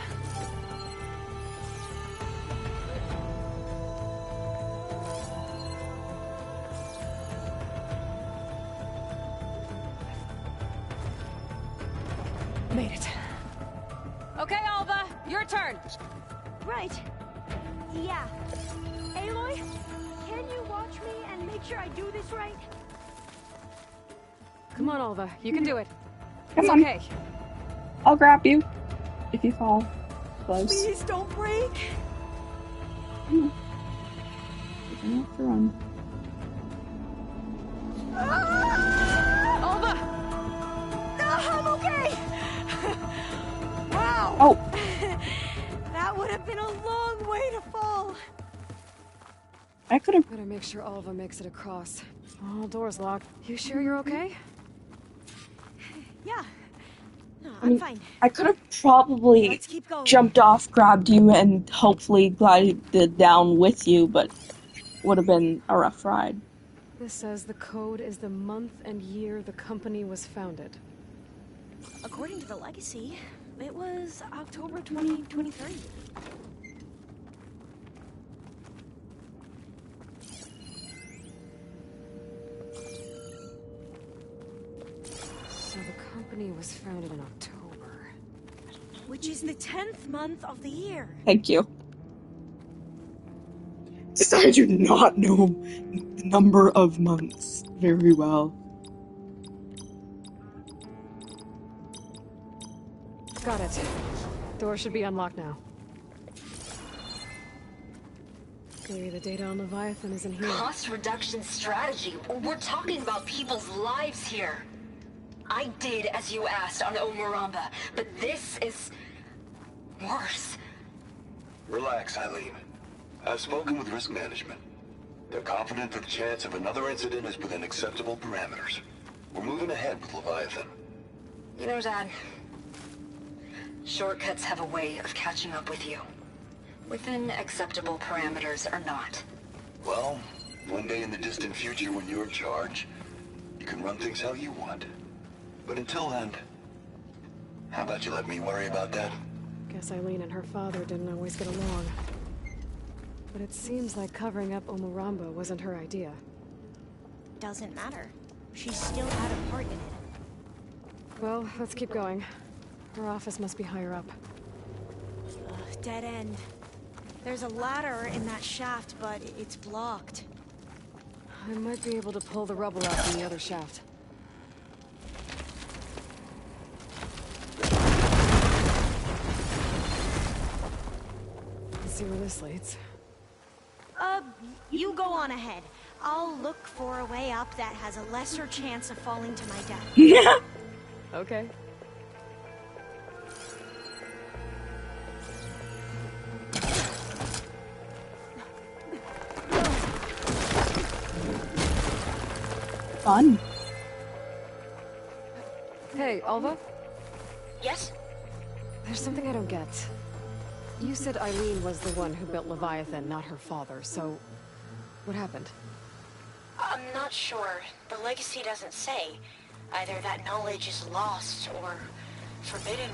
S3: Made it. Okay, Alva, your turn.
S5: Right. Yeah. Aloy, can you watch me and make sure I do this right?
S3: Come on, Alva, you can do it.
S1: Come
S3: It's
S1: on.
S3: okay.
S1: I'll grab you if you fall close.
S5: Please don't break.
S1: You're gonna have to run.
S3: Alva!
S5: I'm okay. Wow.
S1: Oh.
S5: That would have been a long way to fall.
S1: I could have.
S3: Better make sure Alva makes it across. Oh, door's locked. You sure you're okay?
S5: Yeah. No,
S1: I mean,
S5: I'm fine.
S1: I could have probably
S5: Let's keep going.
S1: jumped off, grabbed you, and hopefully glided down with you, but would have been a rough ride.
S3: This says the code is the month and year the company was founded.
S5: According to the legacy, it was October 2023.
S3: So the company was founded in October.
S5: Which is the 10th month of the year.
S1: Thank you. I do not know the number of months very well.
S3: Got it. Door should be unlocked now. Maybe the data on Leviathan is in here.
S8: Cost reduction strategy. We're talking about people's lives here. I did as you asked on Omuramba, but this is worse.
S9: Relax, Eileen. I've spoken with risk management. They're confident that the chance of another incident is within acceptable parameters. We're moving ahead with Leviathan.
S8: You know, Dad, shortcuts have a way of catching up with you. Within acceptable parameters or not.
S9: Well, one day in the distant future when you're in charge, you can run things how you want. But until then, How about you let me worry about that?
S3: Guess Eileen and her father didn't always get along. But it seems like covering up Omuramba wasn't her idea.
S5: Doesn't matter. She still had a part in it.
S3: Well, let's keep going. Her office must be higher up.
S5: Dead end. There's a ladder in that shaft, but it's blocked.
S3: I might be able to pull the rubble out from the other shaft. Let's see where this leads.
S5: You go on ahead. I'll look for a way up that has a lesser chance of falling to my death.
S3: Yeah. Okay.
S1: Fun.
S3: Hey, Alva?
S8: Yes?
S3: There's something I don't get. You said Eileen was the one who built Leviathan, not her father, so... what happened?
S8: I'm not sure. The legacy doesn't say. Either that knowledge is lost or forbidden.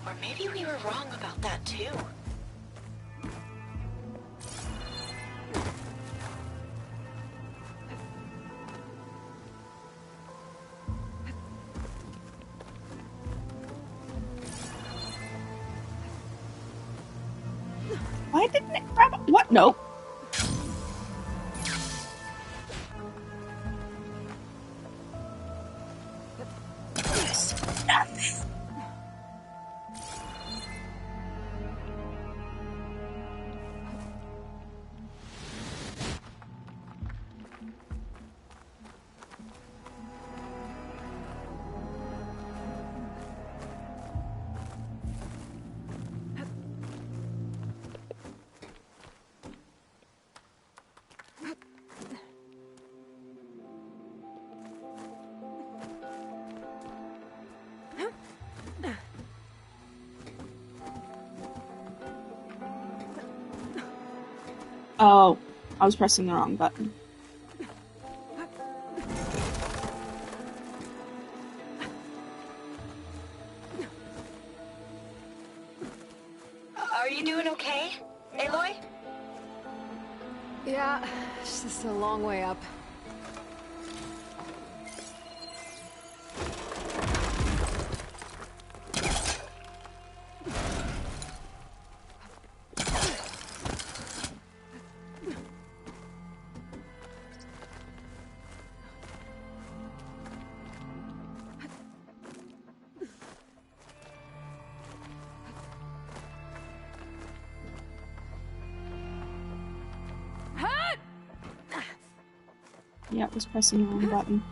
S8: Or maybe we were wrong about that too.
S1: Why didn't it grab it? What? Nope. Oh, I was pressing the wrong button.
S8: Are you doing okay, Aloy?
S3: Yeah, it's just a long way up.
S1: Yeah, it was pressing the wrong button.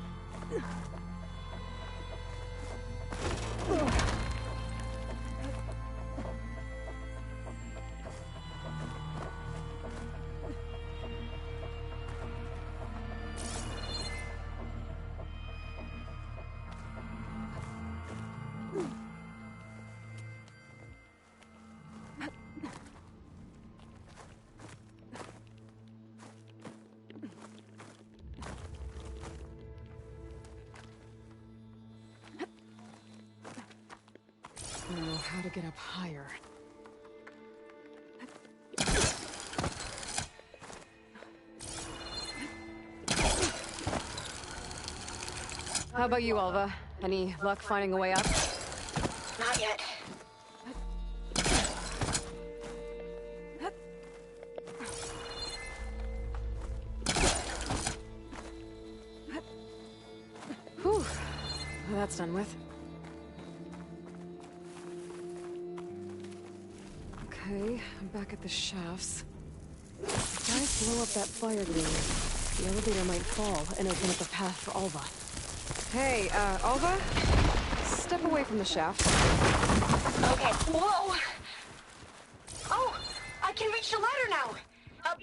S3: Know how to get up higher. How about you, Alva? Any luck finding a way up?
S8: Not yet.
S3: Whew. Well, that's done with. Okay, I'm back at the shafts. If guys blow up that fire green, the elevator might fall and open up a path for Alva. Hey, Alva? Step away from the shaft.
S8: Okay. Whoa! Oh! I can reach the ladder now!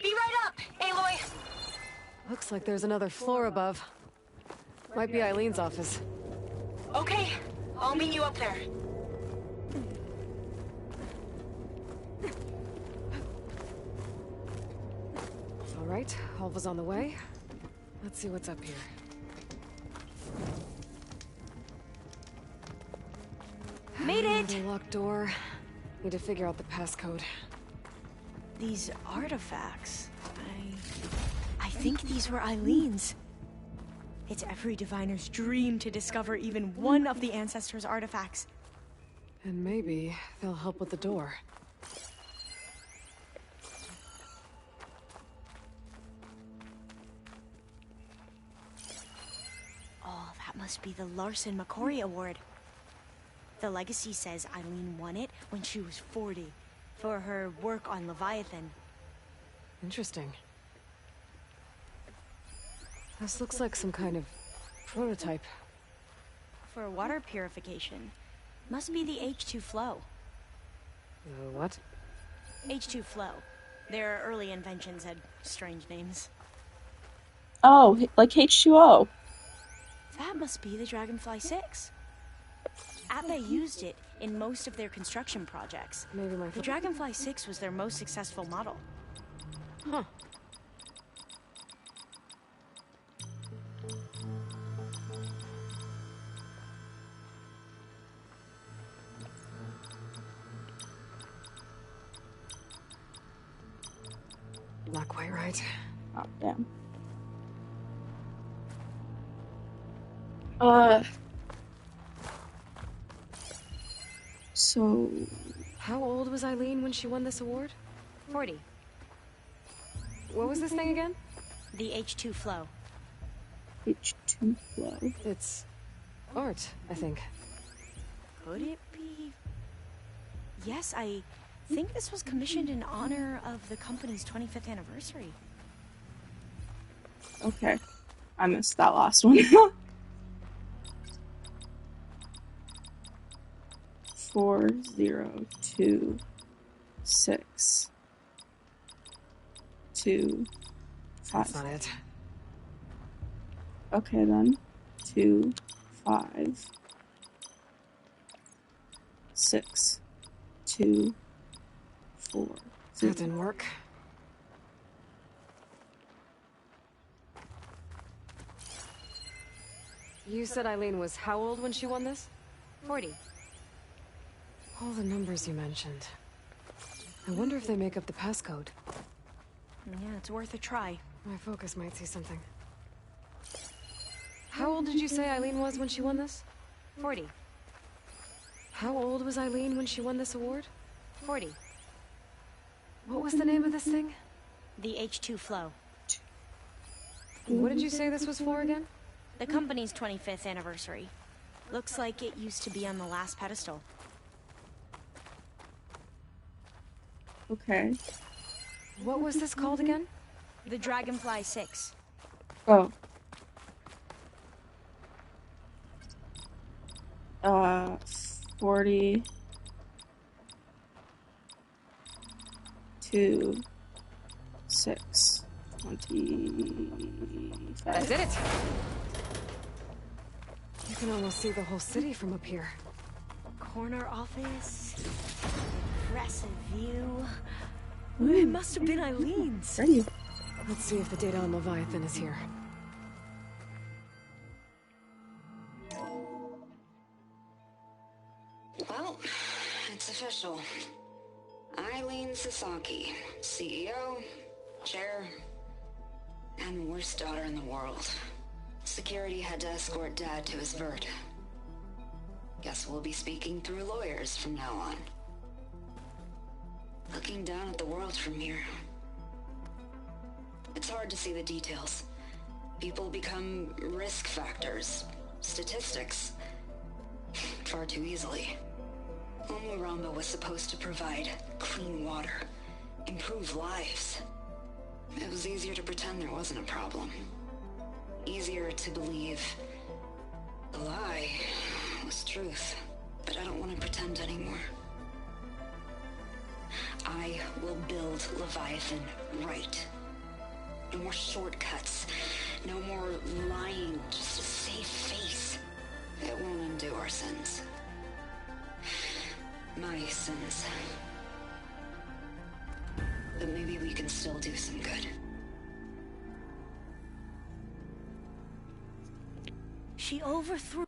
S8: Be right up, Aloy!
S3: Looks like there's another floor above. Might be Eileen's office.
S8: Okay, I'll meet you up there.
S3: All right, Alva's on the way. Let's see what's up here.
S5: Made it!
S3: The locked door. Need to figure out the passcode.
S5: These artifacts... I think these were Eileen's. It's every diviner's dream to discover even one of the Ancestors' artifacts.
S3: And maybe they'll help with the door.
S5: Oh, that must be the Larson McCory Award. The legacy says Eileen won it when she was 40 for her work on Leviathan.
S3: Interesting. This looks like some kind of prototype.
S5: For water purification. Must be the H2 flow.
S3: The what?
S5: H2 flow. Their early inventions had strange names.
S1: Oh, like H2O.
S5: That must be the Dragonfly 6. Ape used it in most of their construction projects.
S3: Maybe my
S5: The Dragonfly 6 was their most successful model.
S3: Huh. Not quite right.
S1: Oh, damn. So...
S3: How old was Eileen when she won this award?
S5: 40.
S3: What was this thing again?
S5: The H2 flow.
S1: H2 flow.
S3: It's art, I think.
S5: Could it be? Yes, I think this was commissioned in honor of the company's 25th anniversary.
S1: Okay. I missed that last one. 4026 2 5.
S3: That's not it.
S1: Okay then. 2 5 6 2 4.
S3: That didn't work. You said Eileen was how old when she won this?
S5: 40.
S3: All the numbers you mentioned. I wonder if they make up the passcode.
S5: Yeah, it's worth a try.
S3: My focus might see something. How old did you say Eileen was when she won this?
S5: 40.
S3: How old was Eileen when she won this award?
S5: 40.
S3: What was the name of this thing?
S5: The H2 flow.
S3: What did you say this was for again?
S5: The company's 25th anniversary. Looks like it used to be on the last pedestal.
S1: Okay.
S3: What was this called again?
S5: The Dragonfly 6.
S1: Oh. 40 2 6 25.
S3: That's it! You can almost see the whole city from up here.
S5: Corner office. Impressive view. It must have been Eileen's.
S1: Ready.
S3: Let's see if the data on Leviathan is here.
S10: Well, it's official. Eileen Sasaki, CEO, chair, and worst daughter in the world. Security had to escort Dad to his vert. Guess we'll be speaking through lawyers from now on. Looking down at the world from here. It's hard to see the details. People become risk factors, statistics, far too easily. Omuramba was supposed to provide clean water, improve lives. It was easier to pretend there wasn't a problem. Easier to believe the lie was truth. But I don't want to pretend anymore. I will build Leviathan right. No more shortcuts. No more lying. Just a safe face. It won't undo our sins. My sins. But maybe we can still do some good.
S5: She overthrew...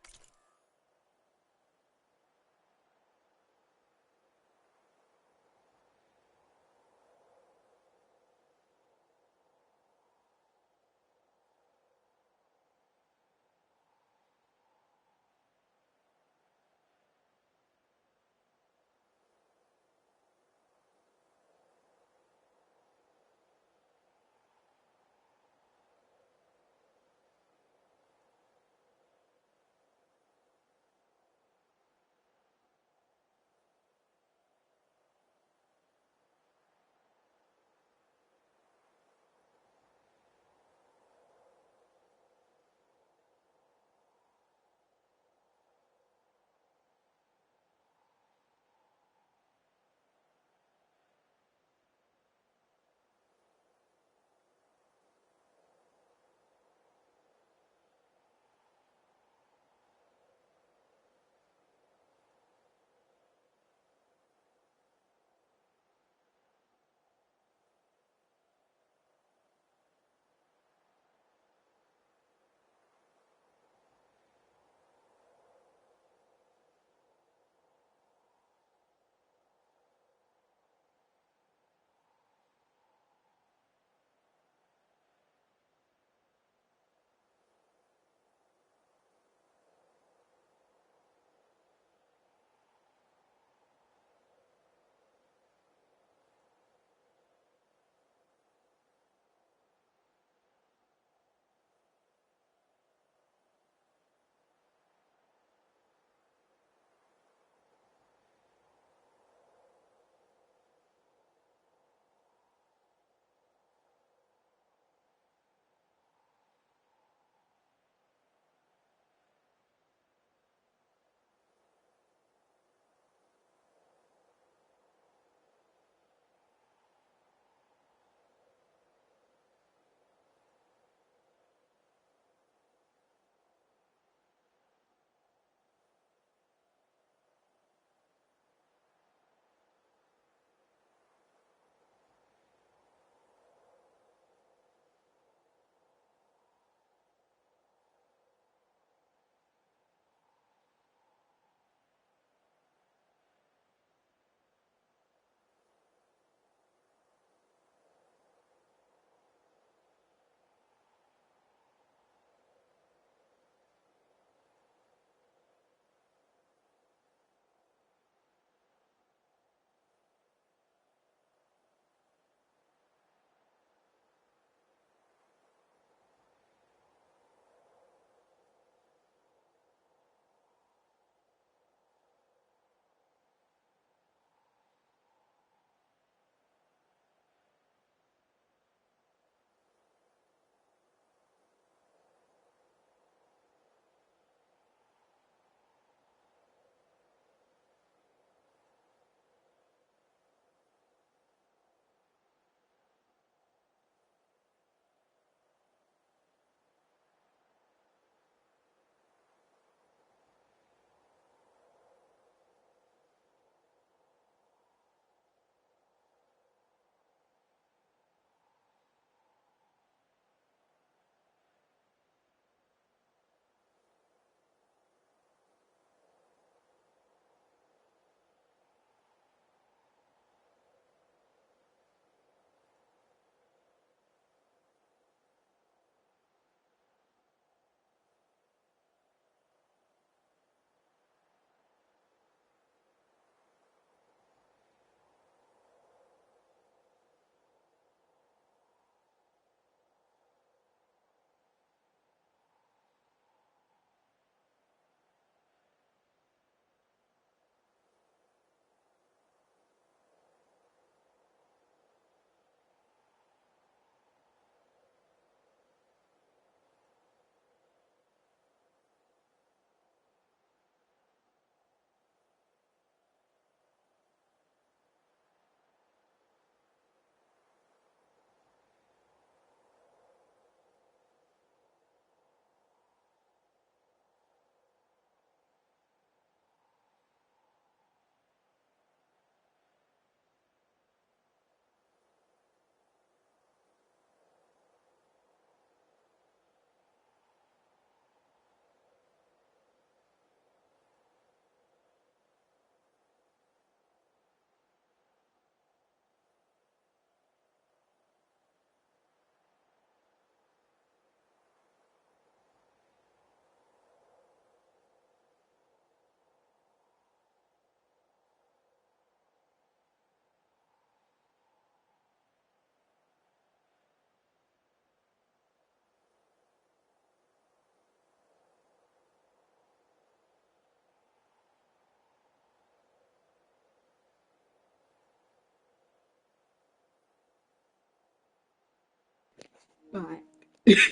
S1: Bye.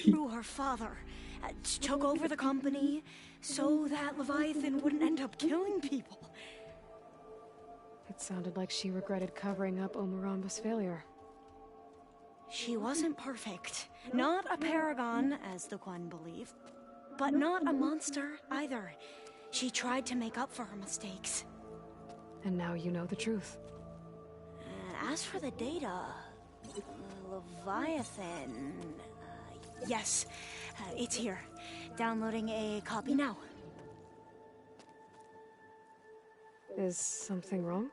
S5: Through her father, took over the company so that Leviathan wouldn't end up killing people.
S3: It sounded like she regretted covering up Omoramba's failure.
S5: She wasn't perfect. Not a paragon, as the Quan believed, but not a monster either. She tried to make up for her mistakes.
S3: And now you know the truth.
S5: As for the data, Leviathan... yes, it's here. Downloading a copy now.
S3: Is something wrong?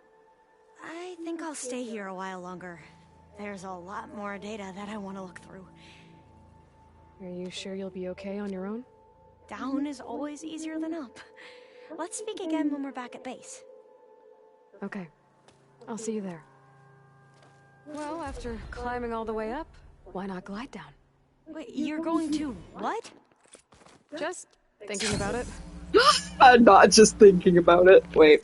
S5: I think I'll stay here a while longer. There's a lot more data that I want to look through.
S3: Are you sure you'll be okay on your own?
S5: Down is always easier than up. Let's speak again when we're back at base.
S3: Okay. I'll see you there. Well, after climbing all the way up, why not glide down?
S5: Wait, you're going to what?
S3: Just thinking about it.
S1: I'm not just thinking about it. Wait.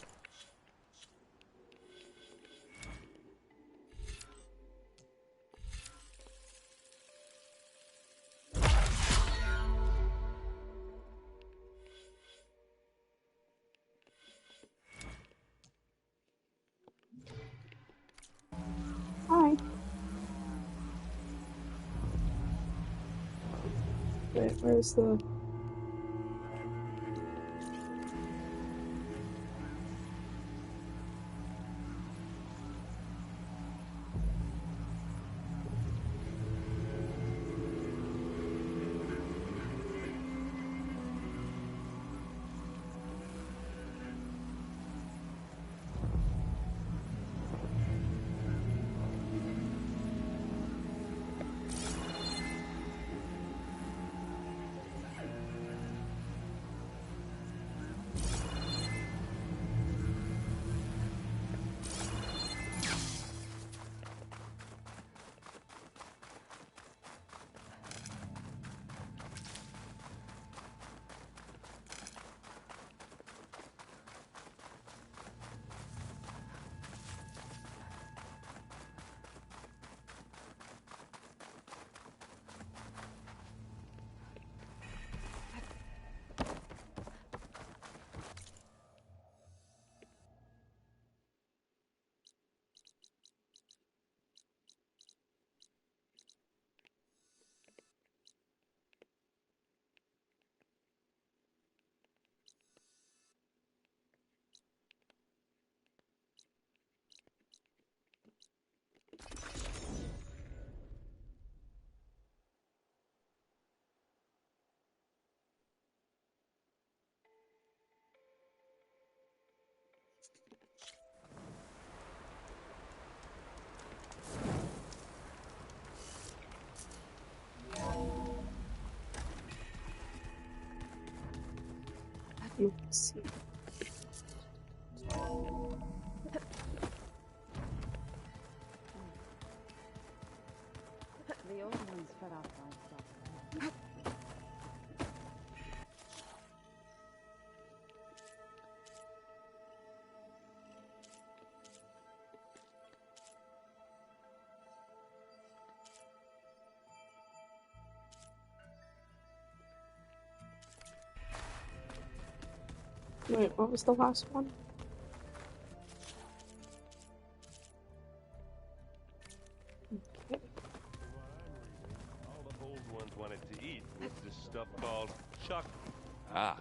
S1: Hi. Wait, where's the... Let's see.
S12: The old one's fed off by stuff.
S1: Wait, what was the last one? Okay.
S17: All the old ones wanted to eat was this stuff called chocolate.
S2: Ah.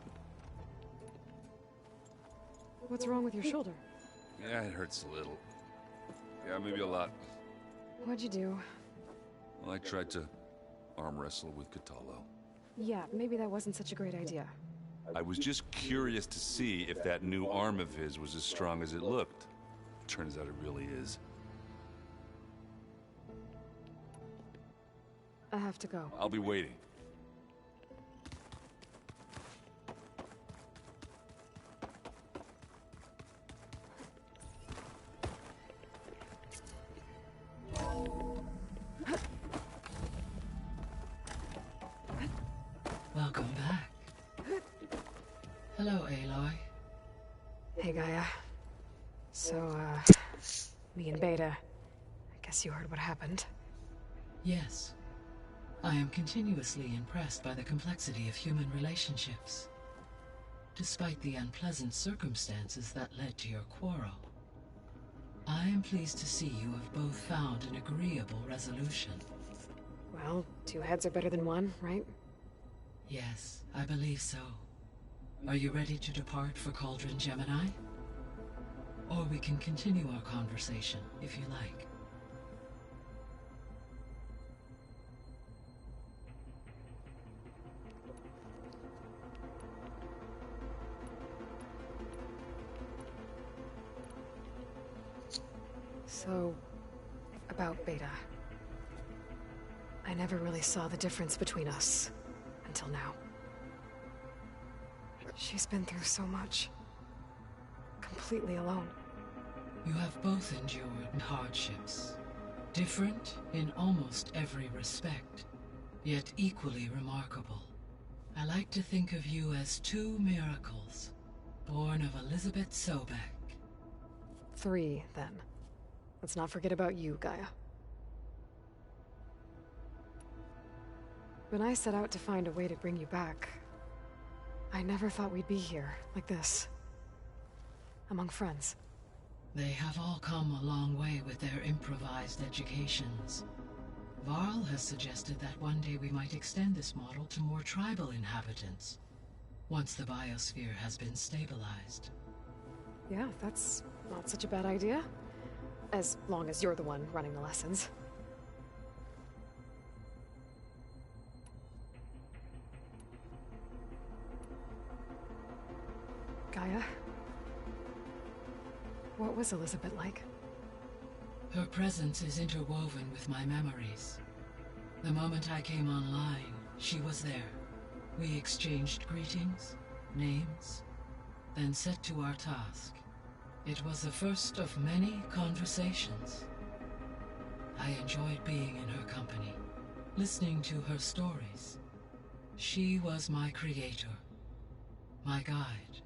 S3: What's wrong with your shoulder?
S2: Yeah, it hurts a little. Yeah, maybe a lot.
S3: What'd you do?
S2: Well, I tried to arm wrestle with Kotallo.
S3: Yeah, maybe that wasn't such a great idea.
S2: I was just curious to see if that new arm of his was as strong as it looked. Turns out it really is.
S3: I have to go.
S2: I'll be waiting.
S18: Welcome back. Hello, Aloy.
S3: Hey, Gaia. So, me and Beta, I guess you heard what happened.
S18: Yes. I am continuously impressed by the complexity of human relationships. Despite the unpleasant circumstances that led to your quarrel, I am pleased to see you have both found an agreeable resolution.
S3: Well, 2 heads are better than 1, right?
S18: Yes, I believe so. Are you ready to depart for Cauldron Gemini? Or we can continue our conversation, if you like.
S3: So, about Beta. I never really saw the difference between us until now. She's been through so much. Completely alone.
S18: You have both endured hardships. Different in almost every respect, yet equally remarkable. I like to think of you as 2 miracles, born of Elizabeth Sobek.
S3: 3, then. Let's not forget about you, Gaia. When I set out to find a way to bring you back, I never thought we'd be here, like this. Among friends.
S18: They have all come a long way with their improvised educations. Varl has suggested that one day we might extend this model to more tribal inhabitants, once the biosphere has been stabilized.
S3: Yeah, that's not such a bad idea. As long as you're the one running the lessons. Gaia? What was Elizabeth like?
S18: Her presence is interwoven with my memories. The moment I came online, she was there. We exchanged greetings, names, then set to our task. It was the first of many conversations. I enjoyed being in her company, listening to her stories. She was my creator, my guide.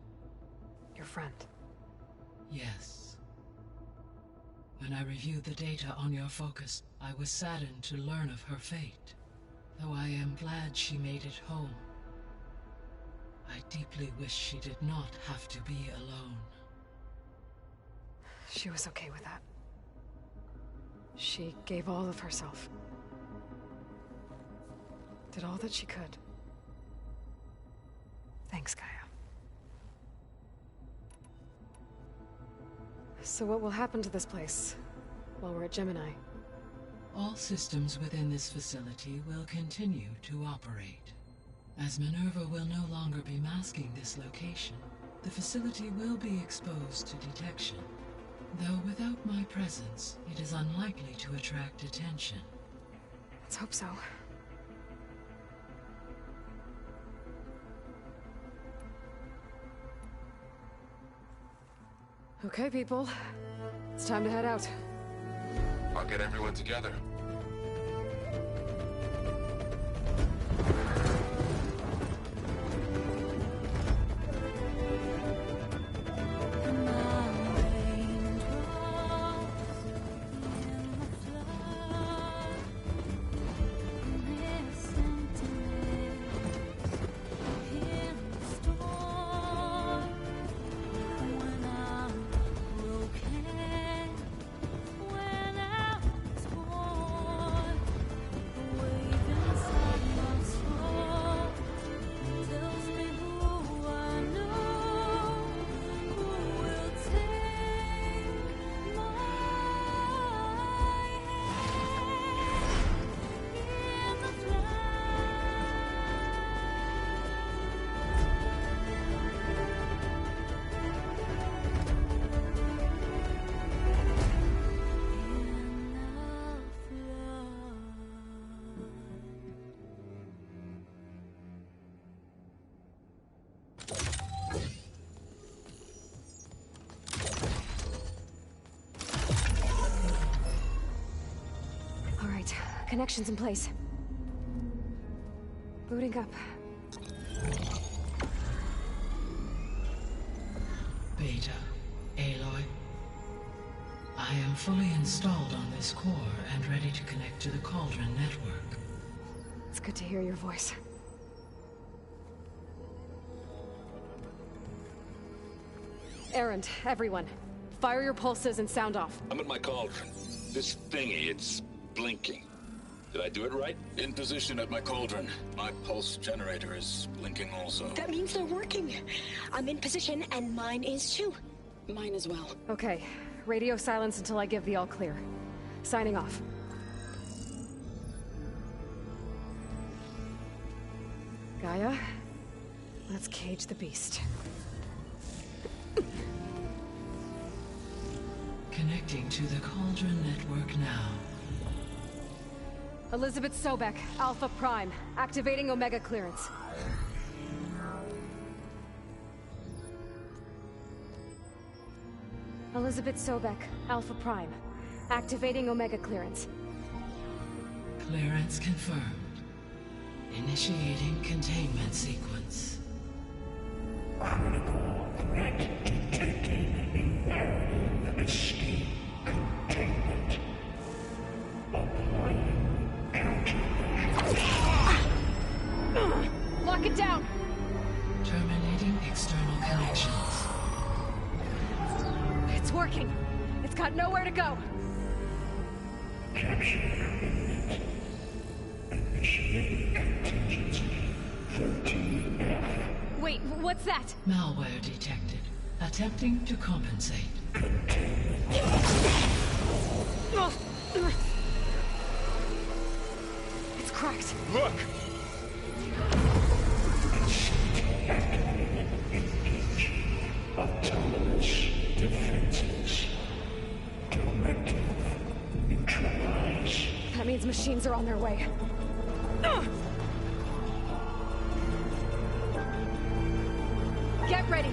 S3: Your friend?
S18: Yes. When I reviewed the data on your focus, I was saddened to learn of her fate, though I am glad she made it home. I deeply wish she did not have to be alone.
S3: She was okay with that. She gave all of herself. Did all that she could. Thanks, Gaia. So what will happen to this place while we're at Gemini?
S18: All systems within this facility will continue to operate. As Minerva will no longer be masking this location, the facility will be exposed to detection. Though without my presence, it is unlikely to attract attention.
S3: Let's hope so. Okay, people. It's time to head out.
S11: I'll get everyone together.
S3: Connections in place. Booting up.
S18: Beta, Aloy. I am fully installed on this core and ready to connect to the Cauldron network.
S3: It's good to hear your voice. Erend, everyone. Fire your pulses and sound off.
S9: I'm at my cauldron. This thingy, it's blinking. Did I do it right? In position at my cauldron. My pulse generator is blinking also.
S8: That means they're working. I'm in position, and mine is too.
S10: Mine as well.
S3: Okay. Radio silence until I give the all clear. Signing off. Gaia, let's cage the beast.
S18: Connecting to the Cauldron network now.
S3: Elizabeth Sobek, Alpha Prime, activating Omega clearance. Elizabeth Sobek, Alpha Prime, activating Omega clearance.
S18: Clearance confirmed. Initiating containment sequence.
S6: Critical threat detected. Escape containment. Applying countermeasures.
S3: Lock it down!
S18: Terminating external connections.
S3: It's working. It's got nowhere to go.
S6: Capture imminent. Initiating contingency 13F.
S3: Wait, what's that?
S18: Malware detected. Attempting to compensate.
S3: It's cracked.
S11: Look!
S6: Engage. Autonomous defenses. Directive. Neutralize.
S3: That means machines are on their way. Get ready!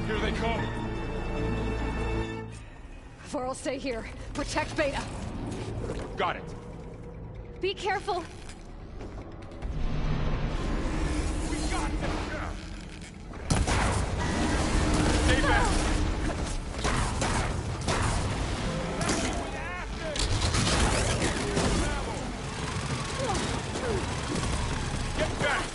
S11: Here they come!
S3: Varl, stay here. Protect Beta.
S11: Got it.
S3: Be careful!
S11: We got them! Stay back! Get back!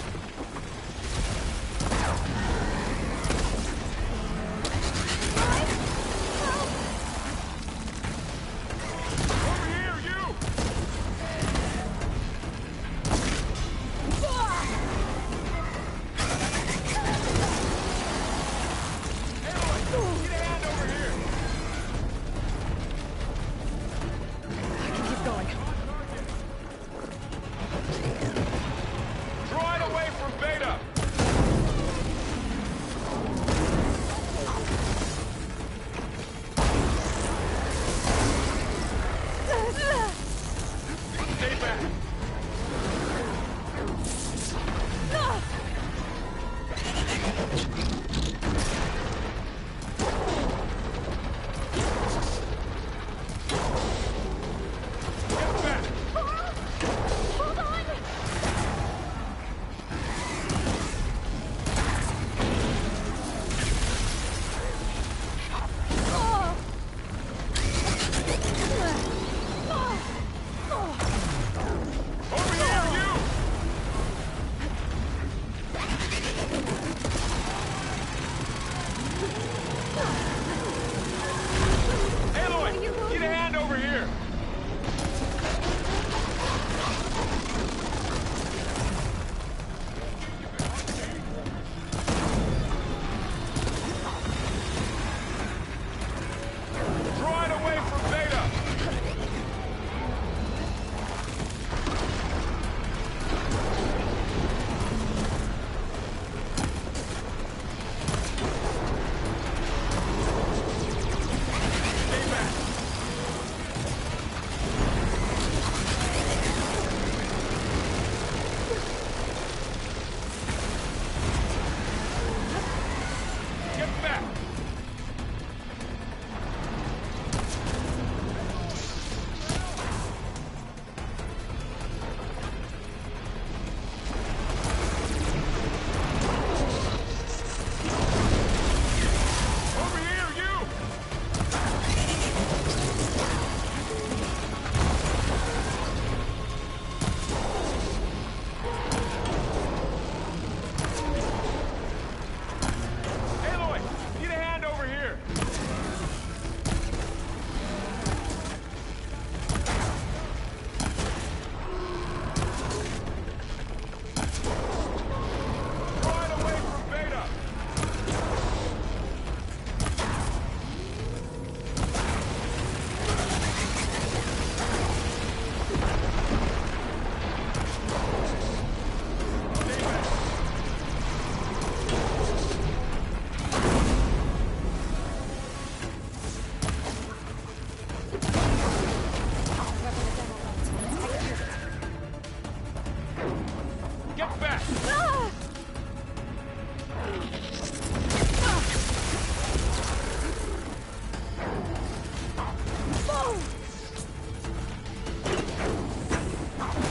S11: Get back!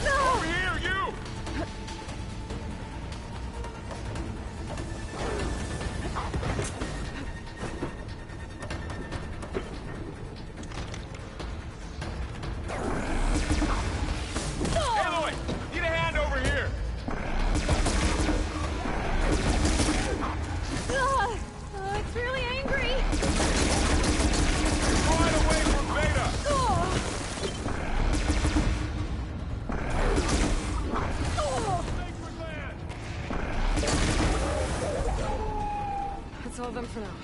S11: Over here, you! Aloy! Need a hand over here!
S3: It's really angry.
S11: Right away from Beta!
S3: That's all of them for now.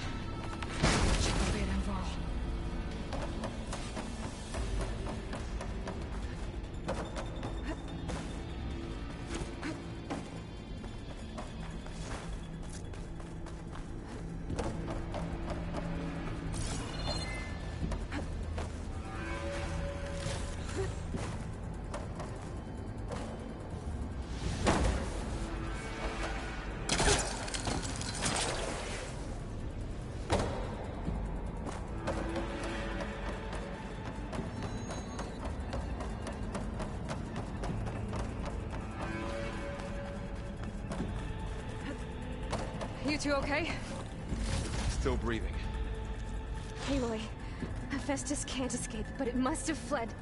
S3: Check on Beta and Varl. You two okay?
S11: Still breathing.
S3: Aloy, Hephaestus can't escape, but it must have fled.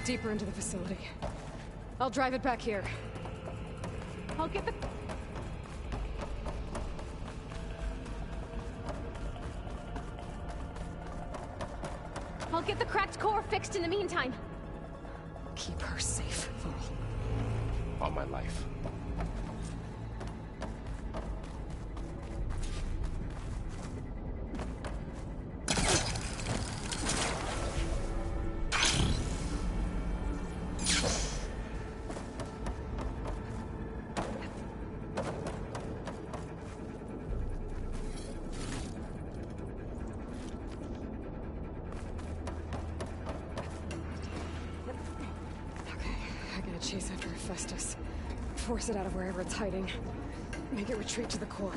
S3: Deeper into the facility. I'll drive it back here. I'll get the... I'll get the cracked core fixed in the meantime. Keep her safe, Varl.
S11: On my life.
S3: Chase after Hephaestus. Force it out of wherever it's hiding. Make it retreat to the core.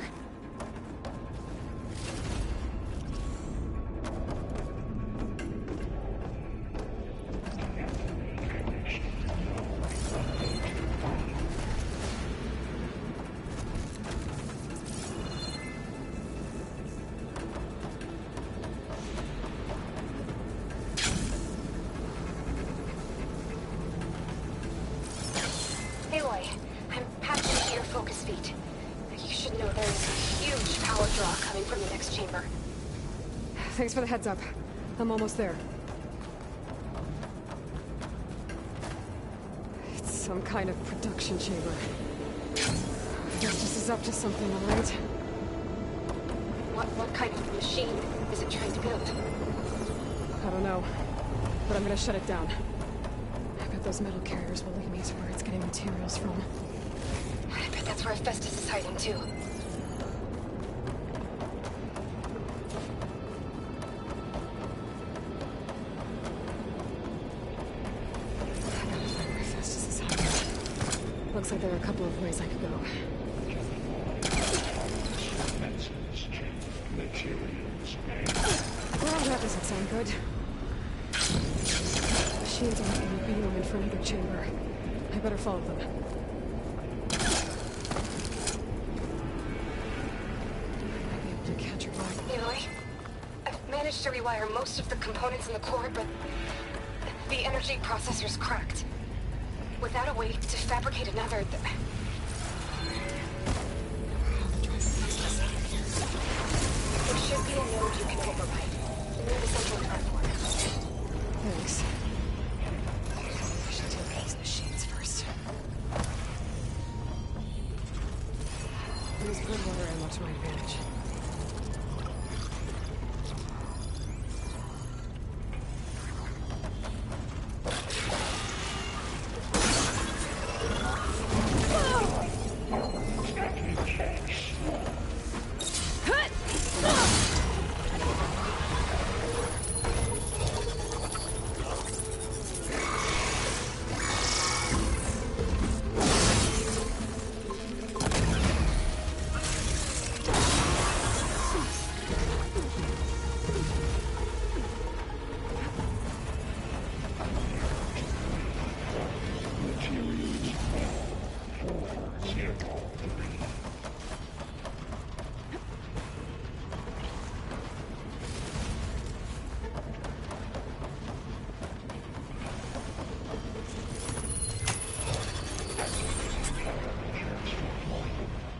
S8: Aloy, I'm patching into your focus feed. You should know there's a huge power draw coming from the next chamber.
S3: Thanks for the heads up. I'm almost there. It's some kind of production chamber. Hephaestus is up to something, all right?
S8: What kind of machine is it trying to build?
S3: I don't know, but I'm gonna shut it down. I bet those metal carriers will lead me to where it's getting materials from.
S8: I bet that's where Hephaestus is hiding too.
S3: I gotta find where Hephaestus is hiding. Looks like there are a couple of ways I could go. Well, that doesn't sound good. Machines aren't going to be omen for another chamber. I better follow them. I'll be able to catch her back.
S8: Aloy, I've managed to rewire most of the components in the core, but the energy processor's cracked. Without a way to fabricate another, there should be a node you can override near the central platform.
S3: Thanks. I should deal with these machines first. Use good water ammo to my advantage.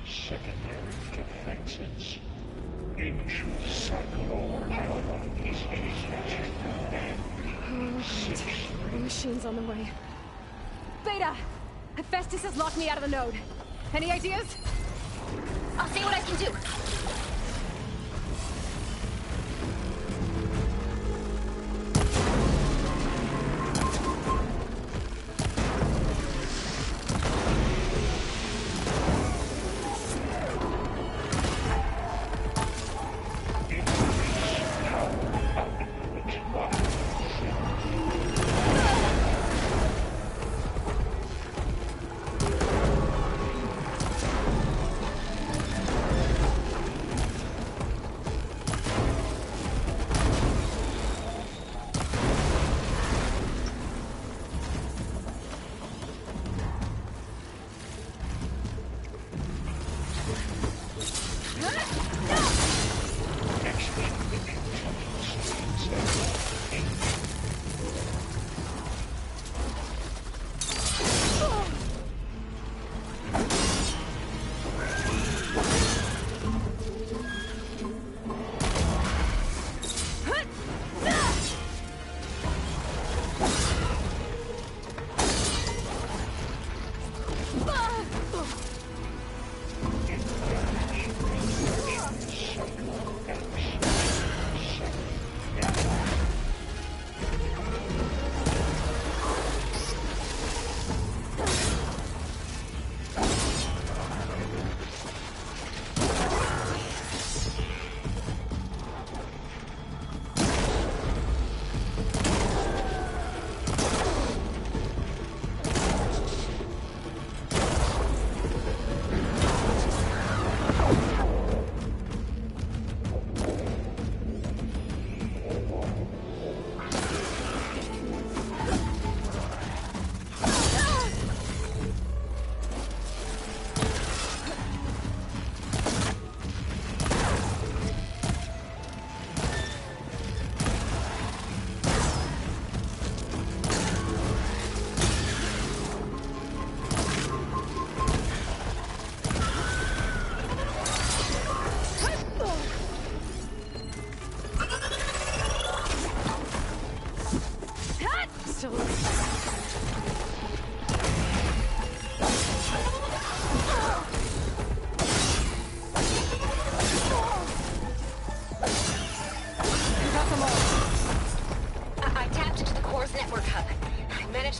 S6: secondary defenses. Intracycler power is ignited and
S3: The machine's on the way. Beta! Hephaestus has locked me out of the node. Any ideas?
S8: I'll see what I can do.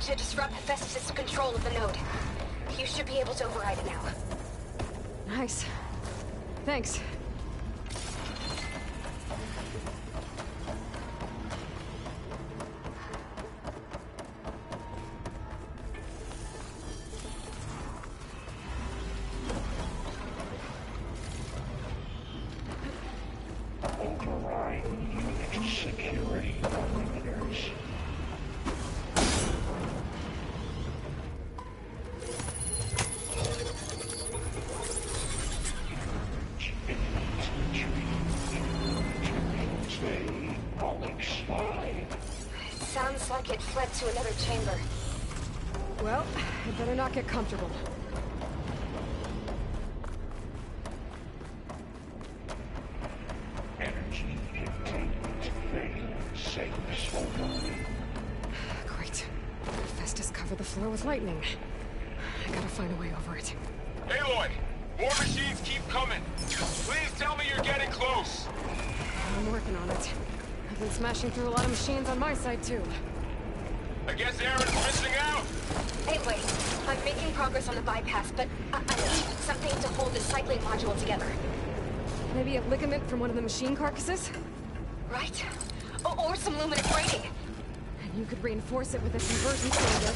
S8: To disrupt Hephaestus' control of the node. You should be able to override it now.
S3: Nice. Thanks.
S6: Override unit security parameters.
S8: Sounds like it fled to another chamber.
S3: Well, I'd better not get comfortable.
S6: Energy containment failure. Save this photo.
S3: Great. Hephaestus covered the floor with lightning. I gotta find a way over it.
S11: Aloy! More machines keep coming! Please tell me you're getting close!
S3: I'm working on it. I've been smashing through a lot of machines on my side, too.
S11: I guess Aaron's missing out!
S8: Anyway, I'm making progress on the bypass, but I need something to hold the cycling module together.
S3: Maybe a ligament from one of the machine carcasses?
S8: Right. Or some luminous braiding.
S3: And you could reinforce it with a conversion cylinder.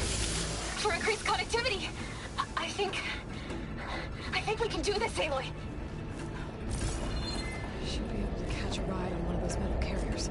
S8: For increased connectivity. I think we can do this, Aloy.
S3: Should be able to catch a ride on one of those metal carriers.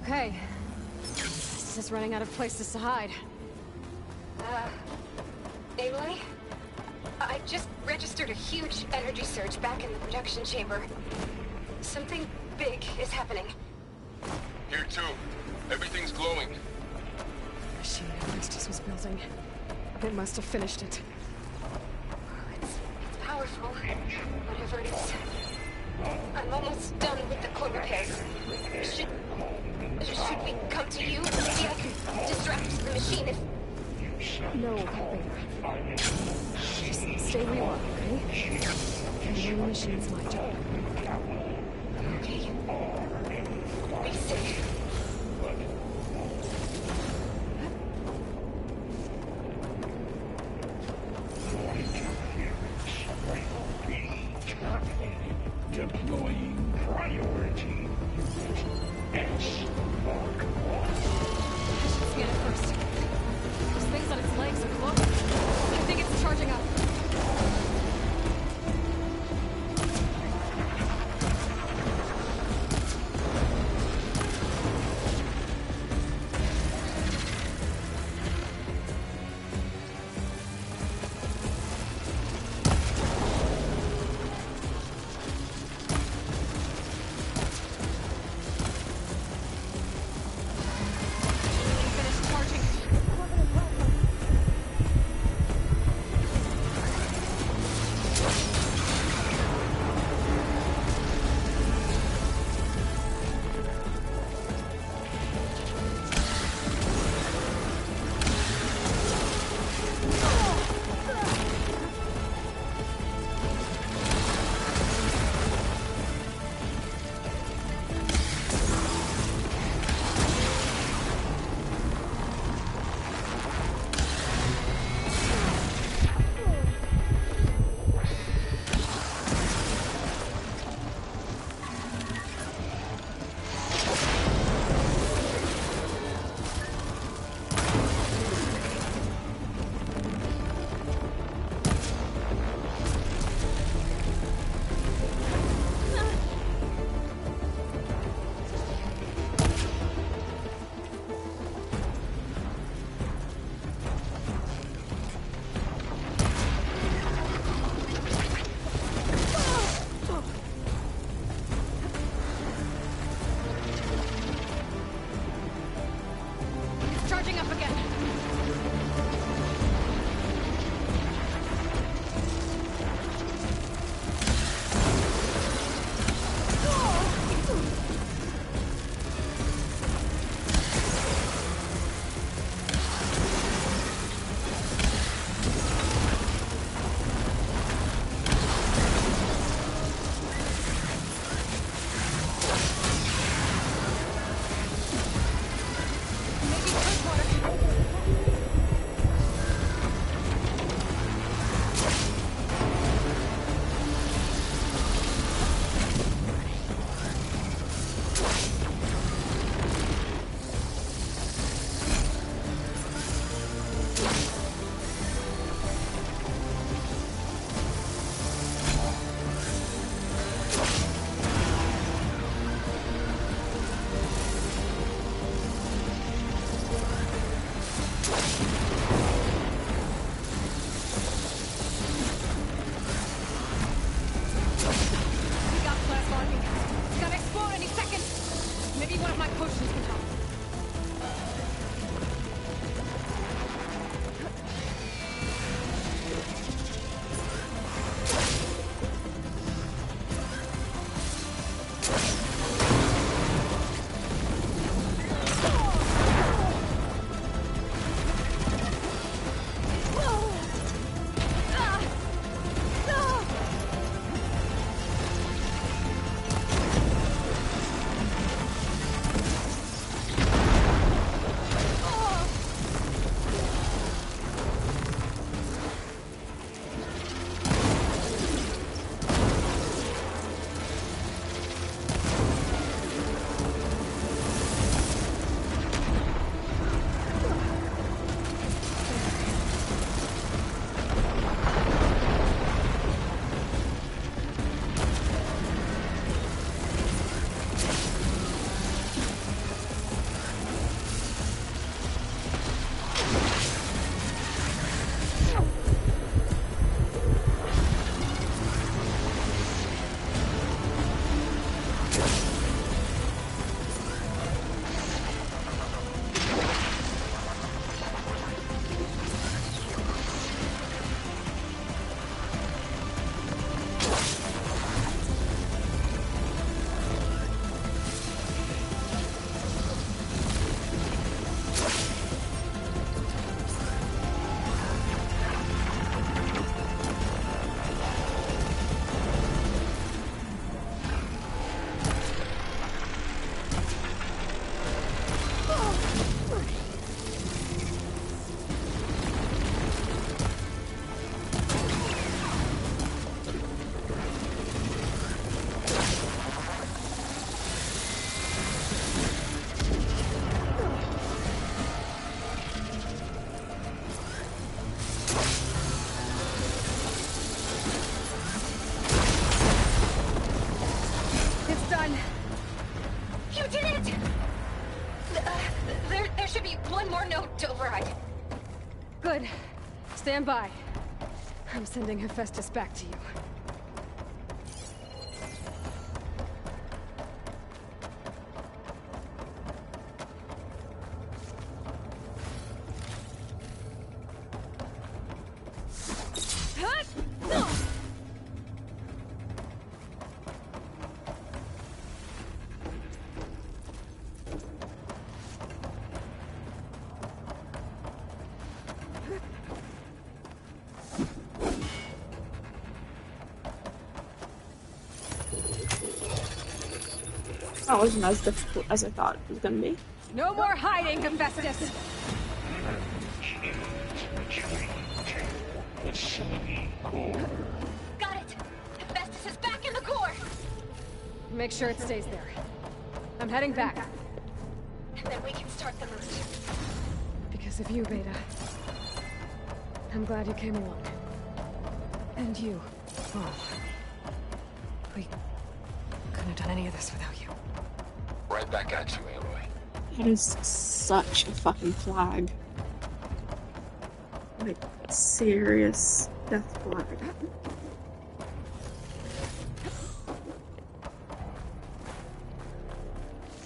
S3: Okay. This is running out of places to hide.
S8: Aloy? I just registered a huge energy surge back in the production chamber. Something big is happening.
S11: Here too. Everything's glowing.
S3: The machine Aristus was building. It must have finished it.
S8: It's powerful. Whatever it is. I'm almost done with the core repairs. Should we come to you? Maybe I can distract the machine if...
S3: No, Beta. Just stay where you are, okay? Handling the machine's my job.
S8: Okay. Be safe.
S6: Deploying priority. S Mark 1.
S3: I should scan it first. Those things on its legs are glowing. I think it's charging up.
S8: one more note to override.
S3: Good. Stand by. I'm sending Hephaestus back to you.
S1: That wasn't as difficult as I thought it was gonna be.
S3: No more hiding, Hephaestus!
S8: Got it! Hephaestus is back in the core!
S3: Make sure it stays there. I'm heading back.
S8: And then we can start the merge.
S3: Because of you, Beta. I'm glad you came along. And you. Oh. We couldn't have done any of this without you.
S9: Right back at you, Aloy.
S1: That is such a fucking flag. Like, serious death flag.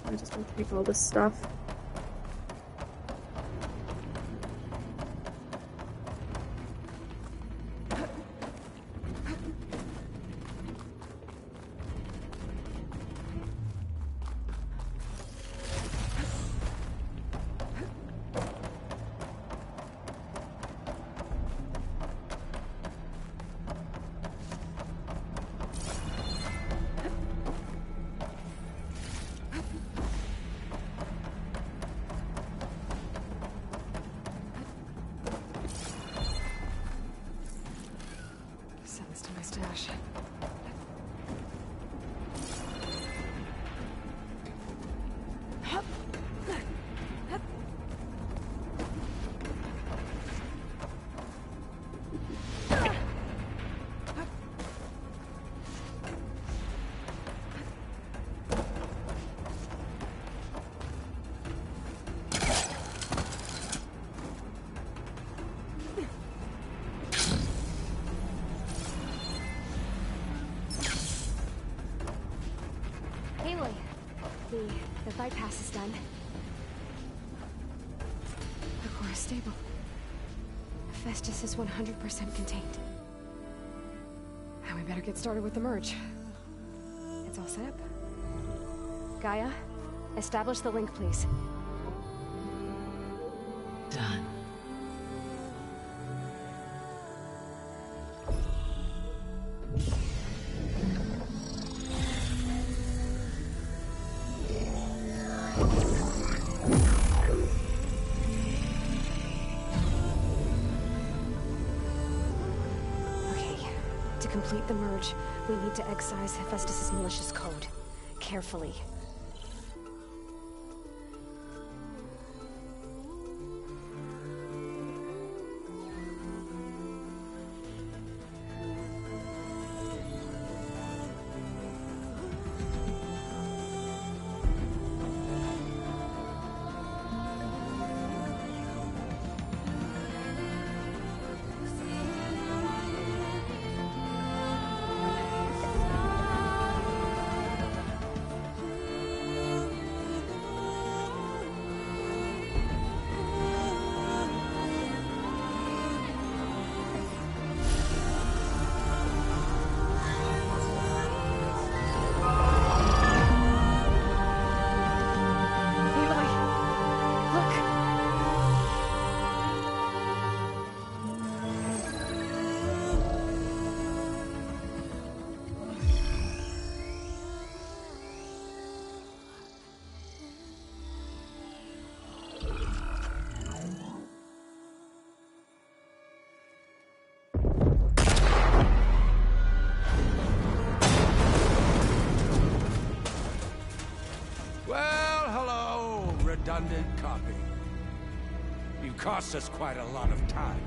S1: I just want to take all this stuff.
S3: The bypass is done. The core is stable. Hephaestus is 100% contained. And we better get started with the merge. It's all set up. Gaia, establish the link, please.
S18: Done.
S3: To complete the merge, we need to excise Hephaestus' malicious code. Carefully.
S7: Redundant copy. You cost us quite a lot of time.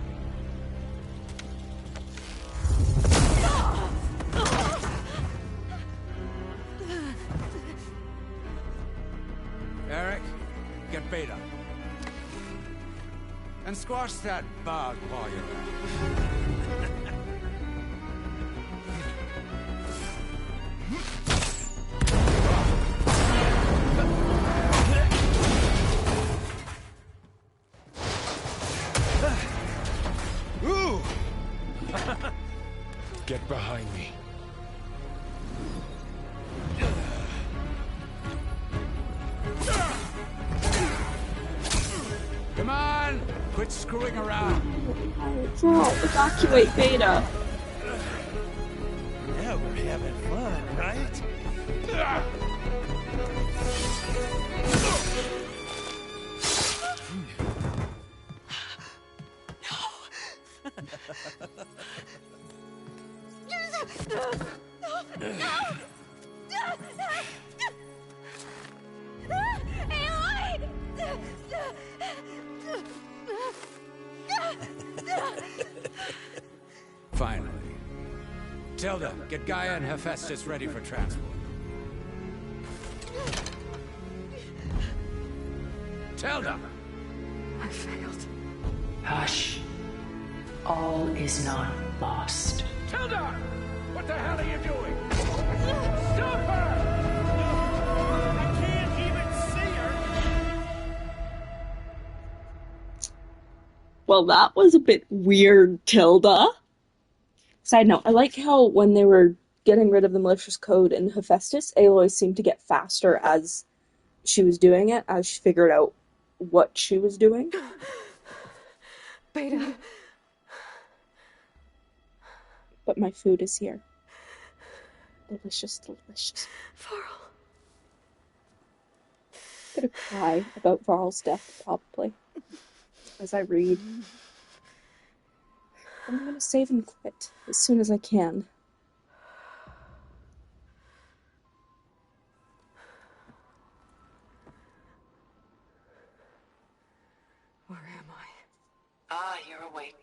S7: Eric, get Beta. And squash that bug while you're at it.
S11: Ooh! Get behind me.
S7: Come on! Quit screwing around.
S1: Varl, evacuate Beta.
S17: Now we're having fun, right?
S7: Finally. Tilda, get Gaia and Hephaestus ready for transport. Tilda!
S3: I failed.
S18: Hush. All is not lost.
S11: Tilda! What the hell are you doing? Stop her! I can't even see her!
S1: Well, that was a bit weird, Tilda. Side note, I like how when they were getting rid of the malicious code in Hephaestus, Aloy seemed to get faster as she was doing it, as she figured out what she was doing.
S3: Beta.
S1: But my food is here. Delicious, delicious.
S3: Varl.
S1: I'm gonna cry about Varl's death, probably, as I read. I'm gonna save and quit as soon as I can.
S3: Where am I?
S16: Ah, you're awake.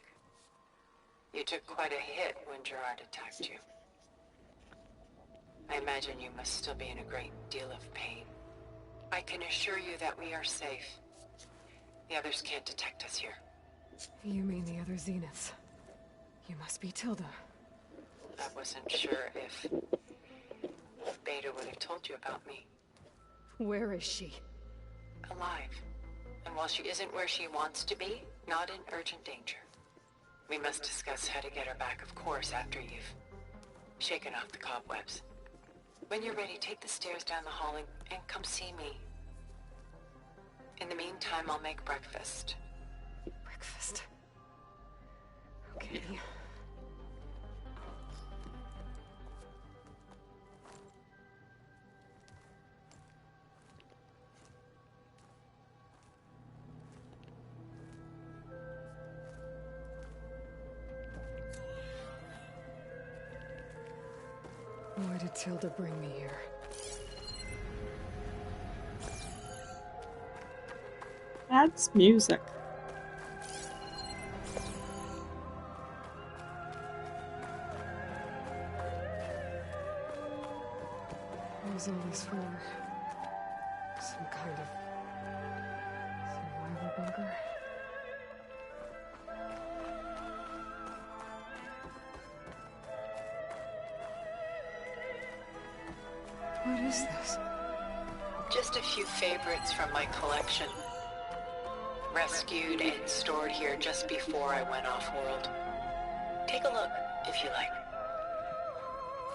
S16: You took quite a hit when Gerard attacked you. I imagine you must still be in a great deal of pain. I can assure you that we are safe. The others can't detect us here.
S3: You mean the other Zeniths? You must be Tilda.
S16: I wasn't sure if Beta would have told you about me.
S3: Where is she?
S16: Alive. And while she isn't where she wants to be, not in urgent danger. We must discuss how to get her back, of course, after you've shaken off the cobwebs. When you're ready, take the stairs down the hall and come see me. In the meantime, I'll make breakfast.
S3: Breakfast? Okay. Why did Tilda bring me here?
S1: That's music.
S3: What was all this for? Some kind of survival bunker? What is this?
S16: Just a few favorites from my collection. Rescued and stored here just before I went off-world. Take a look, if you like.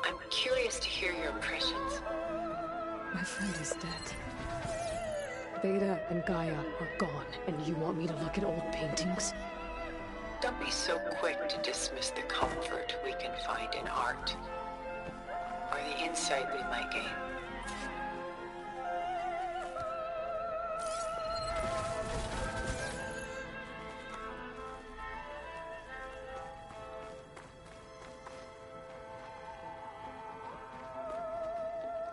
S16: I'm curious to hear your impressions.
S3: My friend is dead. Beta and Gaia are gone, and you want me to look at old paintings?
S16: Don't be so quick to dismiss the comfort we can find in art, or the insight we might gain.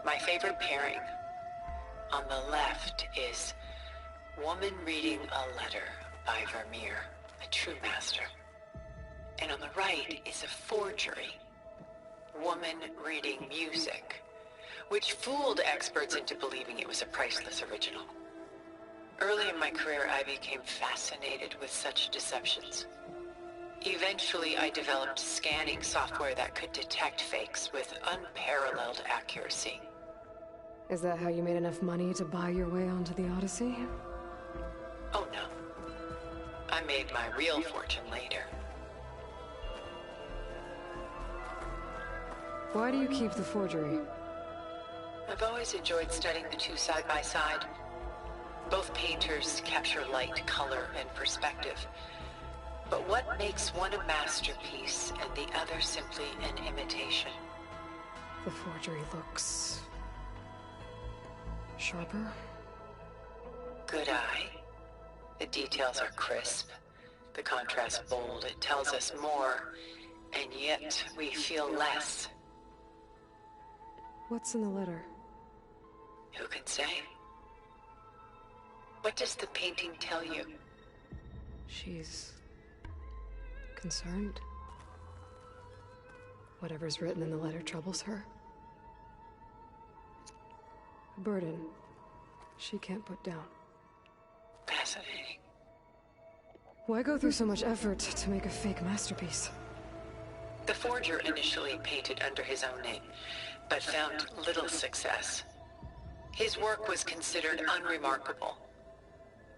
S16: My favorite pairing. On the left is Woman Reading a Letter by Vermeer, a true master. And on the right is a forgery, Woman Reading Music, which fooled experts into believing it was a priceless original. Early in my career, I became fascinated with such deceptions. Eventually, I developed scanning software that could detect fakes with unparalleled accuracy.
S3: Is that how you made enough money to buy your way onto the Odyssey?
S16: Oh no. I made my real fortune later.
S3: Why do you keep the forgery?
S16: I've always enjoyed studying the two side by side. Both painters capture light, color, and perspective. But what makes one a masterpiece and the other simply an imitation?
S3: The forgery looks... sharper?
S16: Good eye. The details are crisp. The contrast bold. It tells us more, and yet we feel less.
S3: What's in the letter?
S16: Who can say? What does the painting tell you?
S3: She's... concerned? Whatever's written in the letter troubles her. A burden she can't put down.
S16: Fascinating.
S3: Why go through so much effort to make a fake masterpiece?
S16: The forger initially painted under his own name, but found little success. His work was considered unremarkable.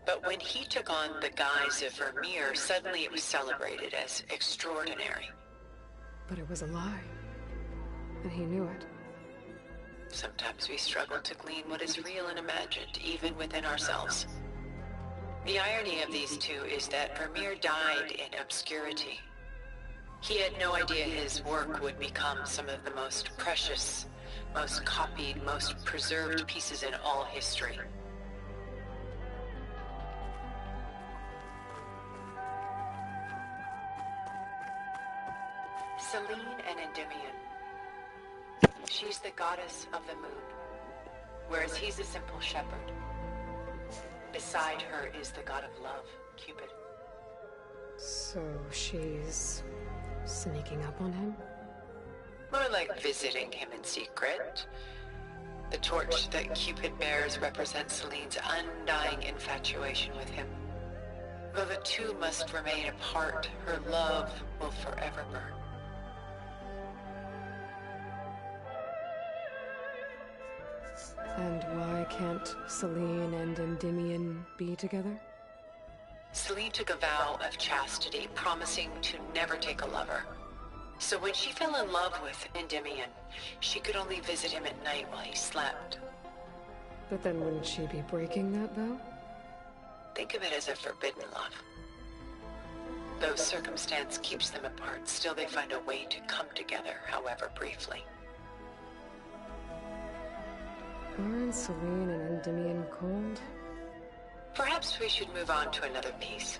S16: But when he took on the guise of Vermeer, suddenly it was celebrated as extraordinary.
S3: But it was a lie. And he knew it.
S16: Sometimes we struggle to glean what is real and imagined, even within ourselves. The irony of these two is that Vermeer died in obscurity. He had no idea his work would become some of the most precious, most copied, most preserved pieces in all history. Selene and Endymion. She's the goddess of the moon, whereas he's a simple shepherd. Beside her is the god of love, Cupid.
S3: So she's... sneaking up on him?
S16: More like visiting him in secret. The torch that Cupid bears represents Selene's undying infatuation with him. Though the two must remain apart, her love will forever burn.
S3: And why can't Selene and Endymion be together?
S16: Selene took a vow of chastity, promising to never take a lover. So when she fell in love with Endymion, she could only visit him at night while he slept.
S3: But then wouldn't she be breaking that vow?
S16: Think of it as a forbidden love. Though circumstance keeps them apart, still they find a way to come together, however briefly.
S3: Aren't Selene and Endymion cold?
S16: Perhaps we should move on to another piece.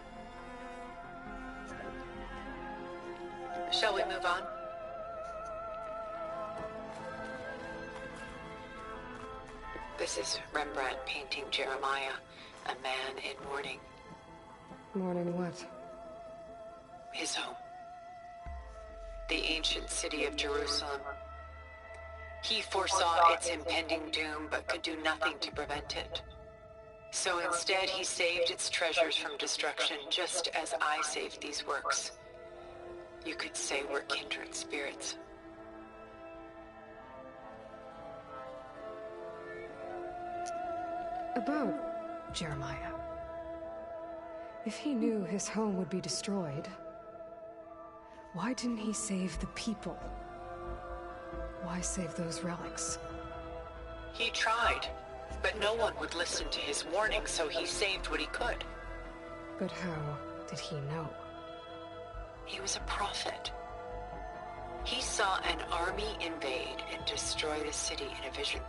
S16: Shall we move on? This is Rembrandt painting Jeremiah, a man in mourning.
S3: Mourning what?
S16: His home. The ancient city of Jerusalem. He foresaw its impending doom, but could do nothing to prevent it. So instead, he saved its treasures from destruction, just as I saved these works. You could say we're kindred spirits.
S3: About Jeremiah. If he knew his home would be destroyed, why didn't he save the people? Why save those relics?
S16: He tried, but no one would listen to his warning, so he saved what he could.
S3: But how did he know?
S16: He was a prophet. He saw an army invade and destroy the city in a vision.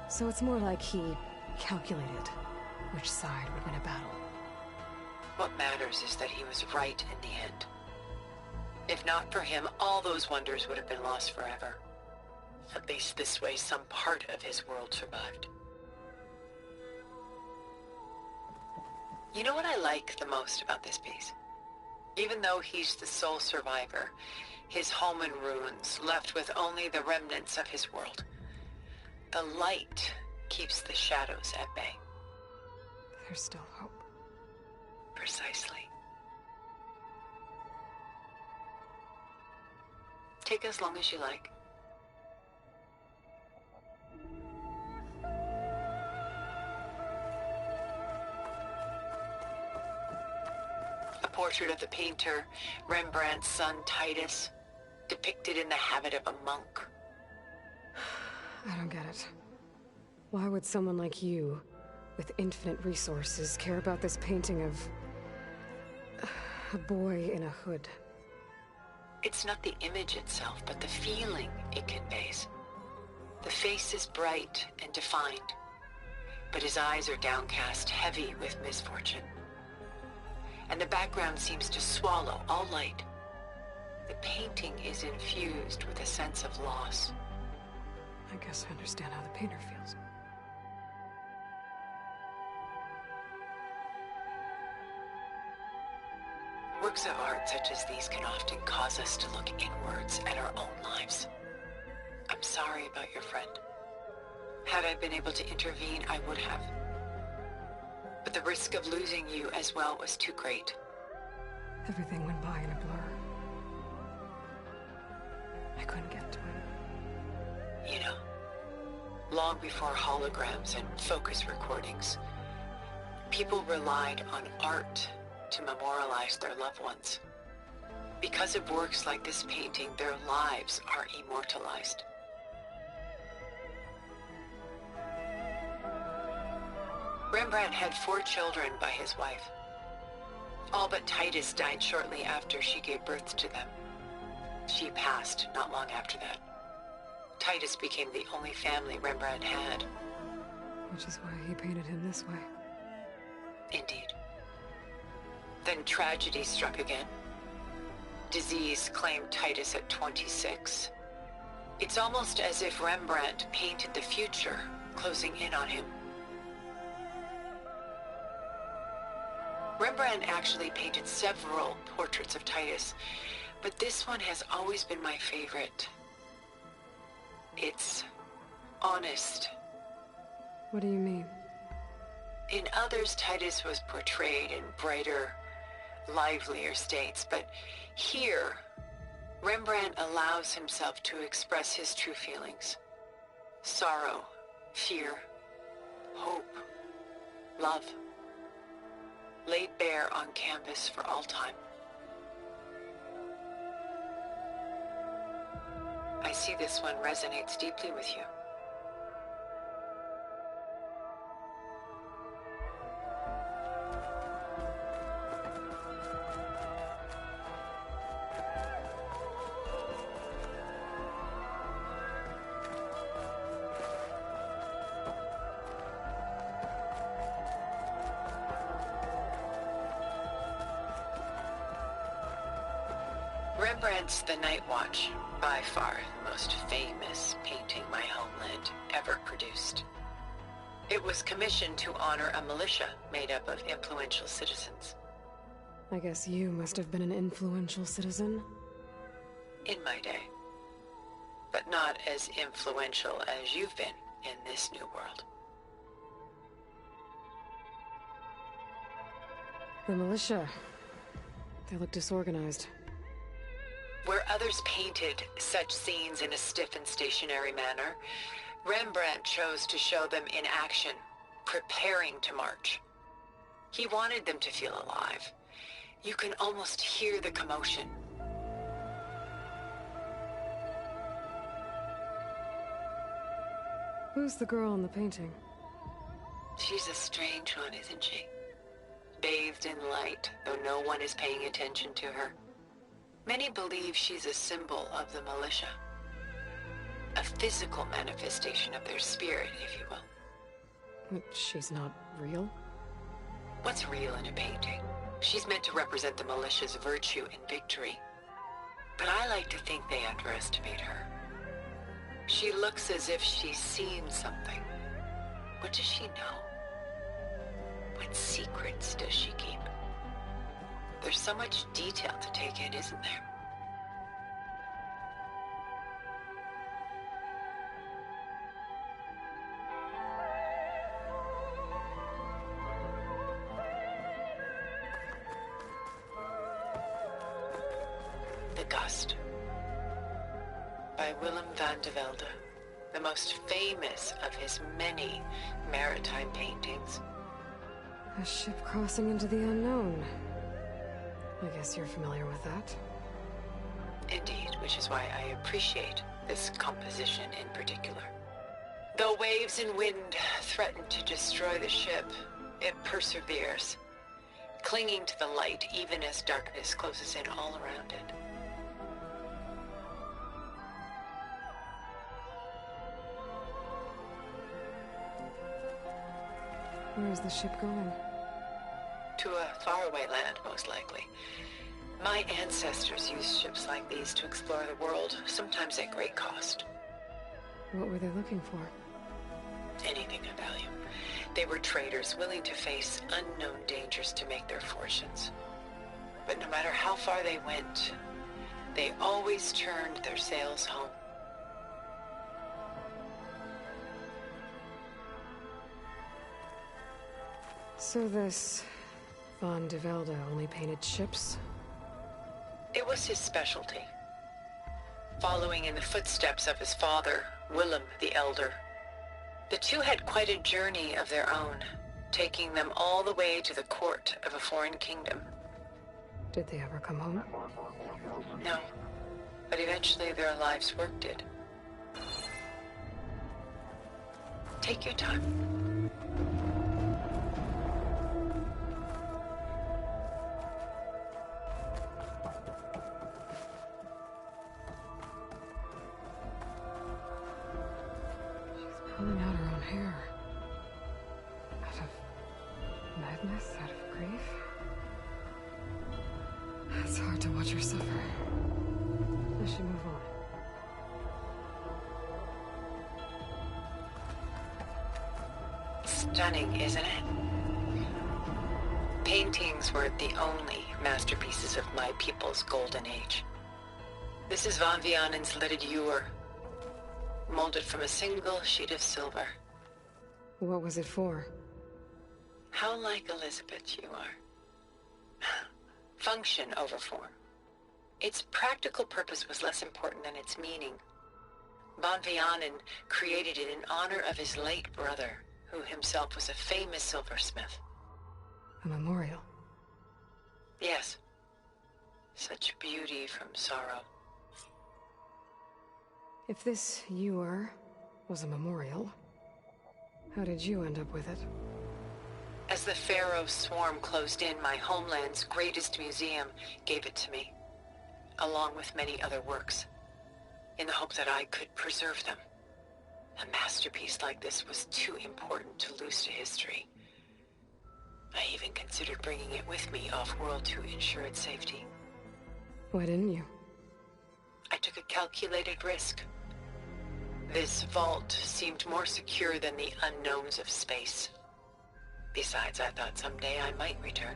S3: So it's more like he calculated which side would win a battle.
S16: What matters is that he was right in the end. If not for him, all those wonders would have been lost forever. At least this way, some part of his world survived. You know what I like the most about this piece? Even though he's the sole survivor, his home in ruins, left with only the remnants of his world. The light keeps the shadows at bay.
S3: There's still hope.
S16: Precisely. Take as long as you like. A portrait of the painter, Rembrandt's son Titus, depicted in the habit of a monk.
S3: I don't get it. Why would someone like you, with infinite resources, care about this painting of a boy in a hood?
S16: It's not the image itself, but the feeling it conveys. The face is bright and defined, but his eyes are downcast, heavy with misfortune. And the background seems to swallow all light. The painting is infused with a sense of loss.
S3: I guess I understand how the painter feels.
S16: Works of art such as these can often cause us to look inwards at our own lives. I'm sorry about your friend. Had I been able to intervene, I would have. But the risk of losing you as well was too great.
S3: Everything went by in a blur. I couldn't get to him.
S16: You know, long before holograms and focus recordings, people relied on art to memorialize their loved ones. Because of works like this painting, their lives are immortalized. Rembrandt had 4 children by his wife. All but Titus died shortly after she gave birth to them. She passed not long after that. Titus became the only family Rembrandt had.
S3: Which is why he painted him this way.
S16: Indeed. Then tragedy struck again. Disease claimed Titus at 26. It's almost as if Rembrandt painted the future, closing in on him. Rembrandt actually painted several portraits of Titus, but this one has always been my favorite. It's honest.
S3: What do you mean?
S16: In others, Titus was portrayed in brighter, livelier states, but here, Rembrandt allows himself to express his true feelings. Sorrow, fear, hope, love. Laid bare on canvas for all time. I see this one resonates deeply with you. Rembrandt's The Night Watch, by far the most famous painting my homeland ever produced. It was commissioned to honor a militia made up of influential citizens.
S3: I guess you must have been an influential citizen.
S16: In my day. But not as influential as you've been in this new world.
S3: The militia. They look disorganized.
S16: Where others painted such scenes in a stiff and stationary manner, Rembrandt chose to show them in action, preparing to march. He wanted them to feel alive. You can almost hear the commotion.
S3: Who's the girl in the painting?
S16: She's a strange one, isn't she? Bathed in light, though no one is paying attention to her. Many believe she's a symbol of the militia. A physical manifestation of their spirit, if you will.
S3: She's not real?
S16: What's real in a painting? She's meant to represent the militia's virtue and victory. But I like to think they underestimate her. She looks as if she's seen something. What does she know? What secrets does she keep? There's so much detail to take in, isn't there? Gust by Willem van de Velde, the most famous of his many maritime paintings.
S3: A ship crossing into the unknown. I guess you're familiar with that.
S16: Indeed, which is why I appreciate this composition in particular. Though waves and wind threaten to destroy the ship, it perseveres, clinging to the light even as darkness closes in all around it.
S3: Where is the ship going?
S16: To a faraway land, most likely. My ancestors used ships like these to explore the world, sometimes at great cost.
S3: What were they looking for?
S16: Anything of value. They were traders willing to face unknown dangers to make their fortunes. But no matter how far they went, they always turned their sails home.
S3: So this Van de Velde only painted ships?
S16: It was his specialty. Following in the footsteps of his father, Willem the Elder. The two had quite a journey of their own, taking them all the way to the court of a foreign kingdom.
S3: Did they ever come home?
S16: No, but eventually their lives worked it. Take your time.
S3: Pulling out her own hair. Out of madness, out of grief. It's hard to watch her suffer. I should move on.
S16: Stunning, isn't it? Paintings were the only masterpieces of my people's golden age. This is Van Vianen's Lidded Ewer, molded from a single sheet of silver.
S3: What was it for?
S16: How like Elizabeth you are. Function over form. Its practical purpose was less important than its meaning. Van Vianen created it in honor of his late brother, who himself was a famous silversmith.
S3: A memorial?
S16: Yes. Such beauty from sorrow.
S3: If this ewer was a memorial, how did you end up with it?
S16: As the Pharaoh swarm closed in, my homeland's greatest museum gave it to me, along with many other works, in the hope that I could preserve them. A masterpiece like this was too important to lose to history. I even considered bringing it with me off-world to ensure its safety.
S3: Why didn't you?
S16: I took a calculated risk. This vault seemed more secure than the unknowns of space. Besides, I thought someday I might return.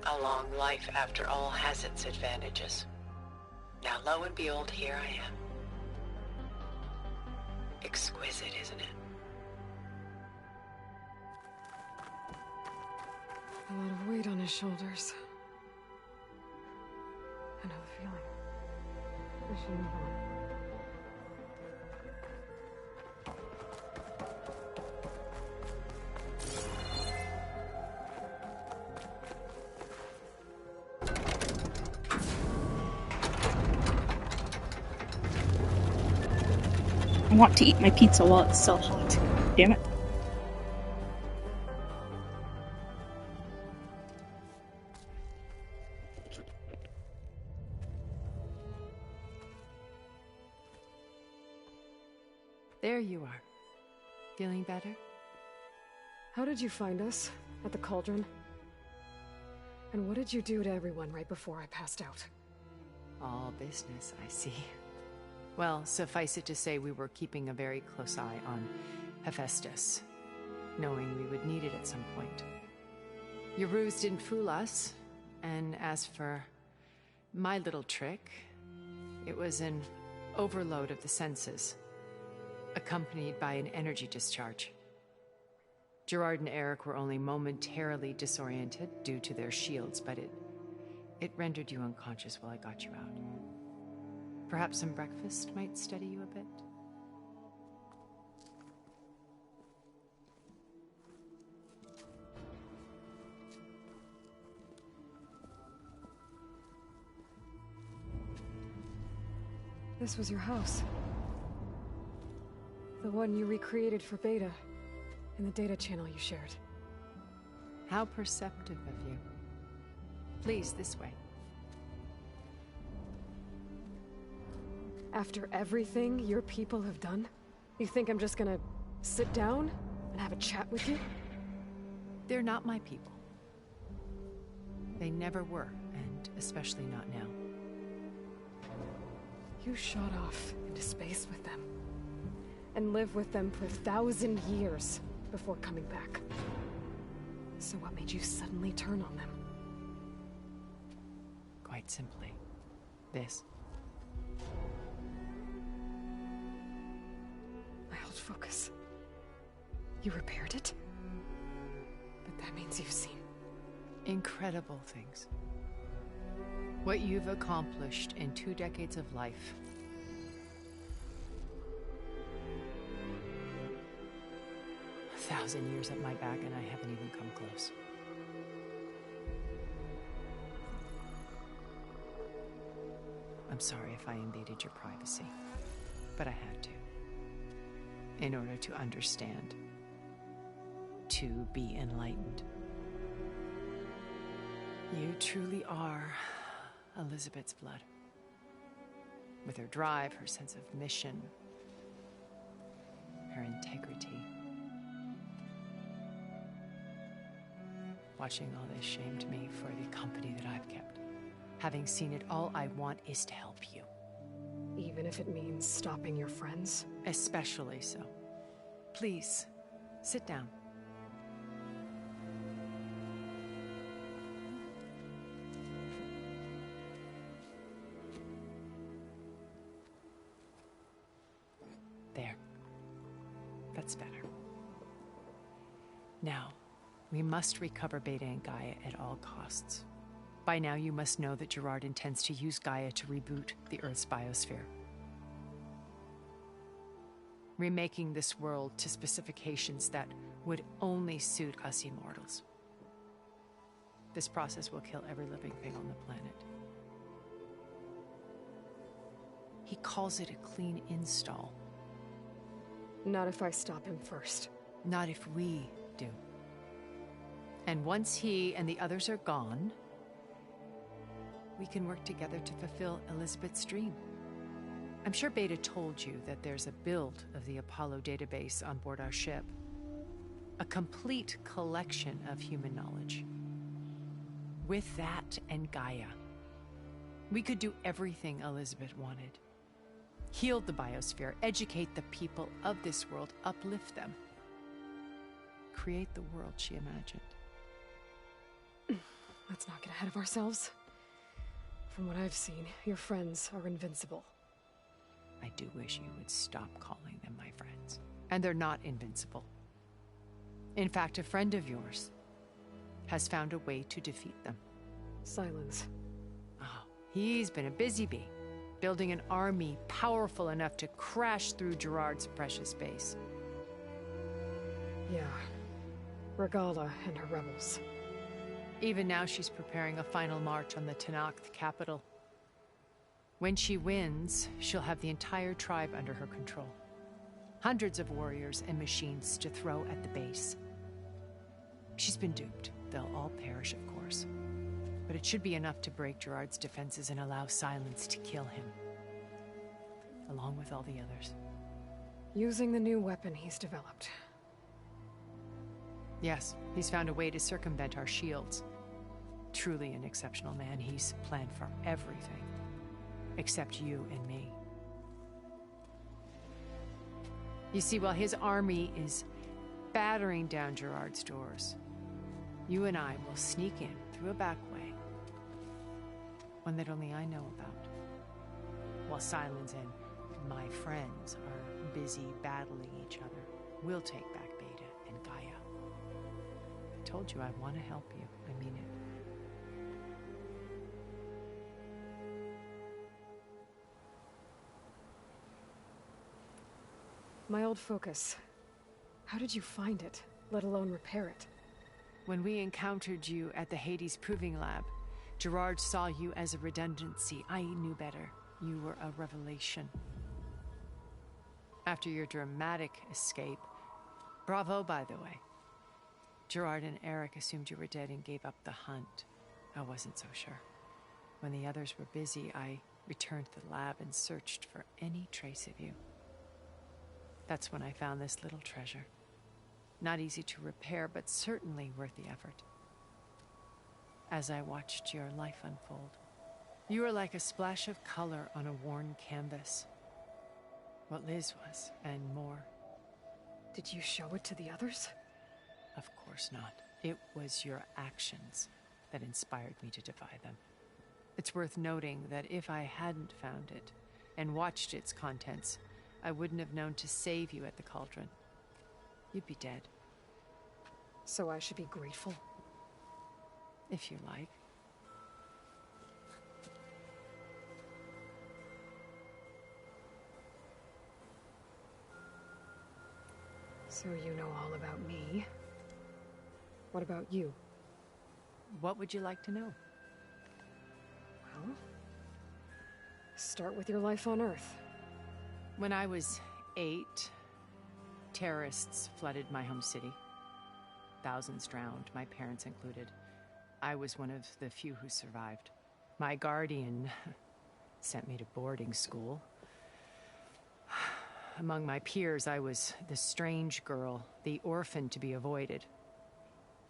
S16: A long life, after all, has its advantages. Now, lo and behold, here I am. Exquisite, isn't it?
S3: A lot of weight on his shoulders. I know the feeling. We should move on.
S1: I want to eat my pizza while it's still hot. Damn it.
S15: There you are. Feeling better?
S3: How did you find us? At the cauldron? And what did you do to everyone right before I passed out?
S15: All business, I see. Well, suffice it to say we were keeping a very close eye on Hephaestus, knowing we would need it at some point. Your ruse didn't fool us, and as for my little trick, it was an overload of the senses, accompanied by an energy discharge. Gerard and Eric were only momentarily disoriented due to their shields, but it It rendered you unconscious while I got you out. Perhaps some breakfast might steady you a bit?
S3: This was your house. The one you recreated for Beta, in the data channel you shared.
S15: How perceptive of you. Please, this way.
S3: After everything your people have done, you think I'm just gonna sit down and have a chat with you?
S15: They're not my people. They never were, and especially not now.
S3: You shot off into space with them, and lived with them for 1,000 years before coming back. So what made you suddenly turn on them?
S15: Quite simply, this.
S3: I held focus. You repaired it? But that means you've seen
S15: incredible things. What you've accomplished in 2 decades of life. A 1,000 years at my back and I haven't even come close. I'm sorry if I invaded your privacy, but I had to. In order to understand. To be enlightened. You truly are Elizabeth's blood. With her drive, her sense of mission, her integrity. Watching all this shamed me for the company that I've kept. Having seen it, all I want is to help you.
S3: Even if it means stopping your friends?
S15: Especially so. Please, sit down. There. That's better. Now, we must recover Beta and Gaia at all costs. By now, you must know that Gerard intends to use Gaia to reboot the Earth's biosphere. Remaking this world to specifications that would only suit us immortals. This process will kill every living thing on the planet. He calls it a clean install.
S3: Not if I stop him first.
S15: Not if we do. And once he and the others are gone, we can work together to fulfill Elizabeth's dream. I'm sure Beta told you that there's a build of the Apollo database on board our ship. A complete collection of human knowledge. With that and Gaia, we could do everything Elizabeth wanted. Heal the biosphere, educate the people of this world, uplift them. Create the world she imagined.
S3: Let's not get ahead of ourselves. From what I've seen, your friends are invincible.
S15: I do wish you would stop calling them my friends. And they're not invincible. In fact, a friend of yours has found a way to defeat them.
S3: Silence.
S15: Oh, he's been a busy bee, building an army powerful enough to crash through Gerard's precious base.
S3: Yeah. Regala and her rebels.
S15: Even now she's preparing a final march on the Tenakth capital. When she wins, she'll have the entire tribe under her control. Hundreds of warriors and machines to throw at the base. She's been duped. They'll all perish, of course. But it should be enough to break Gerard's defenses and allow Silence to kill him. Along with all the others.
S3: Using the new weapon he's developed.
S15: Yes, he's found a way to circumvent our shields. Truly an exceptional man. He's planned for everything. Except you and me. You see, while his army is battering down Gerard's doors, you and I will sneak in through a back way. One that only I know about. While Silence and my friends are busy battling each other, we'll take back Beta and Gaia. I told you I want to help you. I mean it.
S3: My old focus. How did you find it, let alone repair it?
S15: When we encountered you at the Hades Proving Lab, Gerard saw you as a redundancy. I knew better. You were a revelation. After your dramatic escape, bravo, by the way. Gerard and Eric assumed you were dead and gave up the hunt. I wasn't so sure. When the others were busy, I returned to the lab and searched for any trace of you. That's when I found this little treasure. Not easy to repair, but certainly worth the effort. As I watched your life unfold, you were like a splash of color on a worn canvas. What Liz was, and more.
S3: Did you show it to the others?
S15: Of course not. It was your actions that inspired me to defy them. It's worth noting that if I hadn't found it and watched its contents, I wouldn't have known to save you at the cauldron. You'd be dead.
S3: So I should be grateful?
S15: If you like.
S3: So you know all about me. What about you?
S15: What would you like to know?
S3: Well, start with your life on Earth.
S15: When I was 8, terrorists flooded my home city. Thousands drowned, my parents included. I was one of the few who survived. My guardian sent me to boarding school. Among my peers, I was the strange girl, the orphan to be avoided.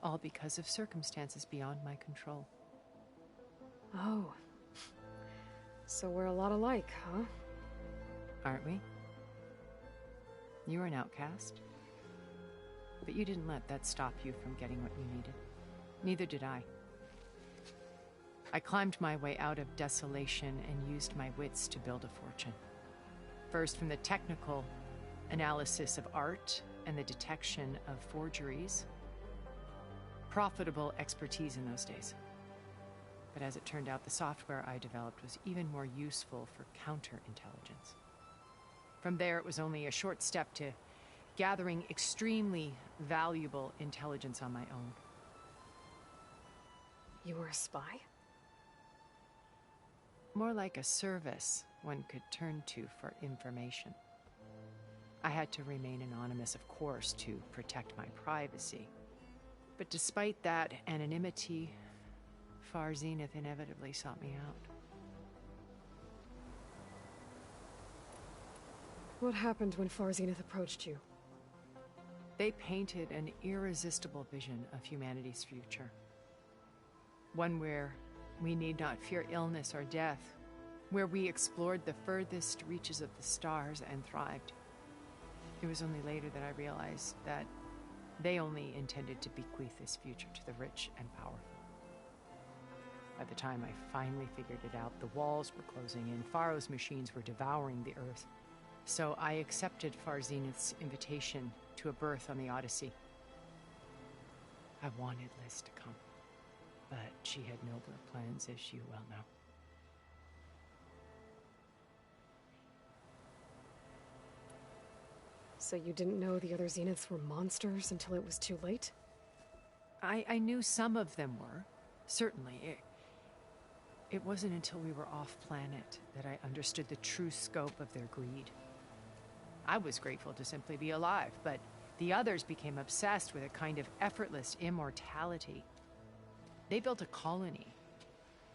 S15: All because of circumstances beyond my control.
S3: Oh. So we're a lot alike, huh?
S15: Aren't we? You were an outcast. But you didn't let that stop you from getting what you needed. Neither did I. I climbed my way out of desolation and used my wits to build a fortune. First, from the technical analysis of art and the detection of forgeries. Profitable expertise in those days. But as it turned out, the software I developed was even more useful for counterintelligence. From there, it was only a short step to gathering extremely valuable intelligence on my own.
S3: You were a spy?
S15: More like a service one could turn to for information. I had to remain anonymous, of course, to protect my privacy. But despite that anonymity, Far Zenith inevitably sought me out.
S3: What happened when Far Zenith approached you?
S15: They painted an irresistible vision of humanity's future. One where we need not fear illness or death, where we explored the furthest reaches of the stars and thrived. It was only later that I realized that they only intended to bequeath this future to the rich and powerful. By the time I finally figured it out, the walls were closing in, Pharaoh's machines were devouring the Earth. So I accepted Far Zenith's invitation to a berth on the Odyssey. I wanted Liz to come, but she had nobler plans, as you well know.
S3: So you didn't know the other Zeniths were monsters until it was too late?
S15: I knew some of them were, certainly. It wasn't until we were off-planet that I understood the true scope of their greed. I was grateful to simply be alive, but the others became obsessed with a kind of effortless immortality. They built a colony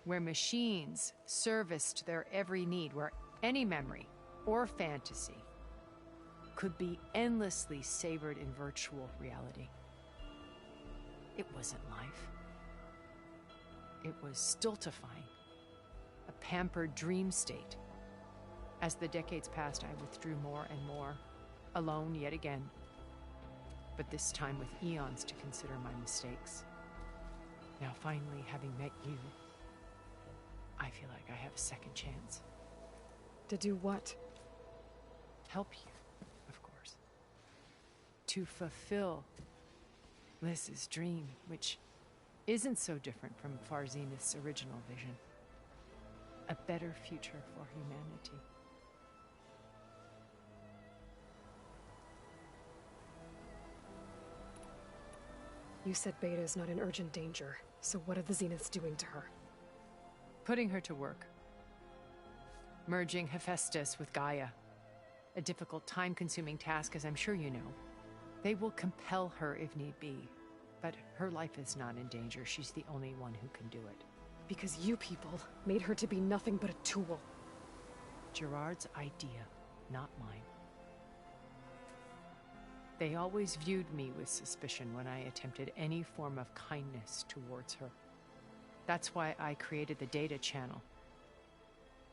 S15: where machines serviced their every need, where any memory or fantasy could be endlessly savored in virtual reality. It wasn't life. It was stultifying, a pampered dream state. As the decades passed, I withdrew more and more, alone yet again, but this time with eons to consider my mistakes. Now finally, having met you, I feel like I have a second chance.
S3: To do what?
S15: Help you, of course. To fulfill Liz's dream, which isn't so different from Far Zenith's original vision. A better future for humanity.
S3: You said Beta is not in urgent danger, so what are the Zeniths doing to her?
S15: Putting her to work. Merging Hephaestus with Gaia. A difficult, time-consuming task, as I'm sure you know. They will compel her if need be. But her life is not in danger. She's the only one who can do it.
S3: Because you people made her to be nothing but a tool.
S15: Gerard's idea, not mine. They always viewed me with suspicion when I attempted any form of kindness towards her. That's why I created the Data Channel.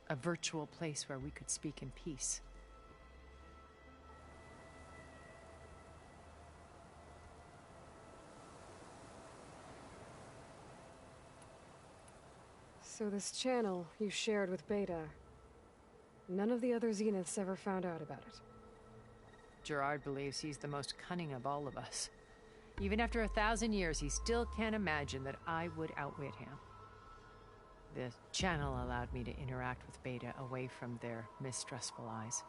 S15: A virtual place where we could speak in peace.
S3: So this channel you shared with Beta, none of the other Zeniths ever found out about it?
S15: Gerard believes he's the most cunning of all of us. Even after 1,000 years, he still can't imagine that I would outwit him. The channel allowed me to interact with Beta away from their mistrustful eyes.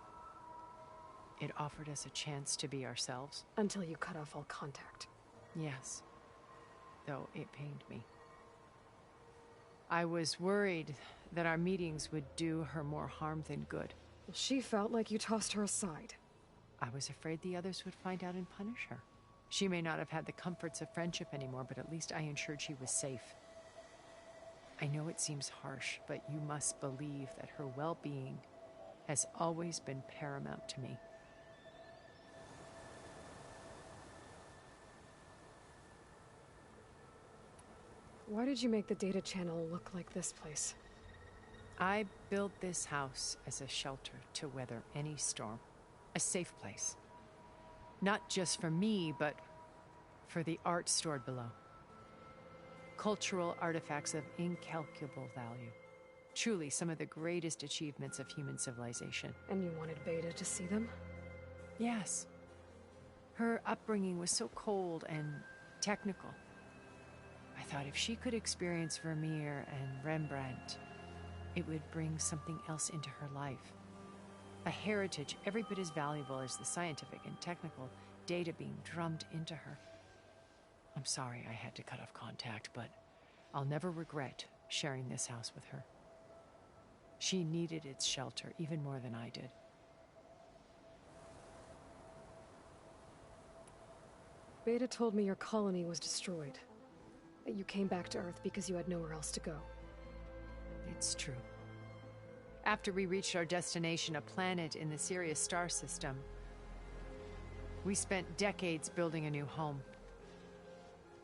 S15: It offered us a chance to be ourselves.
S3: Until you cut off all contact.
S15: Yes. Though it pained me. I was worried that our meetings would do her more harm than good.
S3: She felt like you tossed her aside.
S15: I was afraid the others would find out and punish her. She may not have had the comforts of friendship anymore, but at least I ensured she was safe. I know it seems harsh, but you must believe that her well-being has always been paramount to me.
S3: Why did you make the Data Channel look like this place?
S15: I built this house as a shelter to weather any storm. A safe place. Not just for me, but for the art stored below. Cultural artifacts of incalculable value. Truly some of the greatest achievements of human civilization.
S3: And you wanted Beta to see them?
S15: Yes. Her upbringing was so cold and technical. I thought if she could experience Vermeer and Rembrandt, it would bring something else into her life. A heritage every bit as valuable as the scientific and technical data being drummed into her. I'm sorry I had to cut off contact, but I'll never regret sharing this house with her. She needed its shelter even more than I did.
S3: Beta told me your colony was destroyed. That you came back to Earth because you had nowhere else to go.
S15: It's true. After we reached our destination, a planet in the Sirius star system, we spent decades building a new home.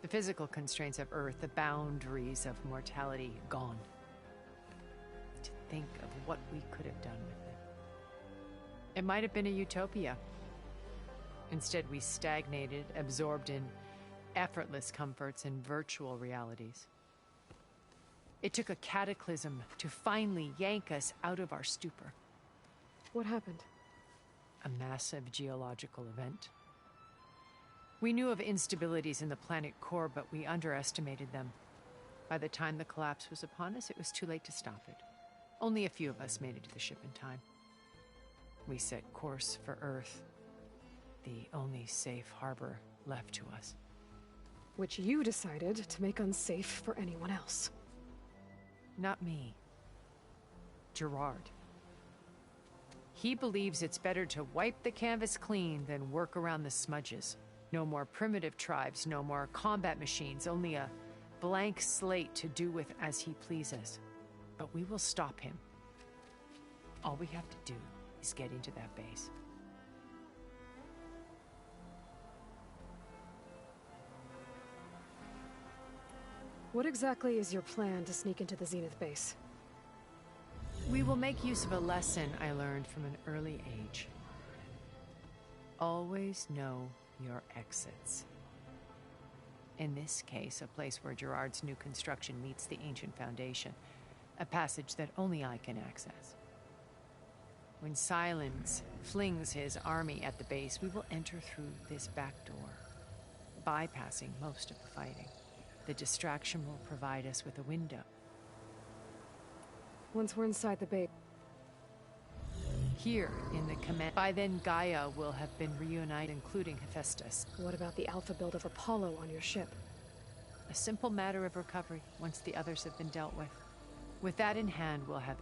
S15: The physical constraints of Earth, the boundaries of mortality, gone. To think of what we could have done with it. It might have been a utopia. Instead, we stagnated, absorbed in effortless comforts and virtual realities. It took a cataclysm to finally yank us out of our stupor.
S3: What happened?
S15: A massive geological event. We knew of instabilities in the planet core, but we underestimated them. By the time the collapse was upon us, it was too late to stop it. Only a few of us made it to the ship in time. We set course for Earth, the only safe harbor left to us.
S3: Which you decided to make unsafe for anyone else.
S15: Not me. Gerard. He believes it's better to wipe the canvas clean than work around the smudges. No more primitive tribes, no more combat machines, only a blank slate to do with as he pleases. But we will stop him. All we have to do is get into that base.
S3: What exactly is your plan to sneak into the Zenith base?
S15: We will make use of a lesson I learned from an early age. Always know your exits. In this case, a place where Gerard's new construction meets the ancient foundation, a passage that only I can access. When Silence flings his army at the base, we will enter through this back door, bypassing most of the fighting. The distraction will provide us with a window.
S3: Once we're inside the base...
S15: Here, in the command... By then, Gaia will have been reunited, including Hephaestus.
S3: What about the alpha build of Apollo on your ship?
S15: A simple matter of recovery once the others have been dealt with. With that in hand, we'll have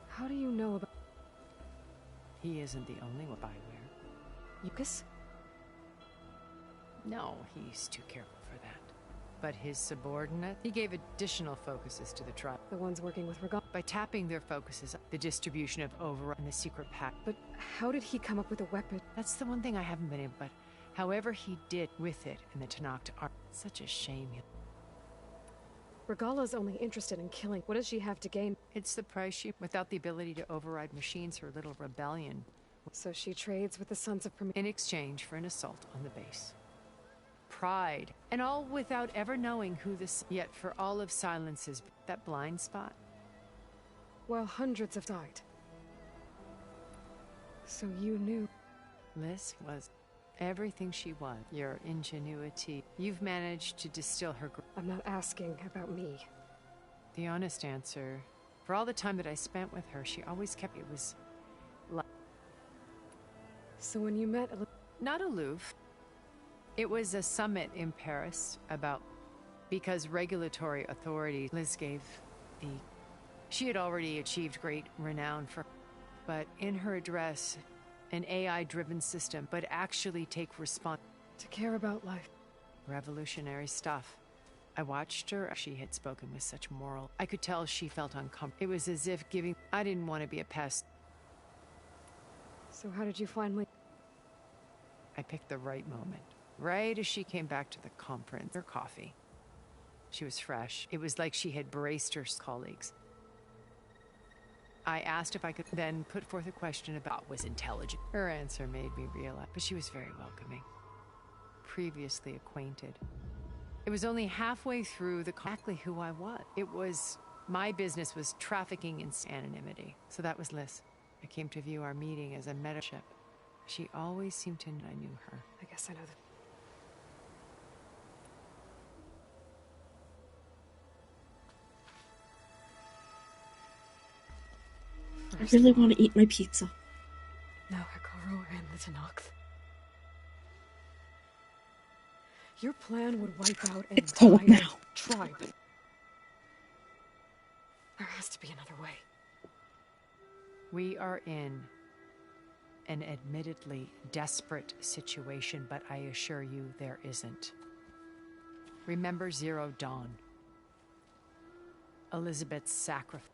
S3: How do you know about...
S15: He isn't the only one, Bioware.
S3: Lucas?
S15: No, he's too careful for that. But his subordinate, he gave additional focuses to the tribe.
S3: The ones working with Regal?
S15: By tapping their focuses, the distribution of Override and the secret pack.
S3: But how did he come up with a weapon?
S15: That's the one thing I haven't been able, but however he did with it in the Tenakth Army. Such a shame.
S3: Regala's only interested in killing. What does she have to gain?
S15: It's the price she... Without the ability to override machines, her little rebellion.
S3: So she trades with the Sons of
S15: In exchange for an assault on the base. Pride. And all without ever knowing who this... Yet for all of Silence's... That blind spot.
S3: While hundreds have died. So you knew...
S15: Liz was... everything she was. Your ingenuity. You've managed to distill her...
S3: I'm not asking about me.
S15: The honest answer... For all the time that I spent with her, she always kept... It was...
S3: So when you met...
S15: Not aloof. It was a summit in Paris about... Because regulatory authority Liz gave the... She had already achieved great renown for... But in her address... An AI-driven system, but actually take response...
S3: To care about life.
S15: Revolutionary stuff. I watched her. She had spoken with such moral... I could tell she felt uncomfortable. It was as if giving... I didn't want to be a pest.
S3: So how did you finally...
S15: I picked the right moment. Right as she came back to the conference. Her coffee. She was fresh. It was like she had braced her colleagues. I asked if I could then put forth a question about was intelligent. Her answer made me realize, but she was very welcoming. Previously acquainted. It was only halfway through exactly who I was. It was, my business was trafficking in anonymity. So that was Liz. I came to view our meeting as a mentorship. She always seemed to know I knew her.
S3: I guess I know that.
S1: I really want to eat my pizza.
S3: Now Hekarro and the Tenakth. Your plan would wipe out an
S1: It's cold
S3: entire
S1: now.
S3: tribe. There has to be another way.
S15: We are in an admittedly desperate situation, but I assure you there isn't. Remember Zero Dawn. Elizabeth's sacrifice.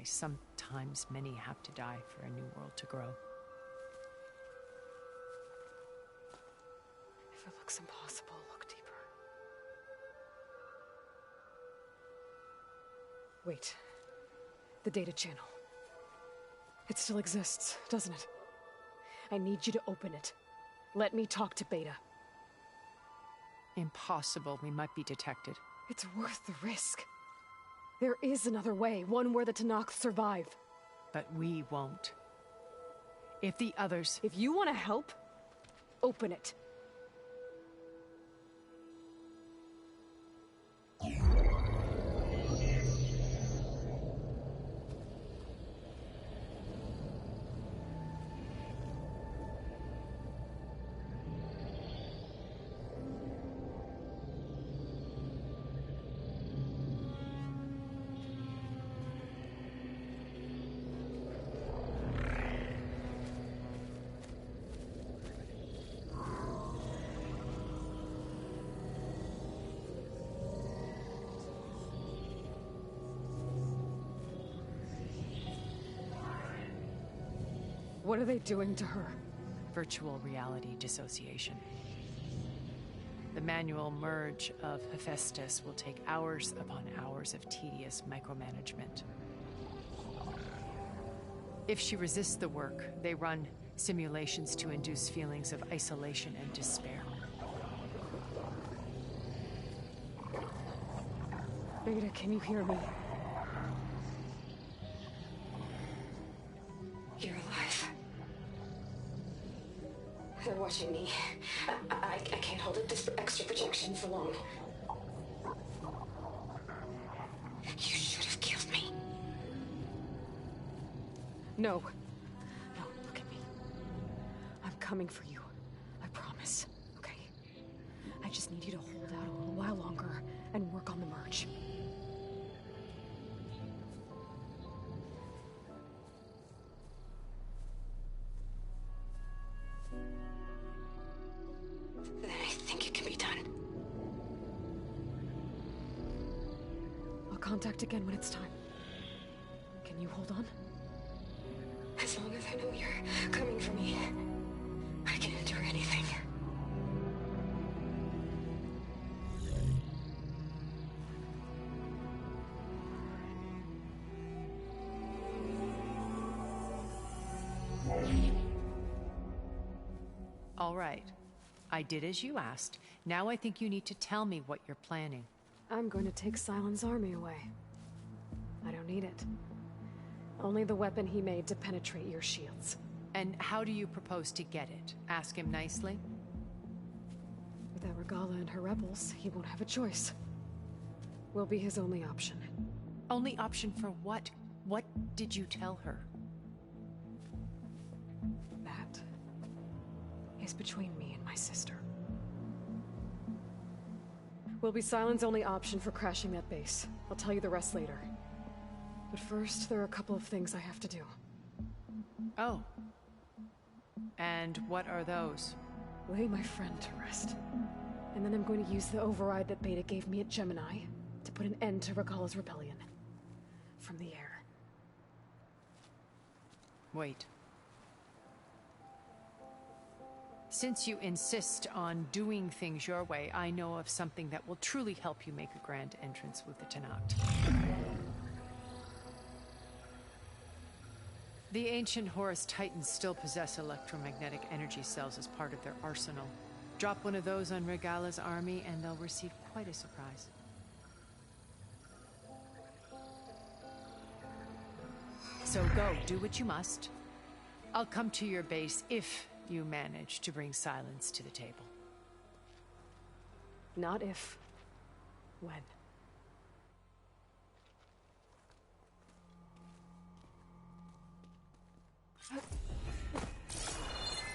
S15: Sometimes many have to die for a new world to grow.
S3: If it looks impossible, look deeper. Wait. The data channel. It still exists, doesn't it? I need you to open it. Let me talk to Beta.
S15: Impossible. We might be detected.
S3: It's worth the risk. There is another way, one where the Tenakth survive.
S15: But we won't. If the others...
S3: If you want to help, open it. What are they doing to her?
S15: Virtual reality dissociation. The manual merge of Hephaestus will take hours upon hours of tedious micromanagement. If she resists the work, they run simulations to induce feelings of isolation and despair.
S3: Beta, can you hear me?
S10: You're alive. They're watching me. I can't hold up this extra protection for long. You should have killed me.
S3: No. No, look at me. I'm coming for you. I promise. Okay? charge.
S10: Then I think it can be done.
S3: I'll contact again when it's time. Can you hold on?
S10: As long as I know you're coming for me, I can endure anything.
S15: All right. I did as you asked. Now I think you need to tell me what you're planning.
S3: I'm going to take Sylens' army away. I don't need it. Only the weapon he made to penetrate your shields.
S15: And how do you propose to get it? Ask him nicely?
S3: Without Regalla and her rebels, he won't have a choice. We'll be his only option.
S15: Only option for what? What did you tell her?
S3: That is between me and my sister. Will be Sylens' only option for crashing that base. I'll tell you the rest later. But first, there are a couple of things I have to do.
S15: Oh. And what are those?
S3: Lay my friend to rest. And then I'm going to use the override that Beta gave me at Gemini to put an end to Regalla's rebellion. From the air.
S15: Wait. Since you insist on doing things your way, I know of something that will truly help you make a grand entrance with the Tenakth. The ancient Horus Titans still possess electromagnetic energy cells as part of their arsenal. Drop one of those on Regalla's army and they'll receive quite a surprise. So go, do what you must. I'll come to your base if you manage to bring Sylens to the table.
S3: Not if. When.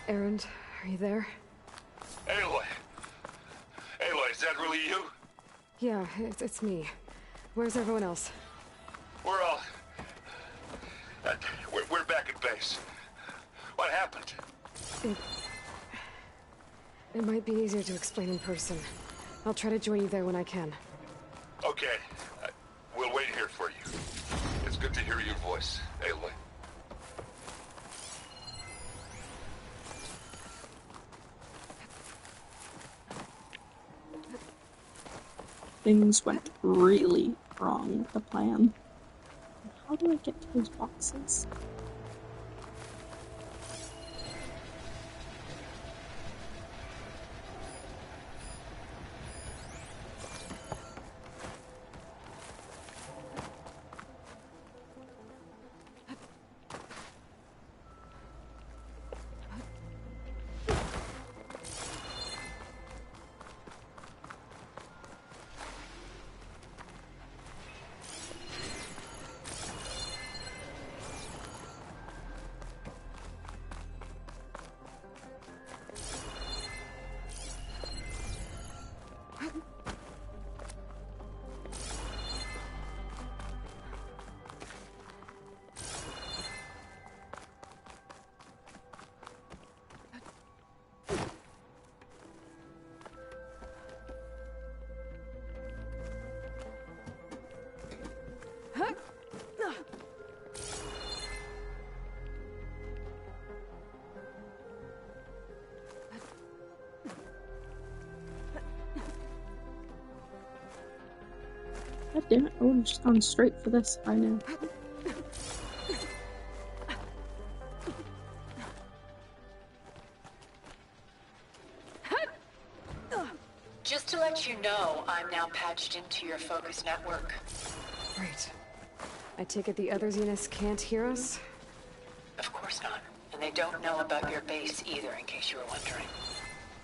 S3: Erend, are you there?
S9: Aloy! Aloy, is that really you?
S3: Yeah, it's me. Where's everyone else?
S9: We're all... we're back at base. What happened?
S3: It might be easier to explain in person. I'll try to join you there when I can.
S9: Okay. We'll wait here for you. It's good to hear your voice, Aloy.
S1: Things went really wrong with the plan. How do I get to those boxes? God damn it, I would have just gone straight for this by now.
S16: Just to let you know, I'm now patched into your focus network.
S3: Great. I take it the other Zeniths can't hear us?
S16: Of course not. And they don't know about your base either, in case you were wondering.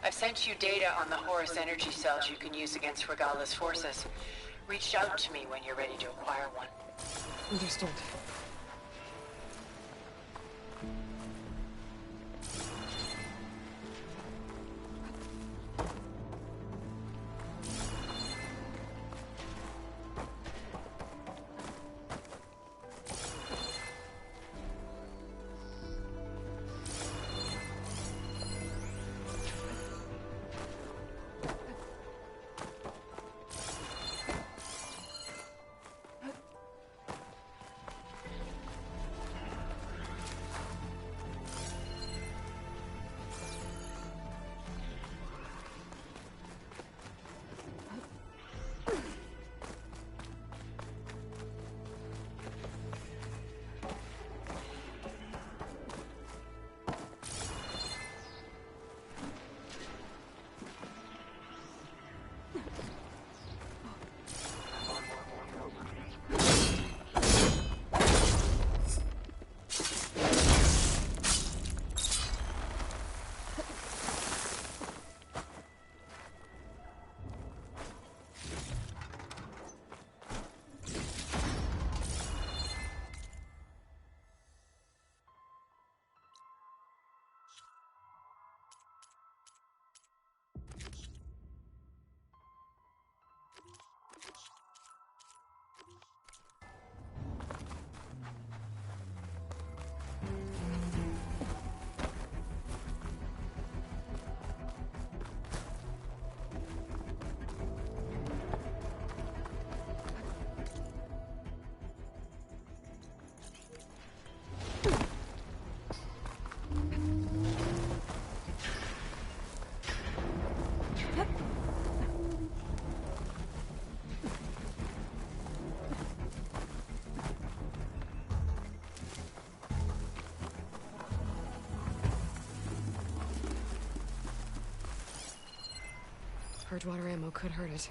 S16: I've sent you data on the Horus energy cells you can use against Regalla's forces. Reach out to me when you're ready to acquire one.
S3: Understood. Purge water ammo could hurt it.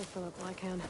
S3: fill up while I can.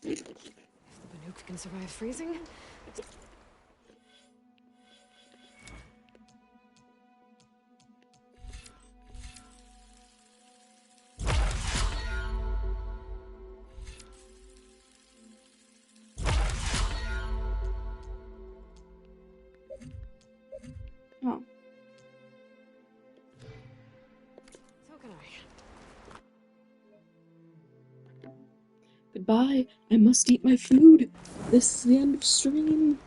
S3: If the Banuk can survive freezing.
S1: Oh.
S3: So can I.
S1: Goodbye. I must eat my food. This is the end of stream.